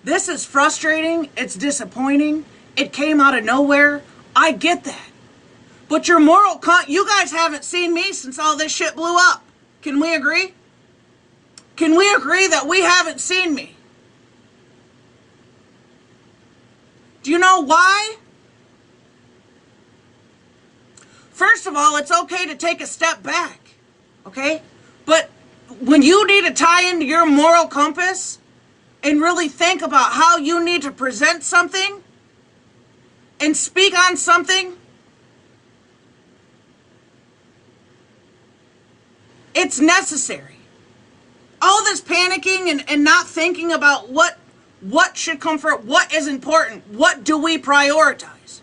is frustrating, it's disappointing, it came out of nowhere, I get that. But your you guys haven't seen me since all this shit blew up. Can we agree? Can we agree that we haven't seen me? Do you know why? First of all, it's okay to take a step back, okay? But when you need to tie into your moral compass and really think about how you need to present something and speak on something, it's necessary. All this panicking and not thinking about what should come first, what is important, what do we prioritize?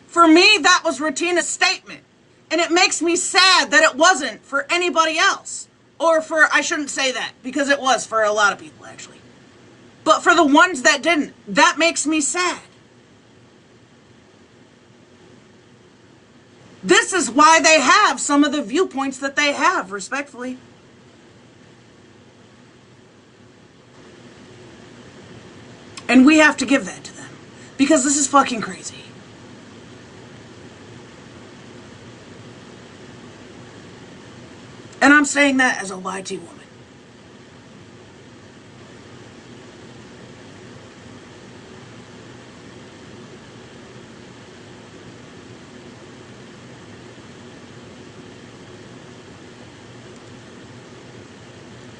For me, that was Retina's statement. And it makes me sad that it wasn't for anybody else. Or for, I shouldn't say that, because it was for a lot of people, actually. But for the ones that didn't, that makes me sad. This is why they have some of the viewpoints that they have, respectfully. And we have to give that to them. Because this is fucking crazy. And I'm saying that as a YT woman.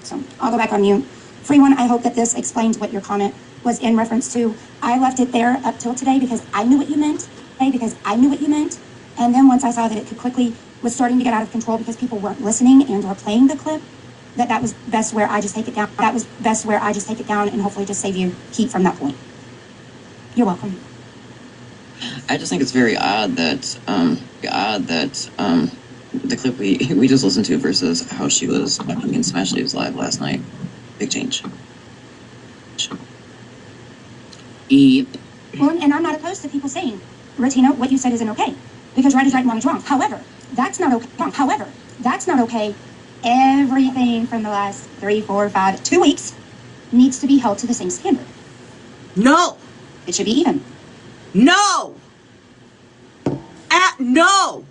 So I'll go back on mute. Free one, I hope that this explains what your comment was in reference to. I left it there up till today because I knew what you meant. And then once I saw that it was starting to get out of control because people weren't listening and or playing the clip, that was best where I just take it down. And hopefully just save you heat from that point. You're welcome. I just think it's very odd that the clip we just listened to versus how she was talking in Smash News Live last night. Big change. Yep. Well, and I'm not opposed to people saying, Retina, what you said isn't okay. Because right is right and wrong is wrong. However, that's not okay. Everything from the last 3, 4, 5, 2 weeks needs to be held to the same standard. No. It should be even. No. No.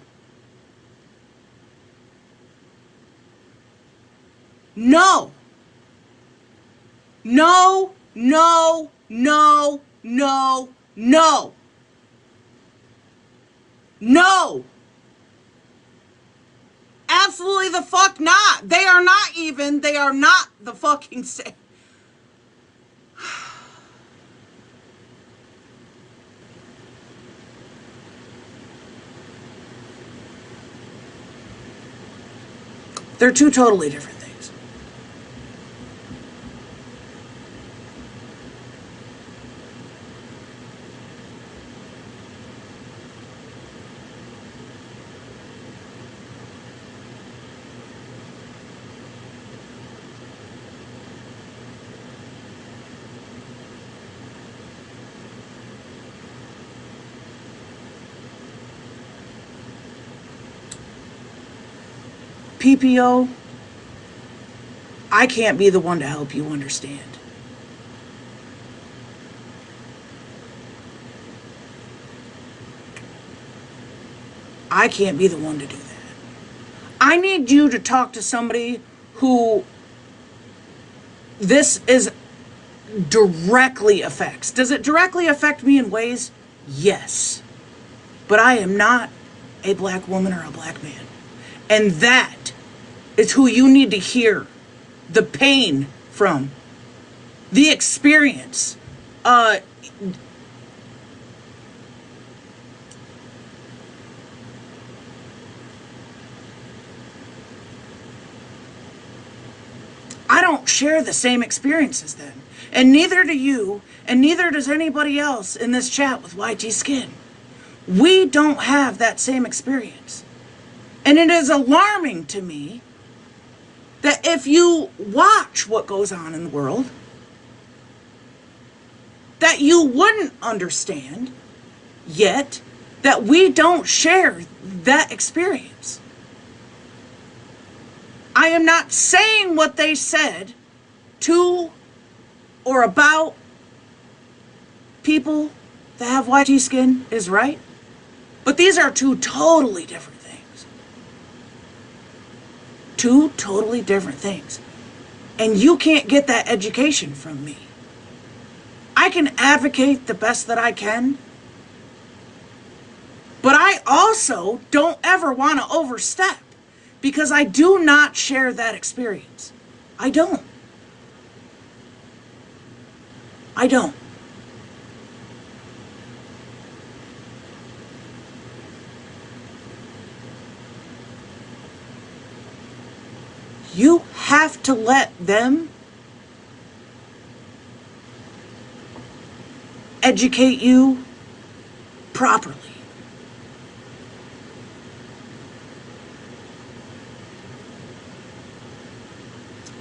No. No, no, no, no, no. No. Absolutely the fuck not. They are not even. They are not the fucking same. They're two totally different things. PPO, I can't be the one to help you understand. I can't be the one to do that. I need you to talk to somebody who this is directly affects. Does it directly affect me in ways? Yes. But I am not a black woman or a black man. And that is who you need to hear the pain from, the experience. I don't share the same experiences then. And neither do you, and neither does anybody else in this chat with YT skin. We don't have that same experience. And it is alarming to me that if you watch what goes on in the world, that you wouldn't understand, yet that we don't share that experience. I am not saying what they said to or about people that have YT skin is right, but these are two totally different things. Two totally different things. And you can't get that education from me. I can advocate the best that I can, but I also don't ever want to overstep because I do not share that experience. I don't. I don't. You have to let them educate you properly.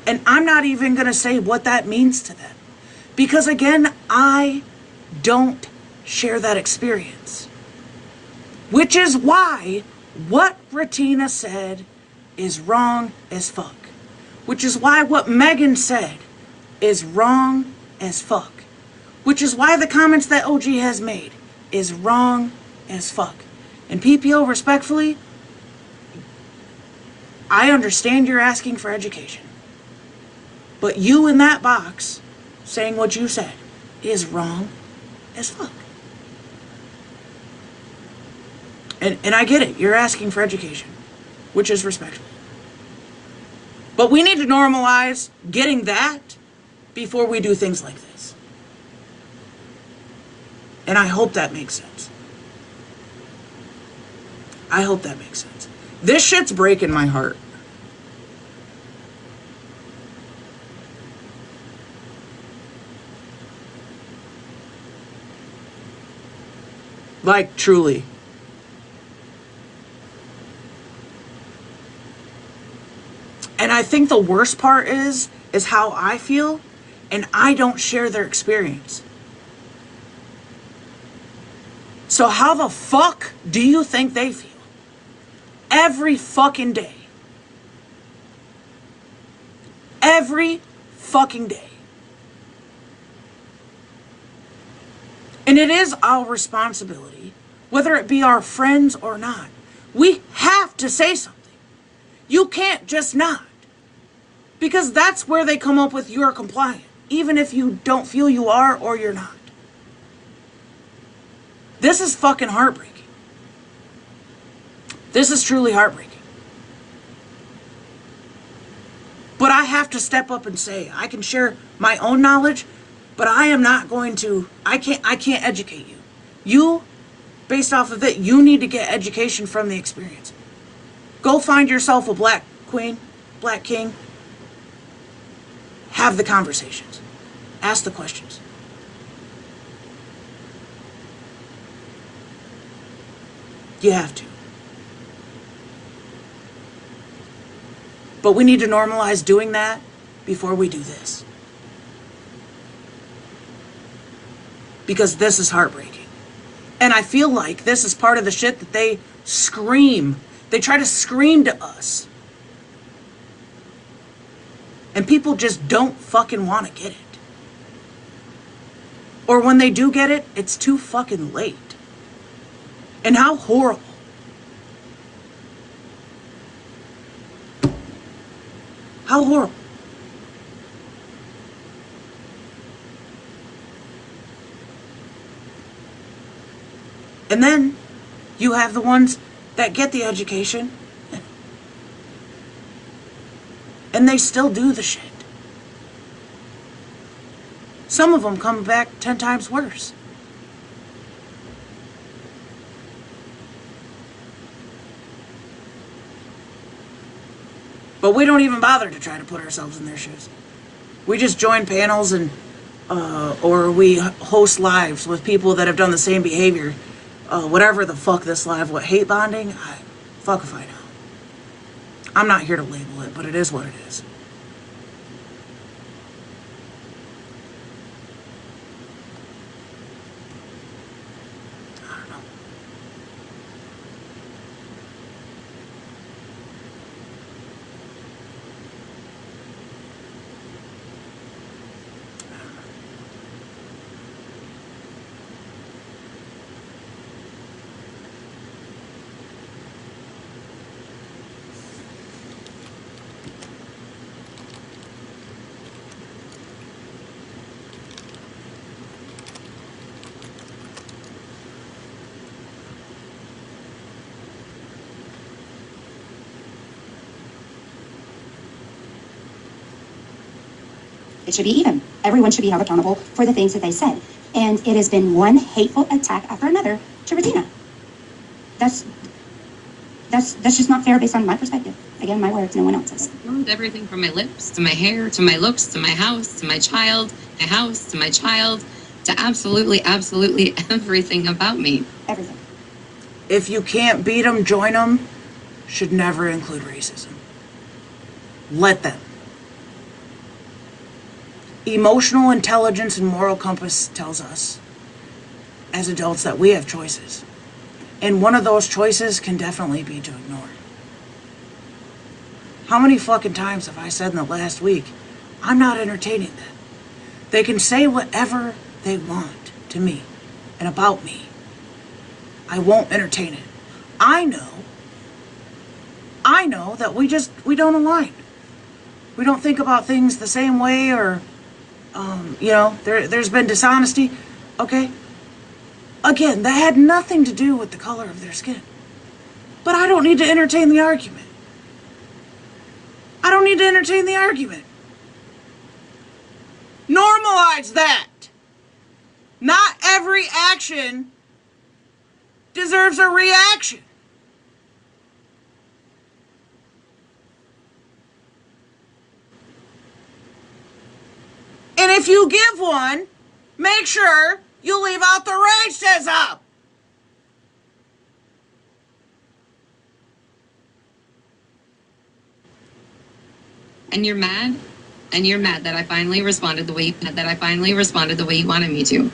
And I'm not even going to say what that means to them. Because again, I don't share that experience. Which is why what Ratina said is wrong as fuck. Which is why what Megan said is wrong as fuck. Which is why the comments that OG has made is wrong as fuck. And PPO, respectfully, I understand you're asking for education. But you in that box saying what you said is wrong as fuck. And I get it. You're asking for education, which is respectful. But we need to normalize getting that before we do things like this. And I hope that makes sense. I hope that makes sense. This shit's breaking my heart. Like, truly. And I think the worst part is how I feel, and I don't share their experience. So how the fuck do you think they feel? Every fucking day. Every fucking day. And it is our responsibility, whether it be our friends or not. We have to say something. You can't just not. Because that's where they come up with you're compliant, even if you don't feel you are or you're not. This is fucking heartbreaking. This is truly heartbreaking. But I have to step up and say, I can share my own knowledge, but I am not going to, I can't educate you. You, based off of it, you need to get education from the experience. Go find yourself a black queen, black king. Have the conversations. Ask the questions. You have to. But we need to normalize doing that before we do this. Because this is heartbreaking. And I feel like this is part of the shit that they scream. They try to scream to us And people just don't fucking want to get it. Or when they do get it, it's too fucking late. And how horrible. How horrible. And then you have the ones that get the education and they still do the shit. Some of them come back 10 times worse. But we don't even bother to try to put ourselves in their shoes. We just join panels and or we host lives with people that have done the same behavior. Whatever the fuck this live, what, hate bonding? Fuck if I know. I'm not here to label it, but it is what it is. I don't know. It should be even. Everyone should be held accountable for the things that they said. And it has been one hateful attack after another to Regina. That's just not fair based on my perspective. Again, my words, no one else's. Ruined everything from my lips, to my hair, to my looks, to my house, to my child, my house, to my child, to absolutely everything about me. Everything. If you can't beat them, join them should never include racism. Let them. Emotional intelligence and moral compass tells us as adults that we have choices. And one of those choices can definitely be to ignore. How many fucking times have I said in the last week, I'm not entertaining them. They can say whatever they want to me and about me. I won't entertain it. I know that we don't align. We don't think about things the same way, or there's been dishonesty. Okay. Again, that had nothing to do with the color of their skin. But I don't need to entertain the argument. I don't need to entertain the argument. Normalize that. Not every action deserves a reaction. And if you give one, make sure you leave out the racism. And you're mad? And you're mad that I finally responded the way you wanted me to.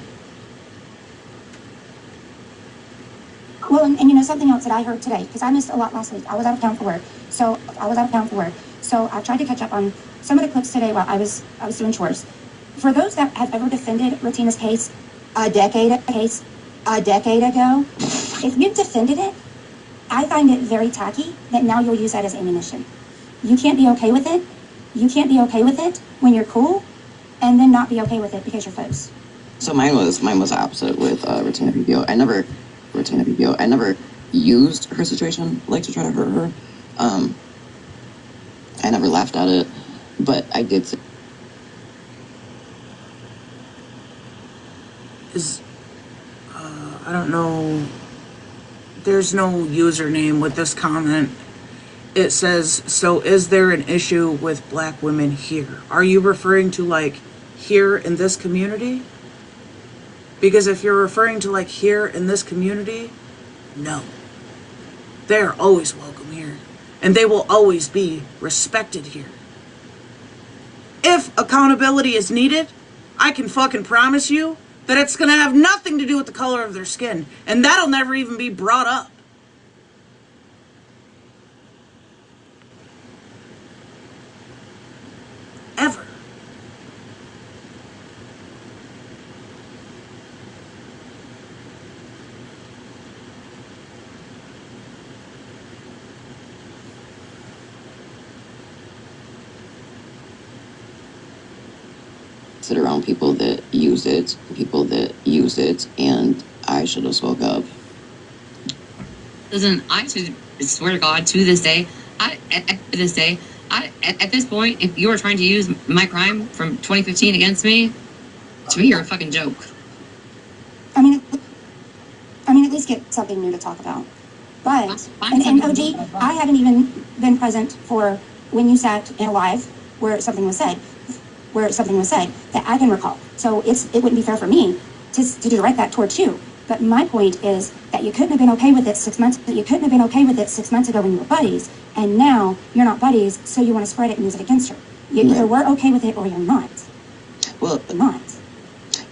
Well, and something else that I heard today, because I missed a lot last week. I was out of town for work. So I tried to catch up on some of the clips today while I was doing chores. For those that have ever defended Retina's case a decade ago, if you've defended it, I find it very tacky that now you'll use that as ammunition. You can't be okay with it. You can't be okay with it when you're cool, and then not be okay with it because you're foes. So mine was opposite with Retina PPO. I never used her situation like to try to hurt her. I never laughed at it, but I did say. I don't know, there's no username with this comment. It says, so is there an issue with black women here? Are you referring to like here in this community? Because if you're referring to like here in this community, no. They're always welcome here. And they will always be respected here. If accountability is needed, I can fucking promise you that it's going to have nothing to do with the color of their skin. And that'll never even be brought up. ever. Sit around people that use it, and I should have spoke up. Listen, I swear to God, to this day, at this point, if you are trying to use my crime from 2015 against me, to me, you're a fucking joke. I mean, at least get something new to talk about. But, and OG, I haven't even been present for when you sat in a live where something was said that I can recall. So it wouldn't be fair for me to direct that towards you. But my point is that you couldn't have been okay with it 6 months. You couldn't have been okay with it 6 months ago when you were buddies, and now you're not buddies, so you want to spread it and use it against her. You either were okay with it or you're not. Well, You're not.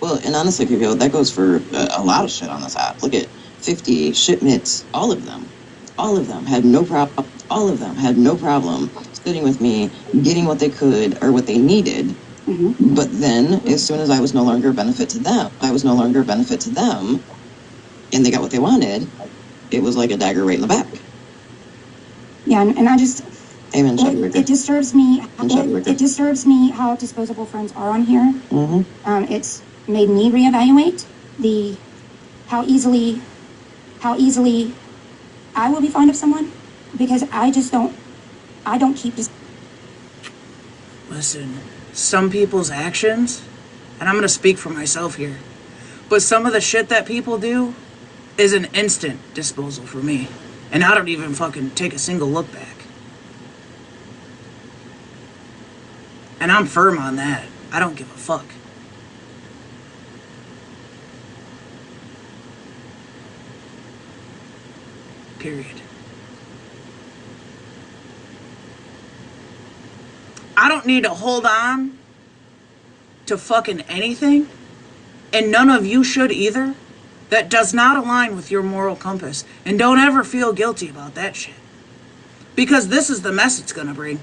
Well, and honestly, people, that goes for a lot of shit on this app. Look at 50 shipments, all of them had no problem. All of them had no problem sitting with me, getting what they could or what they needed. Mm-hmm. But then, as soon as I was no longer a benefit to them, and they got what they wanted, it was like a dagger right in the back. Yeah, and I just... Amen. It disturbs me. It disturbs me how disposable friends are on here. Mm-hmm. It's made me reevaluate how easily I will be fond of someone, because I don't keep just. Listen, some people's actions, and I'm gonna speak for myself here, but some of the shit that people do is an instant disposal for me, and I don't even fucking take a single look back. And I'm firm on that. I don't give a fuck. Period. I don't need to hold on to fucking anything, and none of you should either, that does not align with your moral compass. And don't ever feel guilty about that shit. Because this is the mess it's gonna bring.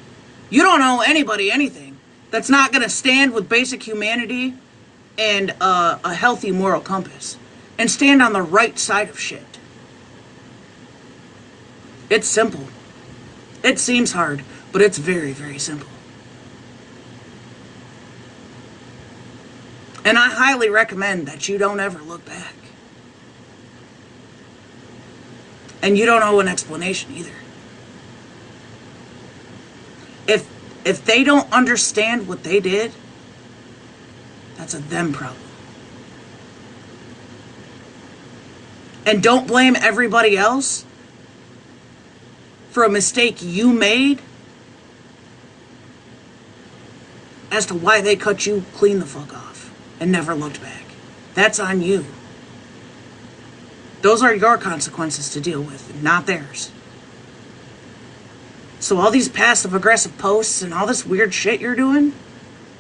You don't owe anybody anything that's not gonna stand with basic humanity and a healthy moral compass and stand on the right side of shit. It's simple. It seems hard, but it's very, very simple. And I highly recommend that you don't ever look back. And you don't owe an explanation either. If they don't understand what they did, that's a them problem. And don't blame everybody else for a mistake you made as to why they cut you clean the fuck off and never looked back. That's on you. Those are your consequences to deal with, not theirs. So all these passive-aggressive posts and all this weird shit you're doing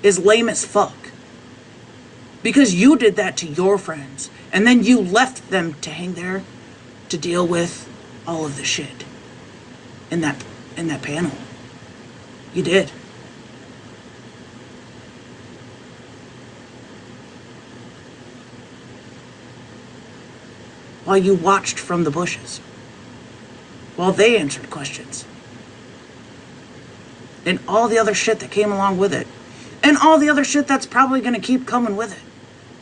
is lame as fuck. Because you did that to your friends, and then you left them to hang there to deal with all of the shit in that panel. You did. While you watched from the bushes. While they answered questions. And all the other shit that came along with it. And all the other shit that's probably going to keep coming with it.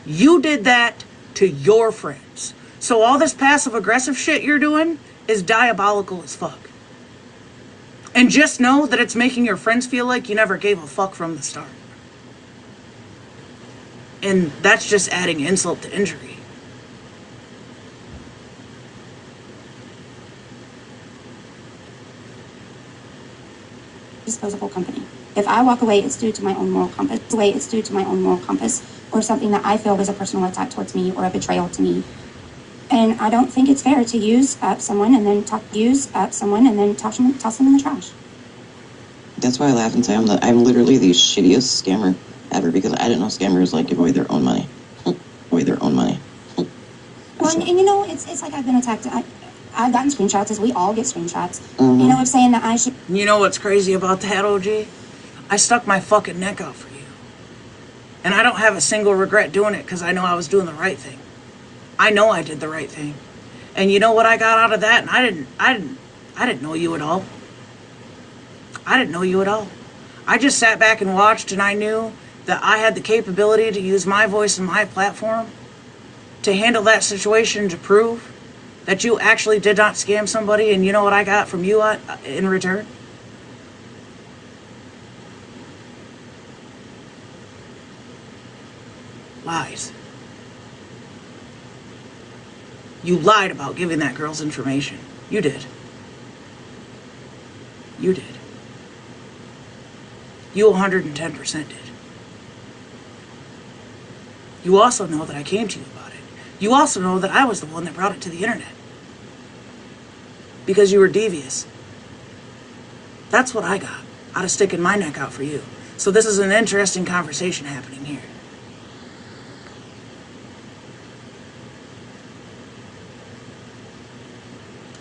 You did that to your friends. So all this passive-aggressive shit you're doing is diabolical as fuck. And just know that it's making your friends feel like you never gave a fuck from the start. And that's just adding insult to injury. Disposable company. If I walk away, it's due to my own moral compass. Or something that I feel was a personal attack towards me or a betrayal to me. And I don't think it's fair to use up someone and then toss them in the trash. That's why I laugh and say I'm literally the shittiest scammer ever, because I didn't know scammers like give away their own money. Well, and you know, it's like I've been attacked. I've gotten screenshots, as we all get screenshots. Mm-hmm. You know, of saying that I should. You know what's crazy about that, OG? I stuck my fucking neck out for you. And I don't have a single regret doing it because I know I was doing the right thing. I know I did the right thing. And you know what I got out of that? And I didn't know you at all. I didn't know you at all. I just sat back and watched, and I knew that I had the capability to use my voice and my platform to handle that situation, to prove that you actually did not scam somebody. And you know what I got from you in return? Lies. You lied about giving that girl's information. You did. You did. You 110% did. You also know that I came to you about it. You also know that I was the one that brought it to the internet. Because you were devious. That's what I got out of sticking my neck out for you. So this is an interesting conversation happening here.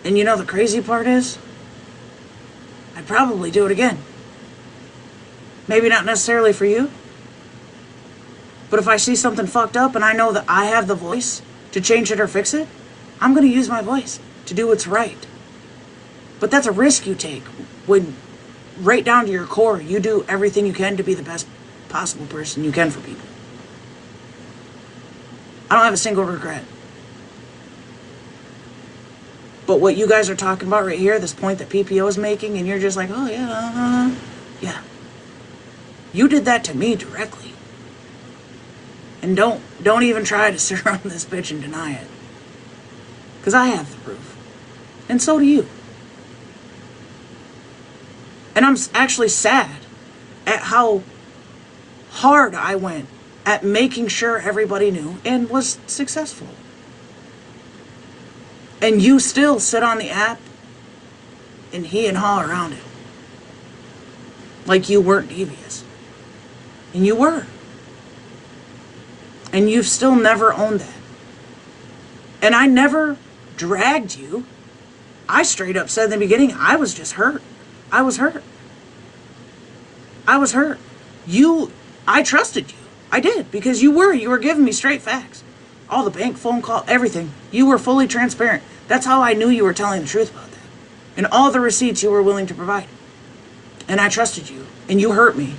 And you know the crazy part is, I'd probably do it again. Maybe not necessarily for you, but if I see something fucked up and I know that I have the voice to change it or fix it, I'm going to use my voice to do what's right. But that's a risk you take when, right down to your core, you do everything you can to be the best possible person you can for people. I don't have a single regret. But what you guys are talking about right here, this point that PPO is making, and you're just like, oh yeah, yeah. You did that to me directly. And don't even try to sit around this bitch and deny it. Because I have the proof. And so do you. And I'm actually sad at how hard I went at making sure everybody knew and was successful. And you still sit on the app and he and haw around it. Like you weren't devious. And you were. And you've still never owned that. And I never dragged you. I straight up said in the beginning, I was just hurt. I was hurt. I was hurt. I trusted you. I did, because you were giving me straight facts. All the bank phone call, everything. You were fully transparent. That's how I knew you were telling the truth about that. And all the receipts you were willing to provide. And I trusted you. And you hurt me.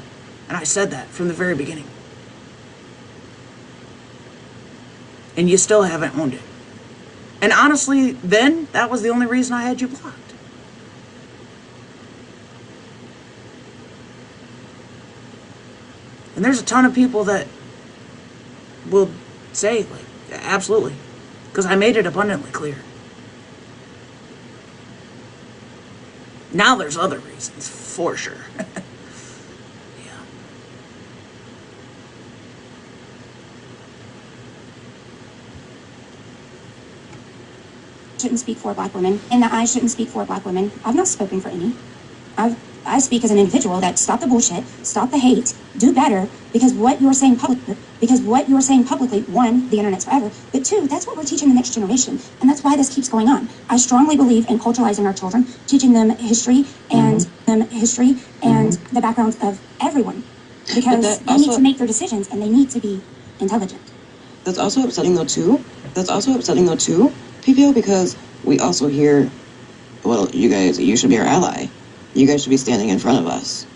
And I said that from the very beginning. And you still haven't owned it. And honestly, then, that was the only reason I had you blocked. And there's a ton of people that will say, like, absolutely. Because I made it abundantly clear. Now there's other reasons, for sure. Yeah. Shouldn't speak for black women, and that I shouldn't speak for black women. I've not spoken for any. I speak as an individual that stop the bullshit, stop the hate, do better, because what you're saying publicly, one, the internet's forever, but two, that's what we're teaching the next generation, and that's why this keeps going on. I strongly believe in culturalizing our children, teaching them history and the backgrounds of everyone, because they need to make their decisions and they need to be intelligent. That's also upsetting though too, PPO, because we also hear, well, you should be our ally. You guys should be standing in front of us.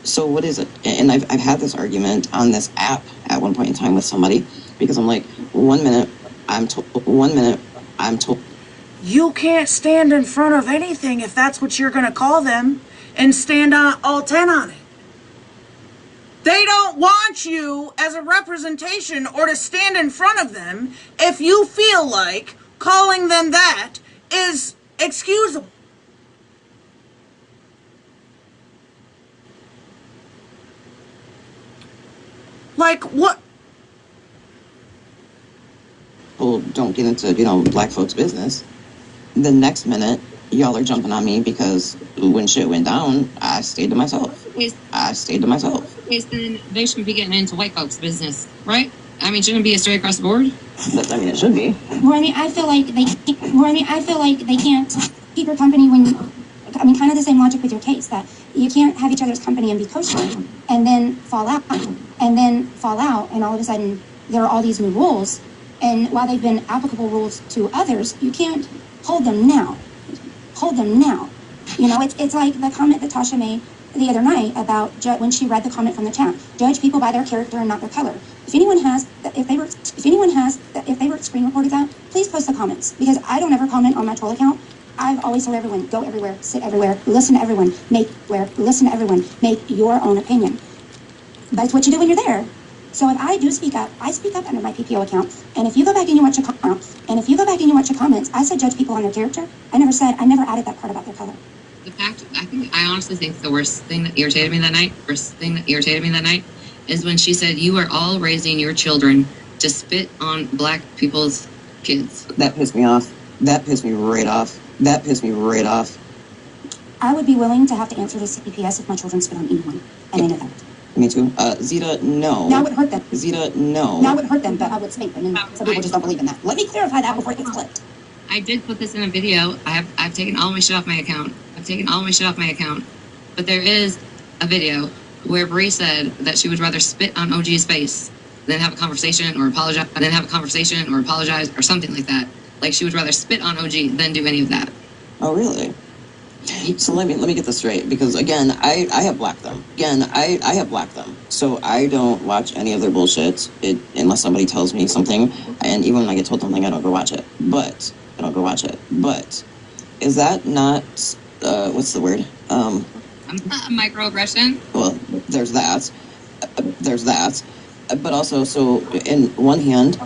So what is it? And I've had this argument on this app at one point in time with somebody, because I'm like, 1 minute I'm told. You can't stand in front of anything if that's what you're going to call them and stand on all 10 on it. They don't want you as a representation or to stand in front of them if you feel like calling them that is excusable. Like, what? Well, don't get into, black folks' business. The next minute, y'all are jumping on me because when shit went down, I stayed to myself. Then they shouldn't be getting into white folks' business, right? I mean, shouldn't it be a straight across the board? It should be. I feel like they can't keep your company when I mean, kind of the same logic with your case, that you can't have each other's company and be kosher and then fall out, and all of a sudden there are all these new rules. And while they've been applicable rules to others, you can't hold them now. You know, it's like the comment that Tasha made the other night about when she read the comment from the chat. Judge people by their character and not their color. If they were screen recorded that, please post the comments, because I don't ever comment on my troll account. I've always told everyone, go everywhere, sit everywhere, listen to everyone, make your own opinion. That's what you do when you're there. So if I do speak up, I speak up under my PPO account. And if you go back and you watch your comments, I said judge people on their character. I never added that part about their color. The fact, I honestly think the worst thing that irritated me that night is when she said, you are all raising your children to spit on black people's kids. That pissed me off. That pissed me right off. I would be willing to have to answer to CPS if my children spit on anyone. And they know that. Me too. Zeta, no. Now it would hurt them. Zeta, no. Now it would hurt them, but I would spank them. And some people just don't believe in that. Let me clarify that before it gets clipped. I did put this in a video. I've taken all my shit off my account. But there is a video where Bree said that she would rather spit on OG's face than have a conversation or apologize, or something like that. Like, she would rather spit on OG than do any of that. Oh, really? So let me get this straight, because again, I have blocked them. I have blocked them. So I don't watch any of their bullshit unless somebody tells me something, and even when I get told something, I don't go watch it. But is that not what's the word? Microaggression. Well, there's that. But also, so in one hand,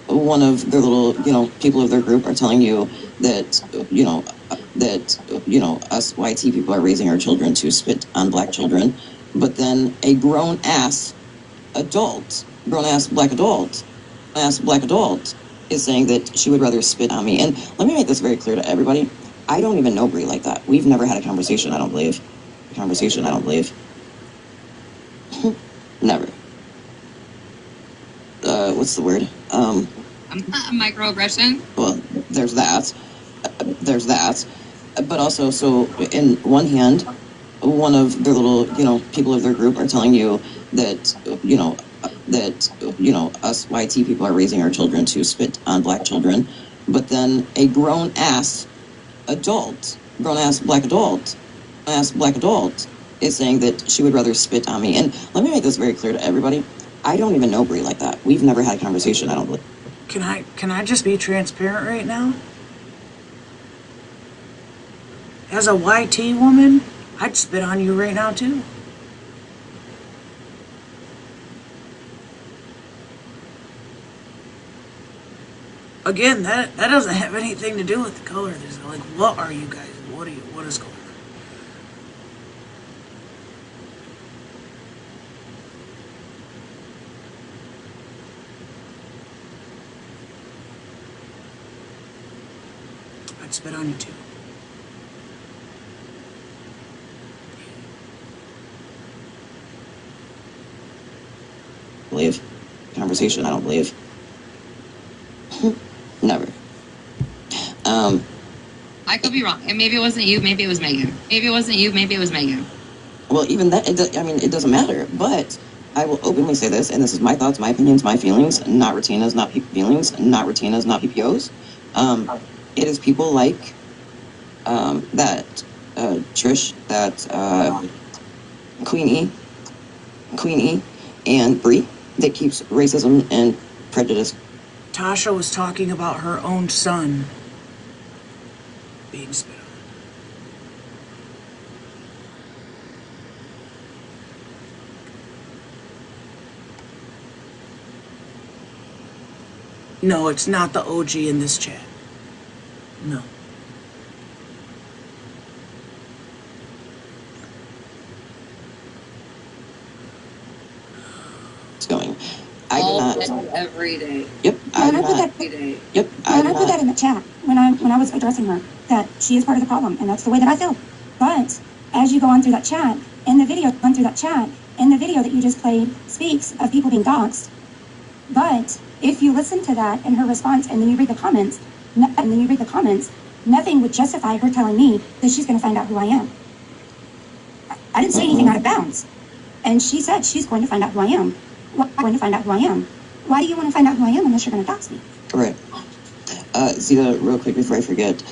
one of their little, people of their group are telling you that, us YT people are raising our children to spit on black children. But then a grown-ass black adult is saying that she would rather spit on me. And let me make this very clear to everybody. I don't even know Brie like that. We've never had a conversation, I don't believe. Never. What's the word? Microaggression. Well, there's that. But also, so in one hand, one of their little, people of their group are telling you that, us YT people are raising our children to spit on black children. But then a grown-ass black adult is saying that she would rather spit on me. And let me make this very clear to everybody. I don't even know Brie like that. We've never had a conversation, I don't believe. Can I just be transparent right now? As a YT woman, I'd spit on you right now too. Again, that doesn't have anything to do with the color. There's like, what are you guys? What is going on? I'd spit on you too. Believe. Conversation, I don't believe. Never. I could be wrong. And maybe it wasn't you, maybe it was Megan. Well, even that, it doesn't matter. But I will openly say this, and this is my thoughts, my opinions, my feelings, not Retina's, not PPO's. It is people like that Trish, that Queen E, and Brie that keeps racism and prejudice. Tasha was talking about her own son being spit on. No, it's not the OG in this chat. No. It's going. I do not. Every day. Yep. I put that in the chat when I was addressing her, that she is part of the problem, and that's the way that I feel. But as you go on through that chat, in the video that you just played speaks of people being doxxed. But if you listen to that and her response, and then you read the comments, nothing would justify her telling me that she's going to find out who I am. I didn't say anything out of bounds. And she said she's going to find out who I am. Going to find out who I am. Why do you want to find out who I am unless you're going to dox me? Right. Zita, real quick before I forget,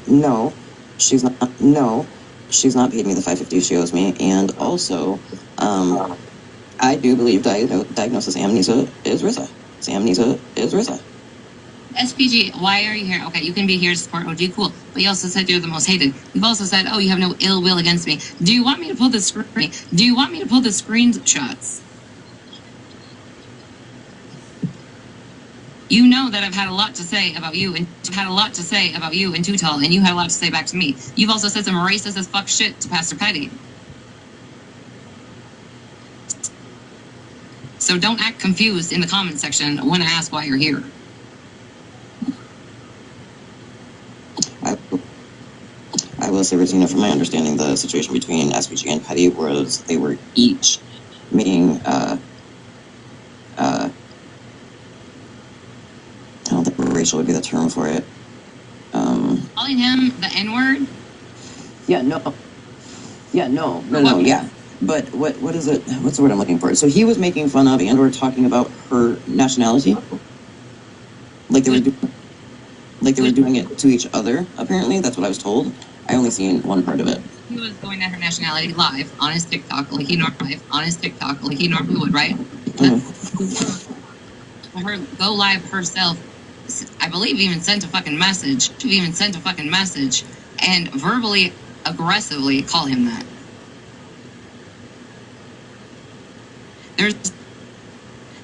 no, she's not. No, she's not paid me the $550 she owes me, and also, I do believe diagnosis amnesia is RZA. Amnesia is RZA. SPG, why are you here? Okay, you can be here to support OG, cool. But you also said you're the most hated. You've also said, oh, you have no ill will against me. Do you want me to pull the screen? Do you want me to pull the screenshots? You know that I've had a lot to say about you, and I've had a lot to say about you and Too Tall, and you had a lot to say back to me. You've also said some racist as fuck shit to Pastor Petty. So don't act confused in the comment section when I ask why you're here. I will say, Regina, from my understanding, the situation between SPG and Petty was they were each making, I don't think racial would be the term for it. Calling him the N-word? Yeah, no. But what is it? What's the word I'm looking for? So he was making fun of and or talking about her nationality, like they were doing it to each other. Apparently, that's what I was told. I only seen one part of it. He was going at her nationality live on his TikTok, like he normally would, right? Her go live herself. I believe even sent a fucking message. And verbally, aggressively call him that.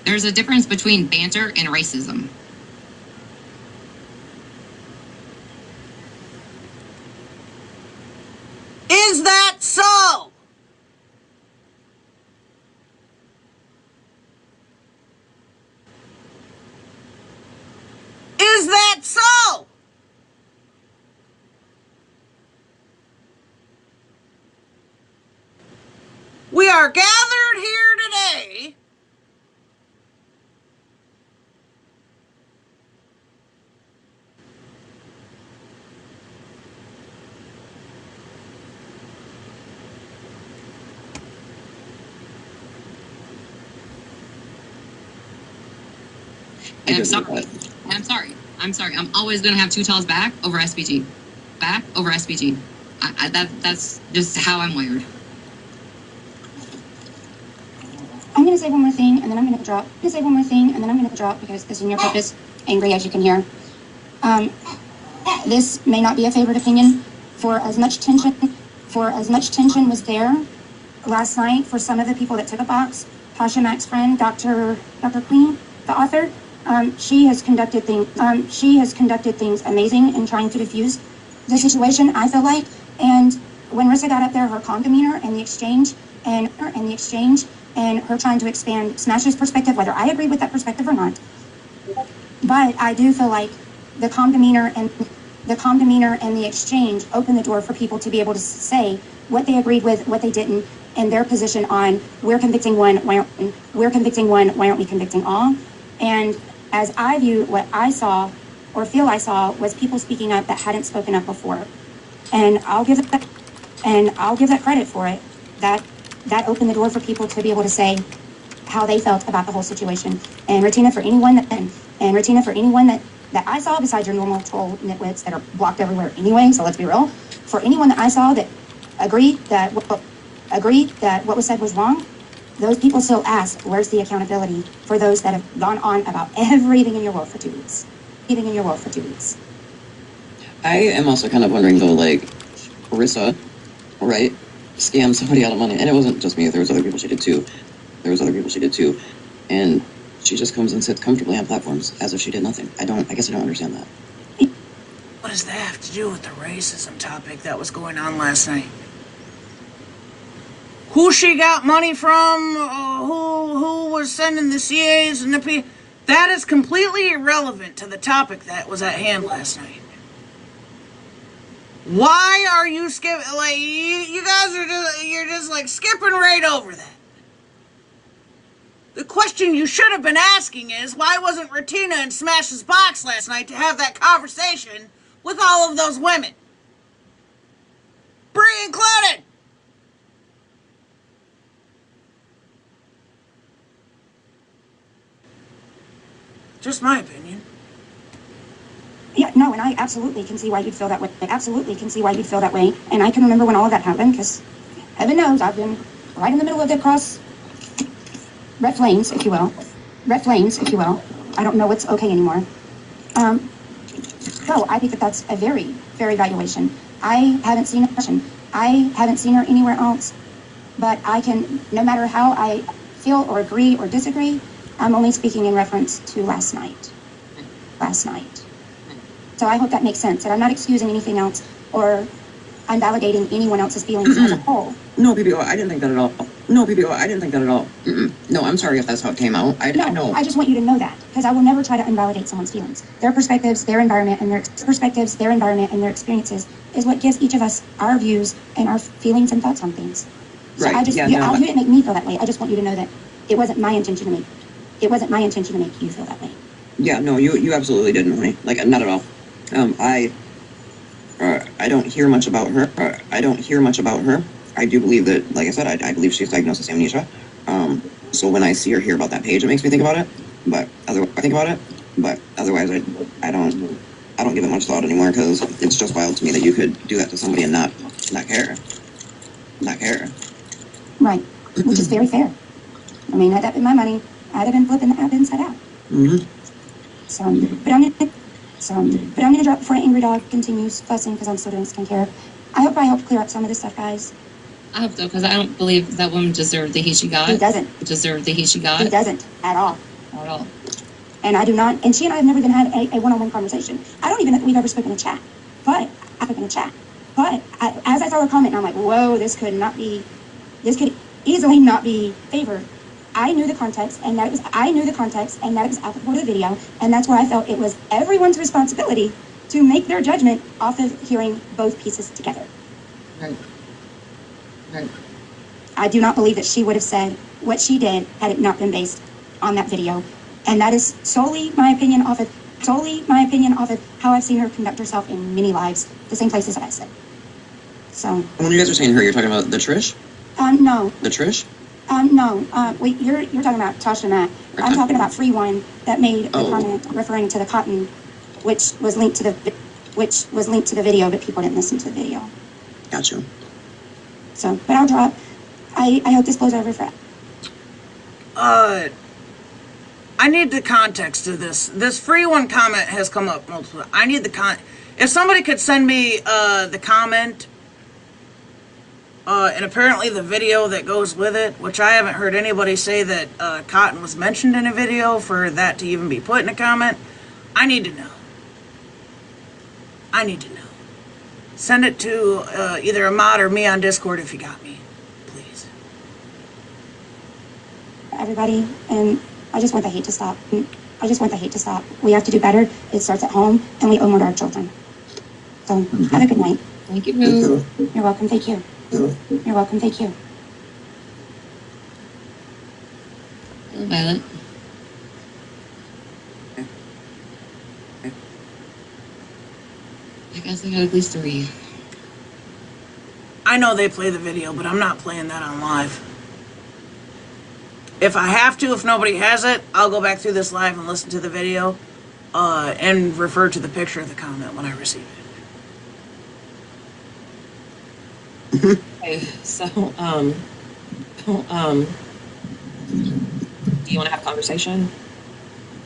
There's a difference between banter and racism. Is that so? Is that so? We are gathered here today And I'm sorry. I'm always gonna have Too Tall's back over SPG. That's just how I'm wired. I'm going to say one more thing, and then I'm going to drop. Because this is in your purpose, angry as you can hear. This may not be a favorite opinion. For as much tension was there last night for some of the people that took a box. Tasha Mack's friend, Dr. Queen, the author, she has conducted things amazing in trying to diffuse the situation, I feel like. And when Rissa got up there, her calm demeanor and the exchange and her trying to expand Smash's perspective, whether I agree with that perspective or not. But I do feel like the calm demeanor and the exchange opened the door for people to be able to say what they agreed with, what they didn't, and their position on we're convicting one, why aren't we convicting all? And as I view what I saw or feel I saw was people speaking up that hadn't spoken up before. And I'll give that credit for it. That opened the door for people to be able to say how they felt about the whole situation. And Retina, for anyone that I saw, besides your normal troll nitwits that are blocked everywhere anyway, so let's be real, for anyone that I saw that agreed that what was said was wrong, those people still ask, where's the accountability for those that have gone on about everything in your world for 2 weeks? I am also kind of wondering though, like, Rissa, right, scammed somebody out of money, and it wasn't just me. There was other people she did too. And she just comes and sits comfortably on platforms as if she did nothing. I guess I don't understand that. What does that have to do with the racism topic that was going on last night? Who she got money from, who was sending the CAs and the P... That is completely irrelevant to the topic that was at hand last night. Why are you skipping, like, you guys are you're just like skipping right over that. The question you should have been asking is, why wasn't Retina in Smash's box last night to have that conversation with all of those women. Bree included. Just my opinion. Yeah, no, and I absolutely can see why you'd feel that way. I absolutely can see why you'd feel that way. And I can remember when all of that happened, because heaven knows I've been right in the middle of the cross, red flames, if you will. Red flames, if you will. I don't know what's okay anymore. So I think that that's a very, very valuation. I haven't seen her. I haven't seen her anywhere else. But I can, no matter how I feel or agree or disagree, I'm only speaking in reference to last night. Last night. So I hope that makes sense, that I'm not excusing anything else or I'm validating anyone else's feelings as a whole. No, BBO, I didn't think that at all. No, BBO, I didn't think that at all. No, I'm sorry if that's how it came out. I know. I just want you to know that, because I will never try to invalidate someone's feelings. Their perspectives, their environment, and their experiences is what gives each of us our views and our feelings and thoughts on things. So Right. You didn't make me feel that way. I just want you to know that it wasn't my intention to make you feel that way. Yeah, no, you absolutely didn't, honey. Like, not at all. I don't hear much about her. I do believe that, like I said, I believe she's diagnosed with amnesia. So when I see or hear about that page, it makes me think about it. But otherwise, I don't give it much thought anymore, because it's just wild to me that you could do that to somebody and not care. Right, which is very fair. I mean, had that been my money, I'd have been flipping the app inside out. Mm-hmm. But I'm gonna drop before Angry Dog continues fussing, because I'm still doing skincare. I hope I helped clear up some of this stuff, guys. I hope so, because I don't believe that woman deserved the heat she got. He doesn't. He doesn't at all. At all. And I do not. And she and I have never even had a one-on-one conversation. I don't even know that we've ever spoken in chat. But as I saw her comment, I'm like, whoa, this could easily not be favored. I knew the context, and that it was applicable to the video, and that's where I felt it was everyone's responsibility to make their judgment off of hearing both pieces together. Right. I do not believe that she would have said what she did had it not been based on that video, and that is solely my opinion off of how I've seen her conduct herself in many lives, the same places that I said. So. When you guys are saying her, you're talking about the Trish? No. The Trish? No. Wait, you're talking about Tasha Matt. I'm talking about Free One that made a comment referring to the cotton, which was linked to the video, but people didn't listen to the video. Gotcha. So, but I'll drop. I hope this blows over for. I need the context of this. This Free One comment has come up multiple. I need the if somebody could send me the comment. And apparently the video that goes with it, which I haven't heard anybody say that cotton was mentioned in a video for that to even be put in a comment. I need to know. Send it to either Ahmad or me on Discord if you got me, please. Everybody, and I just want the hate to stop. We have to do better. It starts at home, and we owe more to our children. So, have a good night. Thank you, Moo. You're welcome. Thank you. You're welcome. Thank you. Hello, Violet. I guess I got at least 3. I know they play the video, but I'm not playing that on live. If I have to, if nobody has it, I'll go back through this live and listen to the video and refer to the picture of the comment when I receive it. Okay, so, do you want to have a conversation?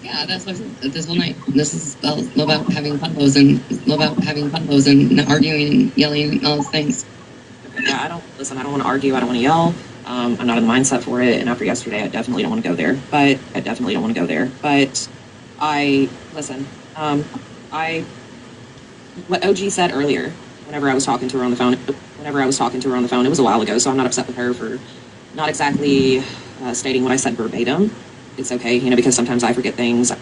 Yeah, that's what this whole night. This is about having convos and not arguing and yelling and all those things. Yeah, I don't want to argue. I don't want to yell. I'm not in the mindset for it. And after yesterday, I definitely don't want to go there. But what OG said earlier, whenever I was talking to her on the phone, it was a while ago, so I'm not upset with her for not exactly stating what I said verbatim. It's okay, because sometimes I forget things. I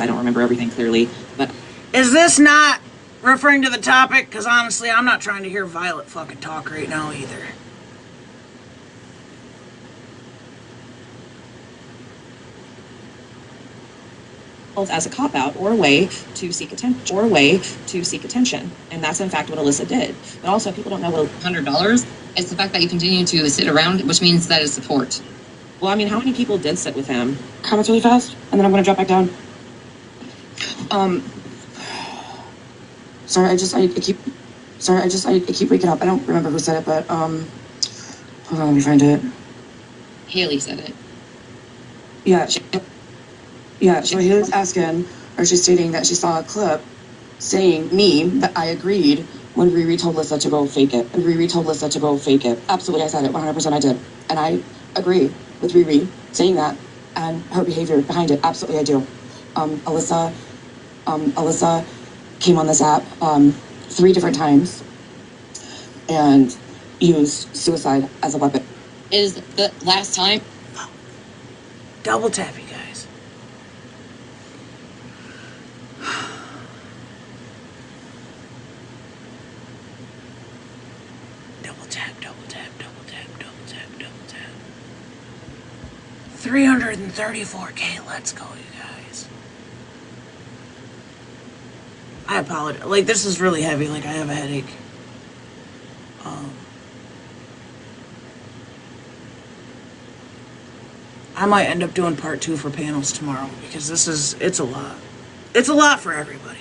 don't remember everything clearly. But is this not referring to the topic? Because honestly, I'm not trying to hear Violet fucking talk right now either. as a cop out or a way to seek attention, and that's in fact what Alyssa did. But also, people don't know what $100. It's the fact that you continue to sit around, which means that is support. Well, I mean, how many people did sit with him? Comments really fast, and then I'm gonna drop back down. Sorry, I keep waking up. I don't remember who said it, but hold on, let me find it. Haley said it. Yeah, so Haley's asking, or she's stating that she saw a clip saying that I agreed when Riri told Lissa to go fake it. Absolutely, I said it. 100% I did. And I agree with Riri saying that and her behavior behind it. Absolutely, I do. Alyssa came on this app 3 different times and used suicide as a weapon. Is the last time? Double tap, you guys. Double tap, double tap, double tap, double tap, double tap. 334K, let's go, you guys. I apologize. Like, this is really heavy. Like, I have a headache. I might end up doing part 2 for panels tomorrow because it's a lot. It's a lot for everybody.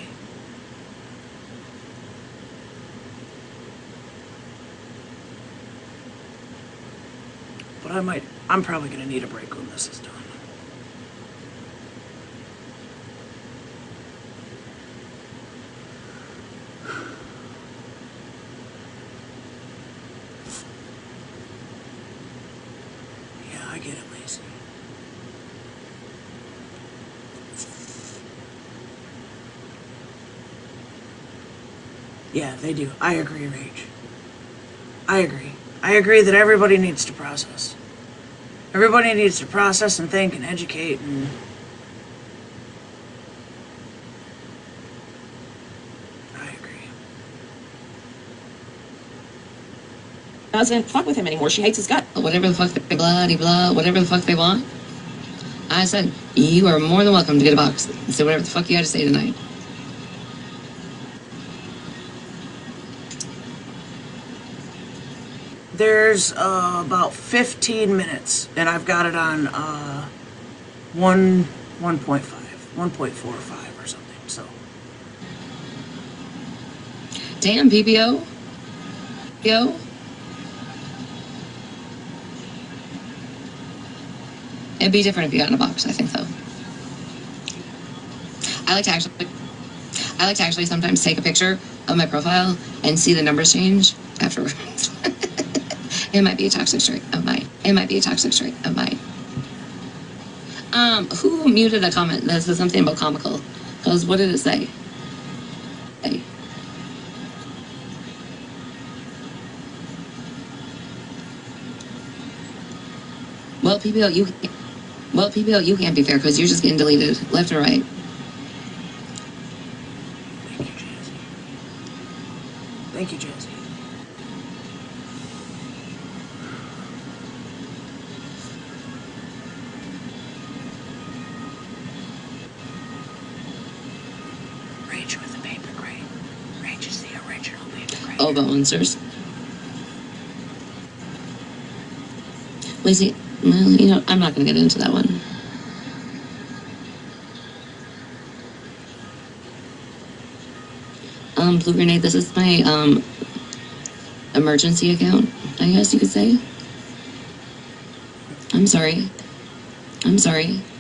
But I'm probably gonna need a break when this is done. Yeah, I get it, Lacey. Yeah, they do. I agree, Rach. I agree. I agree that everybody needs to process. Everybody needs to process and think and educate and... I agree. Doesn't fuck with him anymore. She hates his gut. Whatever the fuck they blah, whatever the fuck they want. I said, you are more than welcome to get a box and say whatever the fuck you had to say tonight. There's about 15 minutes, and I've got it on 1.5, 1.45 or something, so. Damn, PPO. Yo. It'd be different if you got in a box, I think, though. I like to actually sometimes take a picture of my profile and see the numbers change afterwards. It might be a toxic trait of mine. Who muted a comment that said something about comical? Because what did it say? Hey. Well, PPL, you can't be fair because you're just getting deleted left and right. Thank you, Jazzy. Rage with the paper crate. Rage is the original paper crate. Oh, the monsters. Lacey, well, you know, I'm not going to get into that one. Blue Grenade, this is my, emergency account, I guess you could say. I'm sorry.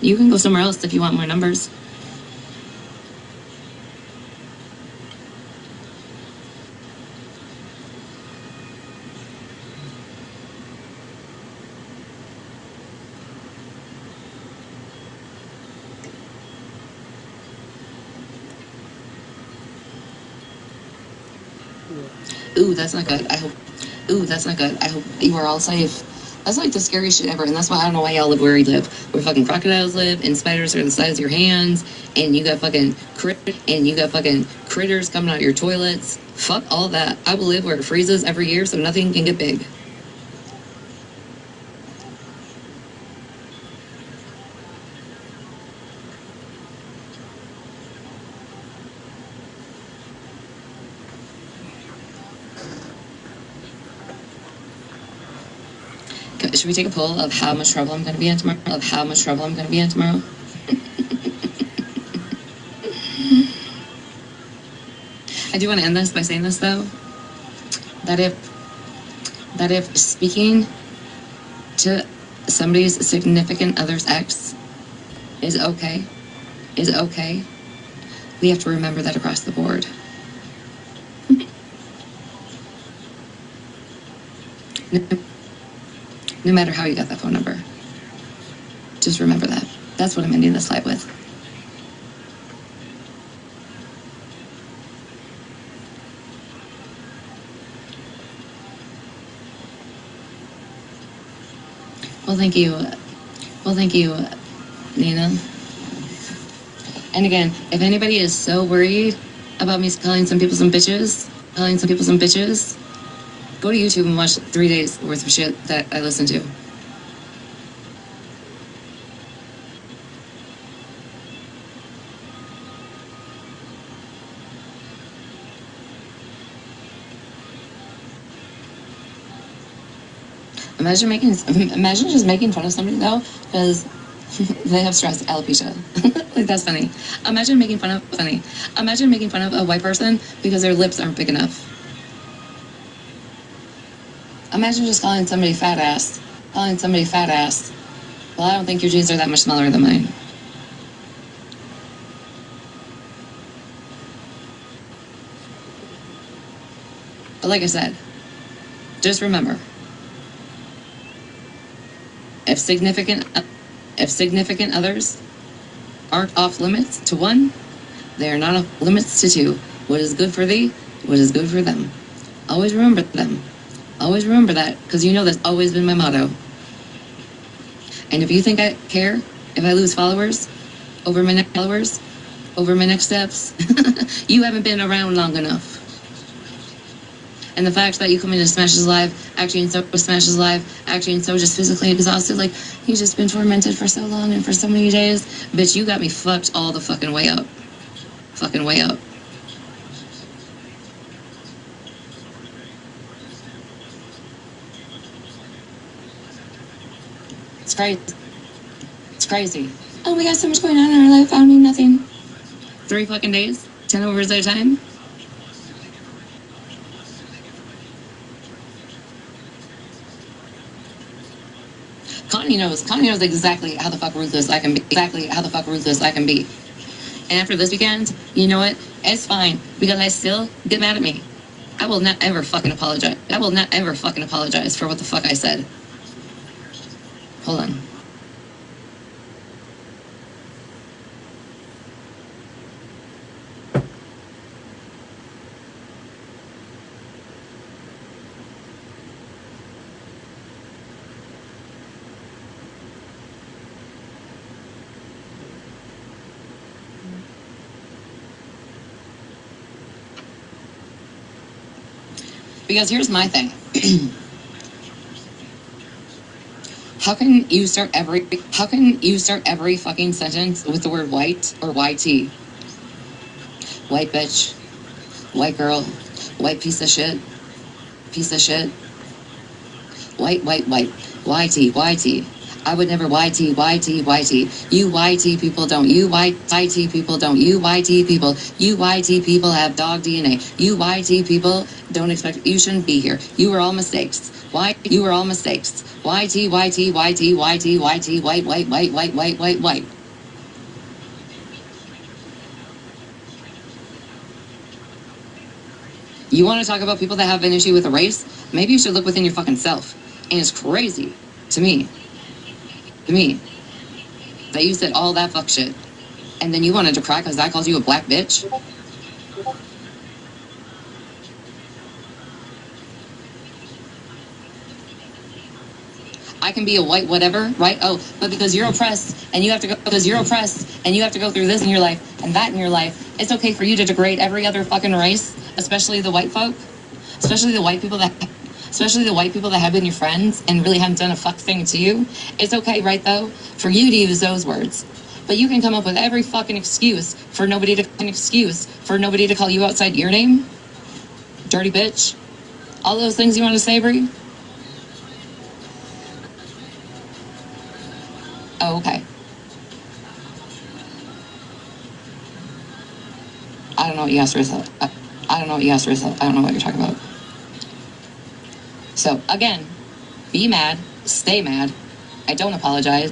You can go somewhere else if you want more numbers. Ooh, that's not good. I hope you are all safe. That's like the scariest shit ever, and that's why I don't know why y'all live where you live. Where fucking crocodiles live, and spiders are the size of your hands, and you got fucking critters coming out your toilets. Fuck all that. I will live where it freezes every year, so nothing can get big. should we take a poll of how much trouble I'm going to be in tomorrow? Of how much trouble I'm going to be in tomorrow? I do want to end this by saying this though, that if speaking to somebody's significant other's ex is okay, we have to remember that across the board. No matter how you got that phone number, just remember that. That's what I'm ending this live with. Well, thank you, Nina. And again, if anybody is so worried about me calling some people some bitches, go to YouTube and watch 3 days worth of shit that I listened to. Imagine just making fun of somebody though, because they have stress alopecia. Like, that's funny. Imagine making fun of a white person because their lips aren't big enough. Imagine just calling somebody fat ass. Well, I don't think your jeans are that much smaller than mine. But like I said, just remember, if significant others aren't off limits to one, they are not off limits to two. What is good for thee, what is good for them. Always remember them. Always remember that, because you know that's always been my motto. And if you think I care if I lose followers over my next steps, you haven't been around long enough. And the fact that you come into Smash's live, acting so just physically exhausted, like you've just been tormented for so long and for so many days, bitch, you got me fucked all the fucking way up. It's crazy. Oh, we got so much going on in our life, I don't need nothing. 3 fucking days, 10 hours at a time. Connie knows exactly how the fuck ruthless I can be. And after this weekend, you know what? It's fine, because I still get mad at me. I will not ever fucking apologize for what the fuck I said. Hold on. Because here's my thing. How can you start every fucking sentence with the word white or YT? White bitch, white girl, white piece of shit, white, YT. I would never YT. You YT people don't. You YT people have dog DNA. You YT people don't expect. You shouldn't be here. You were all mistakes. White. YT. White. You want to talk about people that have an issue with a race? Maybe you should look within your fucking self. And it's crazy to me that you said all that fuck shit, and then you wanted to cry because I called you a black bitch. I can be a white whatever, right? Oh, but because you're oppressed and you have to go through this in your life and that in your life, it's okay for you to degrade every other fucking race, especially the white folk, especially the white people that have been your friends and really haven't done a fuck thing to you. It's okay, right, though, for you to use those words. But you can come up with every fucking excuse for nobody to call you outside your name. Dirty bitch. All those things you want to say, Brie. Oh, okay. I don't know what you asked for. I don't know what you asked for. I don't know what you're talking about. So, again, be mad, stay mad. I don't apologize.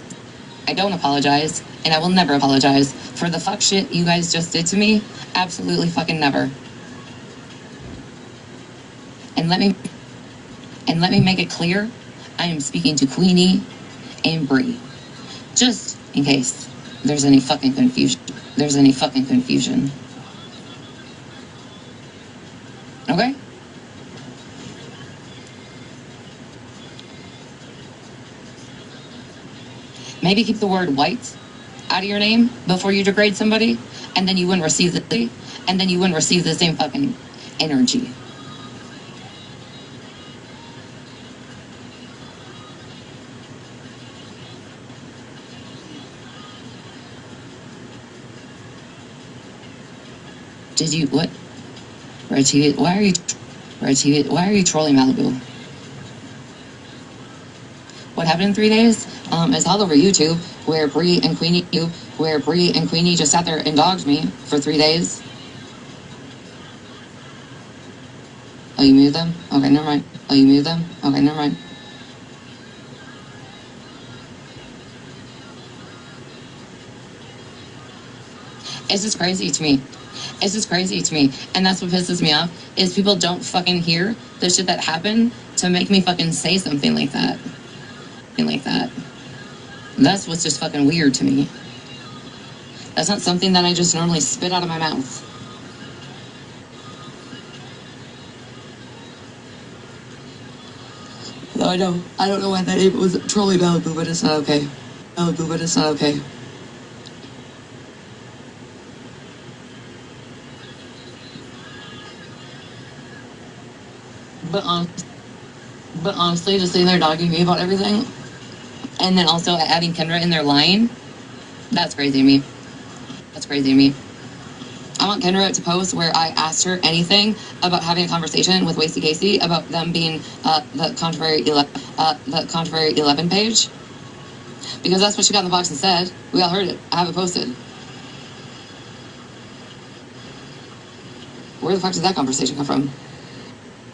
I don't apologize, and I will never apologize for the fuck shit you guys just did to me. Absolutely fucking never. And let me make it clear, I am speaking to Queenie and Bree. Just in case there's any fucking confusion. Okay? Maybe keep the word white out of your name before you degrade somebody, and then you wouldn't receive the same fucking energy. Did you what? Red TV, why are you trolling Malibu? What happened in 3 days? It's all over YouTube, where Bree and Queenie just sat there and dogged me for 3 days. Oh, you muted them? Okay, never mind. Oh, you muted them? Okay, never mind. It's just crazy to me. And that's what pisses me off, is people don't fucking hear the shit that happened to make me fucking say something like that. That's what's just fucking weird to me. That's not something that I just normally spit out of my mouth. No, I don't know why that name was trolling Malibu, but it's not okay. But honestly, just sitting there dogging me about everything, and then also adding Kendra in their line, that's crazy to me. I want Kendra to post where I asked her anything about having a conversation with Wasty Casey about them being the contrary 11 page, because that's what she got in the box and said. We all heard it. I have it posted. Where the fuck did that conversation come from?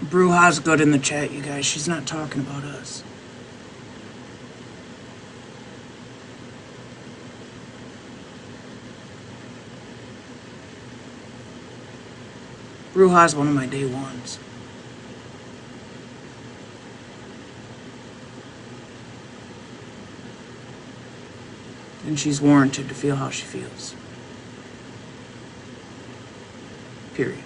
Bruja's good in the chat, you guys. She's not talking about us. Bruja's one of my day ones. And she's warranted to feel how she feels. Period.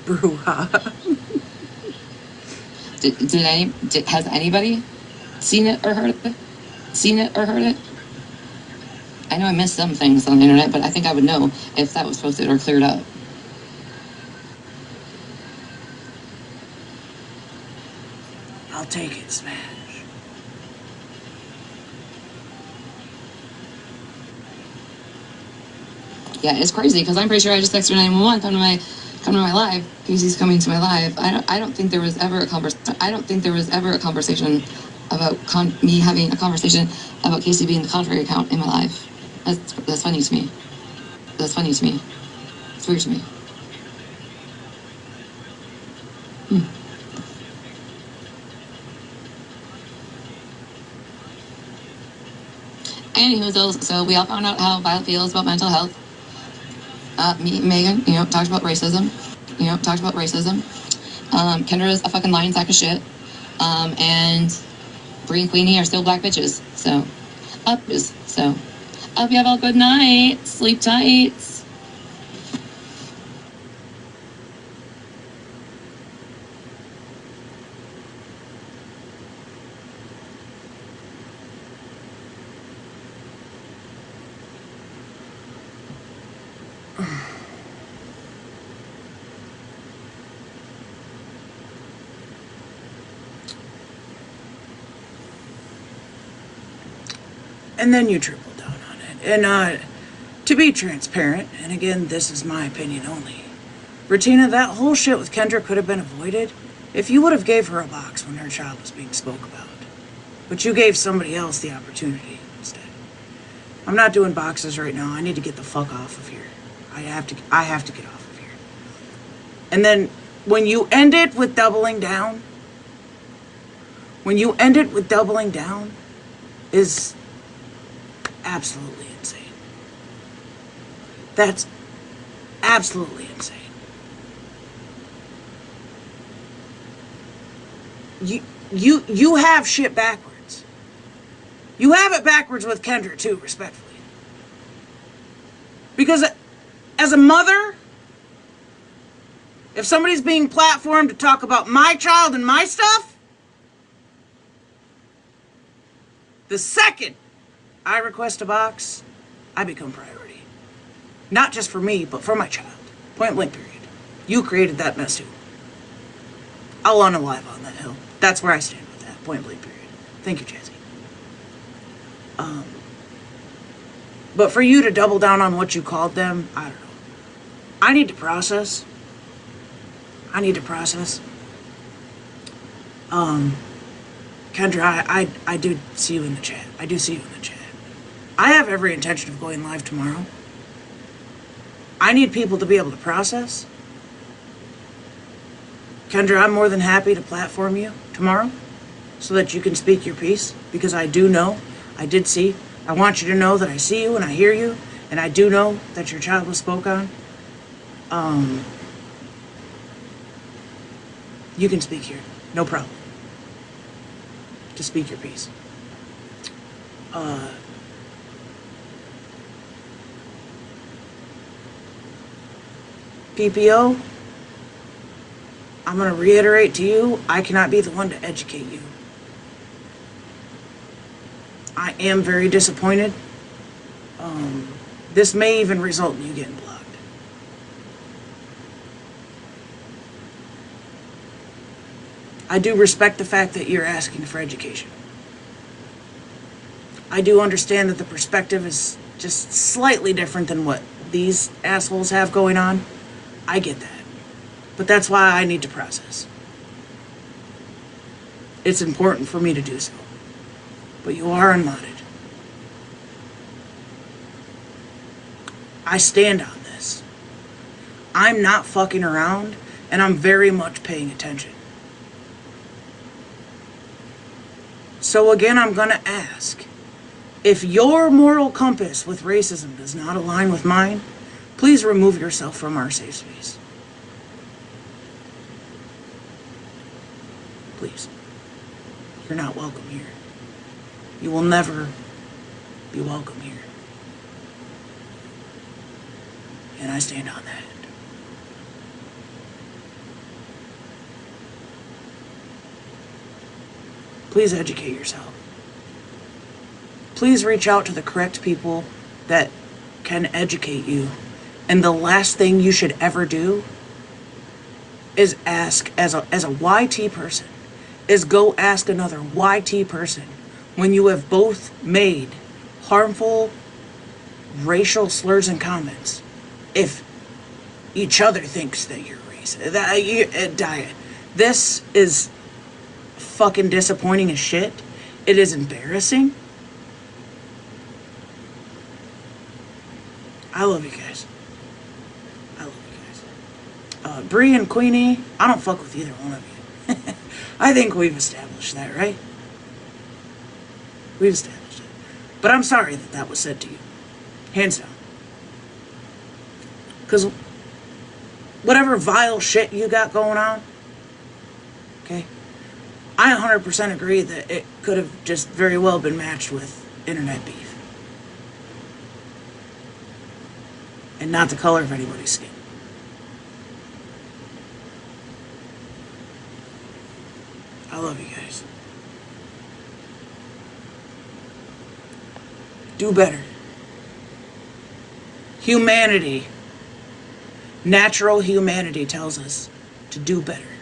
Bruja. Has anybody seen it or heard it? I know I missed some things on the internet, but I think I would know if that was posted or cleared up. I'll take it, Smash. Yeah, it's crazy because I'm pretty sure I just texted 911, come to my live. Casey's coming to my live. I don't think there was ever a conversation about me having a conversation about Casey being the contrary account in my live. That's funny to me. It's weird to me. Anywho, so we all found out how Violet feels about mental health. Me and Megan, talked about racism. Kendra's a fucking lying sack of shit. And Bree and Queenie are still black bitches. So, up. Hope you have a good night. Sleep tight. And then you triple down on it. And to be transparent, and again, this is my opinion only, Bertina, that whole shit with Kendra could have been avoided if you would have gave her a box when her child was being spoke about. But you gave somebody else the opportunity instead. I'm not doing boxes right now. I need to get the fuck off of here. I have to get off of here. And then when you end it with doubling down, is absolutely insane. That's absolutely insane. You have shit backwards. You have it backwards with Kendra too, respectfully. Because as a mother, if somebody's being platformed to talk about my child and my stuff, the second I request a box, I become priority. Not just for me, but for my child. Point blank period. You created that mess too. I'll unalive on that hill. That's where I stand with that. Point blank period. Thank you, Jazzy. But for you to double down on what you called them, I don't know. I need to process. Kendra, I do see you in the chat. I have every intention of going live tomorrow. I need people to be able to process. Kendra, I'm more than happy to platform you tomorrow so that you can speak your piece, because I do know, I did see, I want you to know that I see you and I hear you, and I do know that your child was spoke on. You can speak here, no problem. To speak your piece. PPO, I'm going to reiterate to you, I cannot be the one to educate you. I am very disappointed. This may even result in you getting blocked. I do respect the fact that you're asking for education. I do understand that the perspective is just slightly different than what these assholes have going on. I get that. But that's why I need to process. It's important for me to do so. But you are unmodded. I stand on this. I'm not fucking around, and I'm very much paying attention. So again, I'm gonna ask, if your moral compass with racism does not align with mine, please remove yourself from our safe space. Please. You're not welcome here. You will never be welcome here. And I stand on that. Please educate yourself. Please reach out to the correct people that can educate you. And the last thing you should ever do is ask, as a YT person, is go ask another YT person when you have both made harmful racial slurs and comments if each other thinks that you're racist. This is fucking disappointing as shit. It is embarrassing. I love you guys. Bree and Queenie, I don't fuck with either one of you. I think we've established that, right? We've established it. But I'm sorry that that was said to you. Hands down. Because whatever vile shit you got going on, okay, I 100% agree that it could have just very well been matched with internet beef. And not the color of anybody's skin. I love you guys. Do better. Humanity, natural humanity tells us to do better.